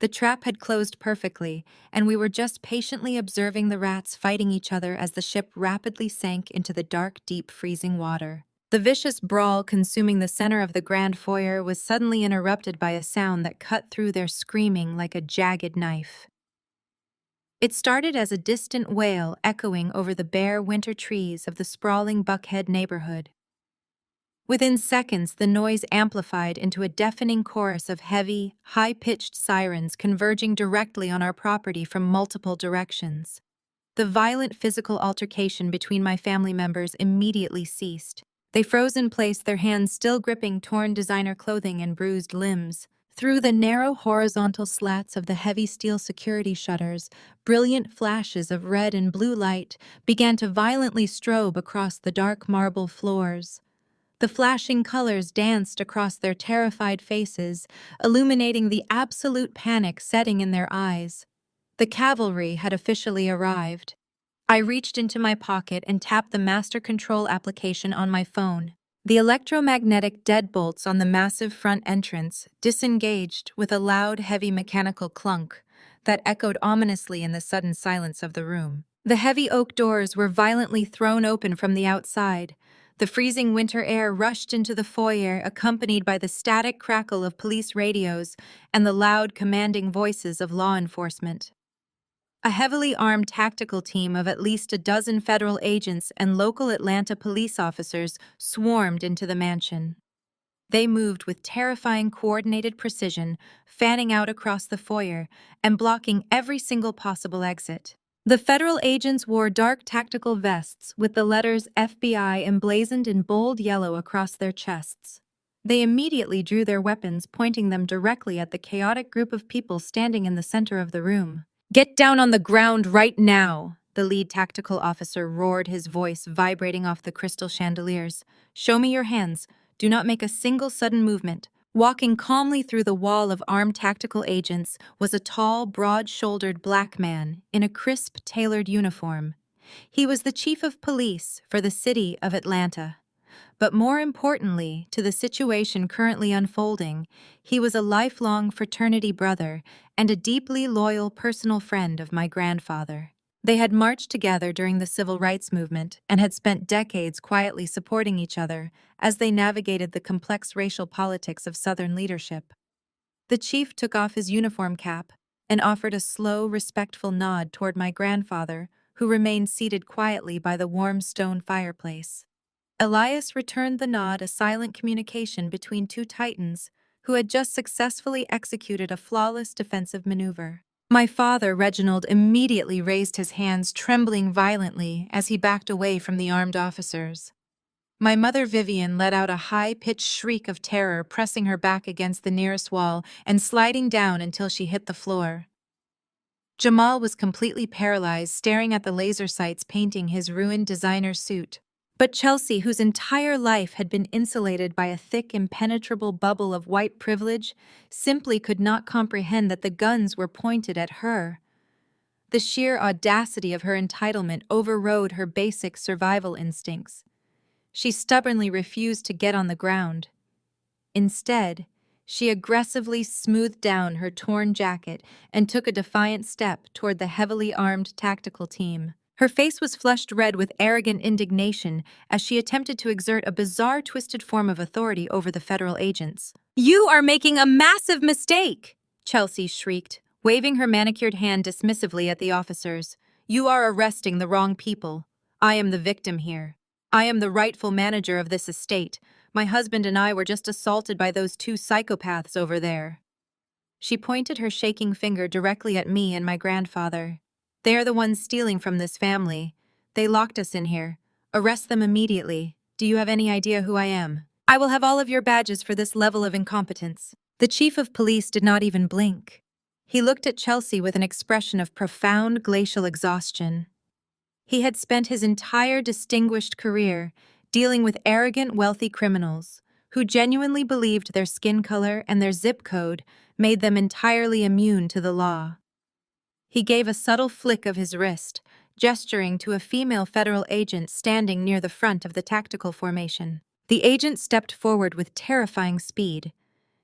The trap had closed perfectly, and we were just patiently observing the rats fighting each other as the ship rapidly sank into the dark, deep, freezing water. The vicious brawl consuming the center of the grand foyer was suddenly interrupted by a sound that cut through their screaming like a jagged knife. It started as a distant wail echoing over the bare winter trees of the sprawling Buckhead neighborhood. Within seconds, the noise amplified into a deafening chorus of heavy, high-pitched sirens converging directly on our property from multiple directions. The violent physical altercation between my family members immediately ceased. They froze in place, their hands still gripping torn designer clothing and bruised limbs. Through the narrow horizontal slats of the heavy steel security shutters, brilliant flashes of red and blue light began to violently strobe across the dark marble floors. The flashing colors danced across their terrified faces, illuminating the absolute panic setting in their eyes. The cavalry had officially arrived. I reached into my pocket and tapped the master control application on my phone. The electromagnetic deadbolts on the massive front entrance disengaged with a loud, heavy mechanical clunk that echoed ominously in the sudden silence of the room. The heavy oak doors were violently thrown open from the outside. The freezing winter air rushed into the foyer, accompanied by the static crackle of police radios and the loud, commanding voices of law enforcement. A heavily armed tactical team of at least a dozen federal agents and local Atlanta police officers swarmed into the mansion. They moved with terrifying coordinated precision, fanning out across the foyer and blocking every single possible exit. The federal agents wore dark tactical vests with the letters FBI emblazoned in bold yellow across their chests. They immediately drew their weapons, pointing them directly at the chaotic group of people standing in the center of the room. "Get down on the ground right now!" the lead tactical officer roared, his voice vibrating off the crystal chandeliers. "Show me your hands. Do not make a single sudden movement." Walking calmly through the wall of armed tactical agents was a tall, broad-shouldered black man in a crisp, tailored uniform. He was the chief of police for the city of Atlanta. But more importantly, to the situation currently unfolding, he was a lifelong fraternity brother and a deeply loyal personal friend of my grandfather. They had marched together during the civil rights movement and had spent decades quietly supporting each other as they navigated the complex racial politics of Southern leadership. The chief took off his uniform cap and offered a slow, respectful nod toward my grandfather, who remained seated quietly by the warm stone fireplace. Elias returned the nod, a silent communication between two titans who had just successfully executed a flawless defensive maneuver. My father, Reginald, immediately raised his hands, trembling violently as he backed away from the armed officers. My mother, Vivian, let out a high-pitched shriek of terror, pressing her back against the nearest wall and sliding down until she hit the floor. Jamal was completely paralyzed, staring at the laser sights painting his ruined designer suit. But Chelsea, whose entire life had been insulated by a thick, impenetrable bubble of white privilege, simply could not comprehend that the guns were pointed at her. The sheer audacity of her entitlement overrode her basic survival instincts. She stubbornly refused to get on the ground. Instead, she aggressively smoothed down her torn jacket and took a defiant step toward the heavily armed tactical team. Her face was flushed red with arrogant indignation as she attempted to exert a bizarre, twisted form of authority over the federal agents. "You are making a massive mistake!" Chelsea shrieked, waving her manicured hand dismissively at the officers. "You are arresting the wrong people. I am the victim here. I am the rightful manager of this estate. My husband and I were just assaulted by those two psychopaths over there." She pointed her shaking finger directly at me and my grandfather. "They are the ones stealing from this family. They locked us in here. Arrest them immediately. Do you have any idea who I am? I will have all of your badges for this level of incompetence." The chief of police did not even blink. He looked at Chelsea with an expression of profound glacial exhaustion. He had spent his entire distinguished career dealing with arrogant, wealthy criminals who genuinely believed their skin color and their zip code made them entirely immune to the law. He gave a subtle flick of his wrist, gesturing to a female federal agent standing near the front of the tactical formation. The agent stepped forward with terrifying speed.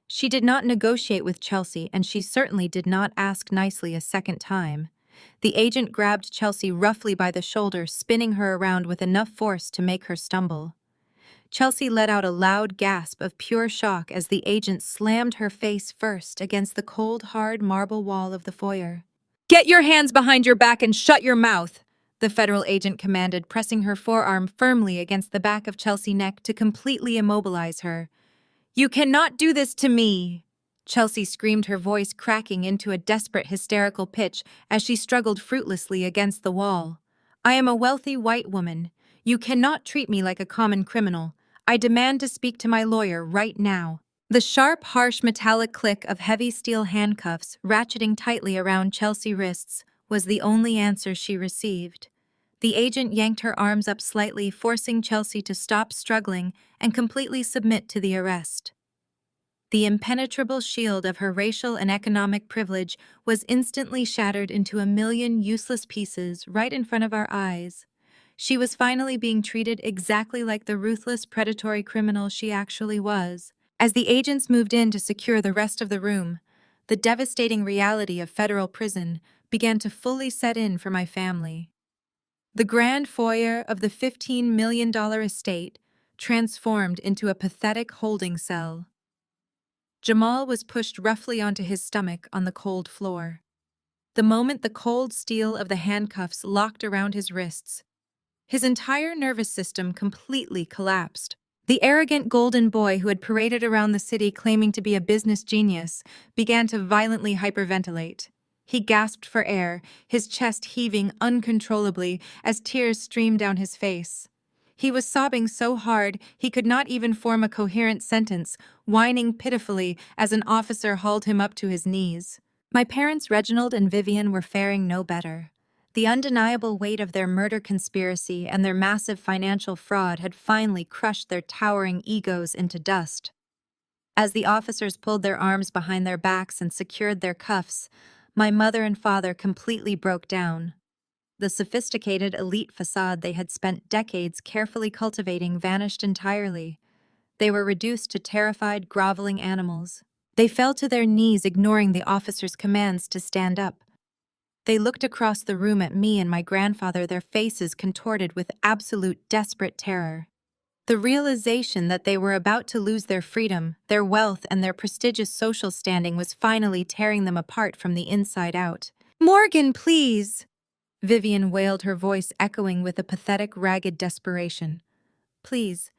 She did not negotiate with Chelsea, and she certainly did not ask nicely a second time. The agent grabbed Chelsea roughly by the shoulder, spinning her around with enough force to make her stumble. Chelsea let out a loud gasp of pure shock as the agent slammed her face first against the cold, hard marble wall of the foyer. "Get your hands behind your back and shut your mouth," the federal agent commanded, pressing her forearm firmly against the back of Chelsea's neck to completely immobilize her. "You cannot do this to me!" Chelsea screamed, her voice cracking into a desperate, hysterical pitch as she struggled fruitlessly against the wall. "I am a wealthy white woman. You cannot treat me like a common criminal. I demand to speak to my lawyer right now." The sharp, harsh metallic click of heavy steel handcuffs ratcheting tightly around Chelsea's wrists was the only answer she received. The agent yanked her arms up slightly, forcing Chelsea to stop struggling and completely submit to the arrest. The impenetrable shield of her racial and economic privilege was instantly shattered into a million useless pieces right in front of our eyes. She was finally being treated exactly like the ruthless, predatory criminal she actually was. As the agents moved in to secure the rest of the room, the devastating reality of federal prison began to fully set in for my family. The grand foyer of the $15 million estate transformed into a pathetic holding cell. Jamal was pushed roughly onto his stomach on the cold floor. The moment the cold steel of the handcuffs locked around his wrists, his entire nervous system completely collapsed. The arrogant golden boy who had paraded around the city claiming to be a business genius began to violently hyperventilate. He gasped for air, his chest heaving uncontrollably as tears streamed down his face. He was sobbing so hard he could not even form a coherent sentence, whining pitifully as an officer hauled him up to his knees. My parents, Reginald and Vivian, were faring no better. The undeniable weight of their murder conspiracy and their massive financial fraud had finally crushed their towering egos into dust. As the officers pulled their arms behind their backs and secured their cuffs, my mother and father completely broke down. The sophisticated elite facade they had spent decades carefully cultivating vanished entirely. They were reduced to terrified, groveling animals. They fell to their knees, ignoring the officers' commands to stand up. They looked across the room at me and my grandfather, their faces contorted with absolute desperate terror. The realization that they were about to lose their freedom, their wealth, and their prestigious social standing was finally tearing them apart from the inside out. "Morgan, please!" Vivian wailed, her voice echoing with a pathetic, ragged desperation. "Please,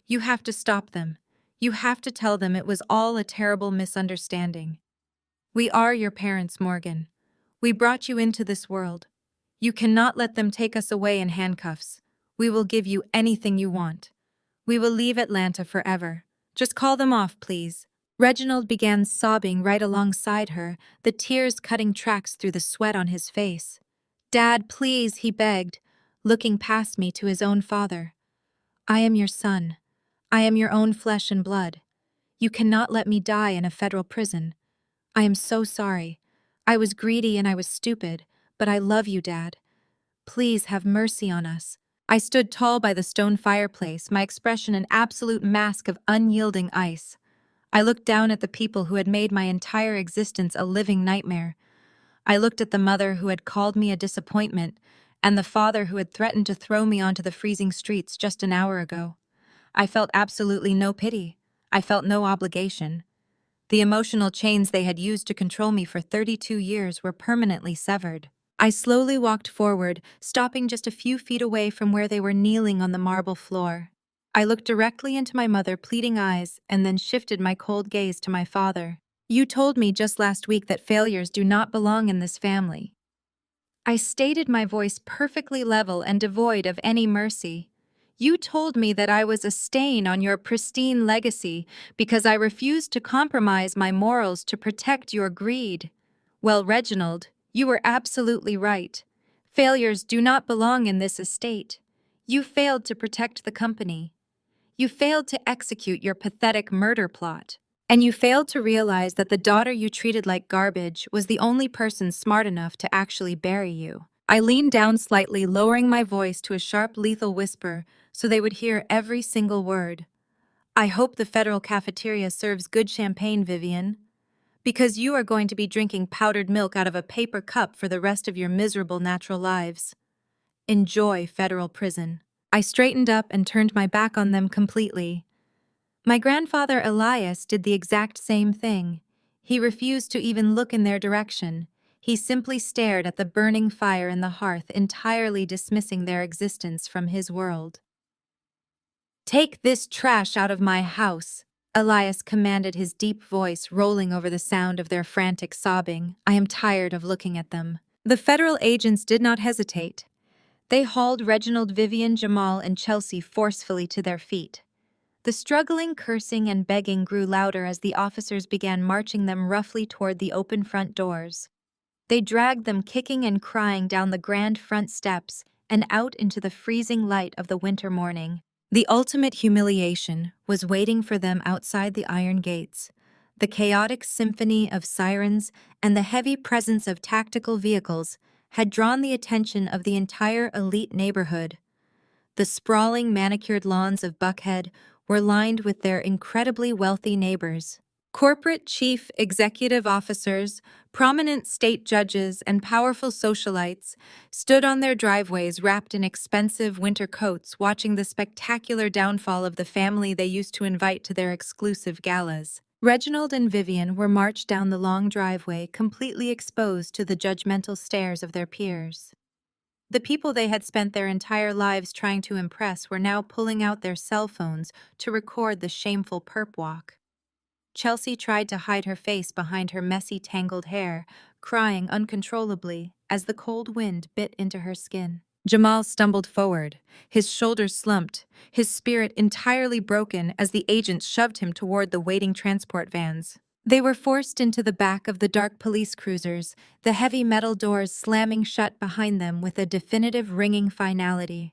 you have to stop them. You have to tell them it was all a terrible misunderstanding. We are your parents, Morgan. We brought you into this world. You cannot let them take us away in handcuffs. We will give you anything you want. We will leave Atlanta forever. Just call them off, please." Reginald began sobbing right alongside her, the tears cutting tracks through the sweat on his face. "Dad, please," he begged, looking past me to his own father. "I am your son. I am your own flesh and blood. You cannot let me die in a federal prison. I am so sorry. I was greedy and I was stupid, but I love you, Dad. Please have mercy on us." I stood tall by the stone fireplace, my expression an absolute mask of unyielding ice. I looked down at the people who had made my entire existence a living nightmare. I looked at the mother who had called me a disappointment, and the father who had threatened to throw me onto the freezing streets just an hour ago. I felt absolutely no pity. I felt no obligation. The emotional chains they had used to control me for 32 years were permanently severed. I slowly walked forward, stopping just a few feet away from where they were kneeling on the marble floor. I looked directly into my mother's pleading eyes and then shifted my cold gaze to my father. "You told me just last week that failures do not belong in this family." I stated, my voice perfectly level and devoid of any mercy. "You told me that I was a stain on your pristine legacy because I refused to compromise my morals to protect your greed. Well, Reginald, you were absolutely right. Failures do not belong in this estate. You failed to protect the company. You failed to execute your pathetic murder plot." And you failed to realize that the daughter you treated like garbage was the only person smart enough to actually bury you. I leaned down slightly, lowering my voice to a sharp, lethal whisper so they would hear every single word. I hope the federal cafeteria serves good champagne, Vivian, because you are going to be drinking powdered milk out of a paper cup for the rest of your miserable natural lives. Enjoy federal prison. I straightened up and turned my back on them completely. My grandfather Elias did the exact same thing. He refused to even look in their direction. He simply stared at the burning fire in the hearth, entirely dismissing their existence from his world. "Take this trash out of my house," Elias commanded, his deep voice rolling over the sound of their frantic sobbing. I am tired of looking at them. The federal agents did not hesitate. They hauled Reginald, Vivian, Jamal, and Chelsea forcefully to their feet. The struggling, cursing, and begging grew louder as the officers began marching them roughly toward the open front doors. They dragged them kicking and crying down the grand front steps and out into the freezing light of the winter morning. The ultimate humiliation was waiting for them outside the iron gates. The chaotic symphony of sirens and the heavy presence of tactical vehicles had drawn the attention of the entire elite neighborhood. The sprawling, manicured lawns of Buckhead were lined with their incredibly wealthy neighbors. Corporate chief executive officers, prominent state judges, and powerful socialites stood on their driveways wrapped in expensive winter coats, watching the spectacular downfall of the family they used to invite to their exclusive galas. Reginald and Vivian were marched down the long driveway, completely exposed to the judgmental stares of their peers. The people they had spent their entire lives trying to impress were now pulling out their cell phones to record the shameful perp walk. Chelsea tried to hide her face behind her messy, tangled hair, crying uncontrollably as the cold wind bit into her skin. Jamal stumbled forward, his shoulders slumped, his spirit entirely broken as the agents shoved him toward the waiting transport vans. They were forced into the back of the dark police cruisers, the heavy metal doors slamming shut behind them with a definitive ringing finality.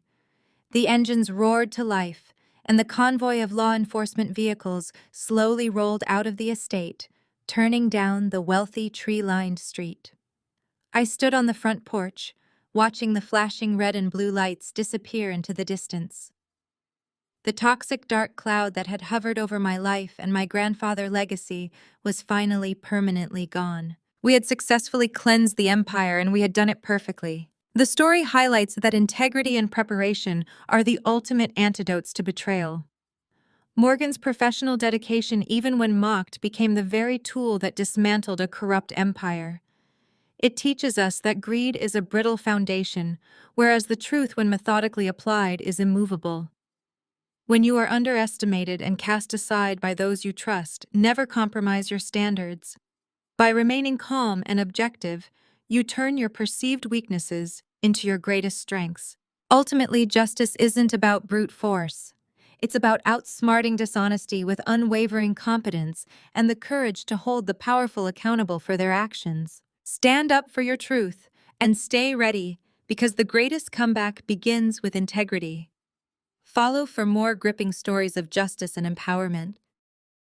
The engines roared to life, and the convoy of law enforcement vehicles slowly rolled out of the estate, turning down the wealthy, tree-lined street. I stood on the front porch, watching the flashing red and blue lights disappear into the distance. The toxic dark cloud that had hovered over my life and my grandfather's legacy was finally permanently gone. We had successfully cleansed the empire, and we had done it perfectly. The story highlights that integrity and preparation are the ultimate antidotes to betrayal. Morgan's professional dedication, even when mocked, became the very tool that dismantled a corrupt empire. It teaches us that greed is a brittle foundation, whereas the truth, when methodically applied, is immovable. When you are underestimated and cast aside by those you trust, never compromise your standards. By remaining calm and objective, you turn your perceived weaknesses into your greatest strengths. Ultimately, justice isn't about brute force. It's about outsmarting dishonesty with unwavering competence and the courage to hold the powerful accountable for their actions. Stand up for your truth and stay ready, because the greatest comeback begins with integrity. Follow for more gripping stories of justice and empowerment.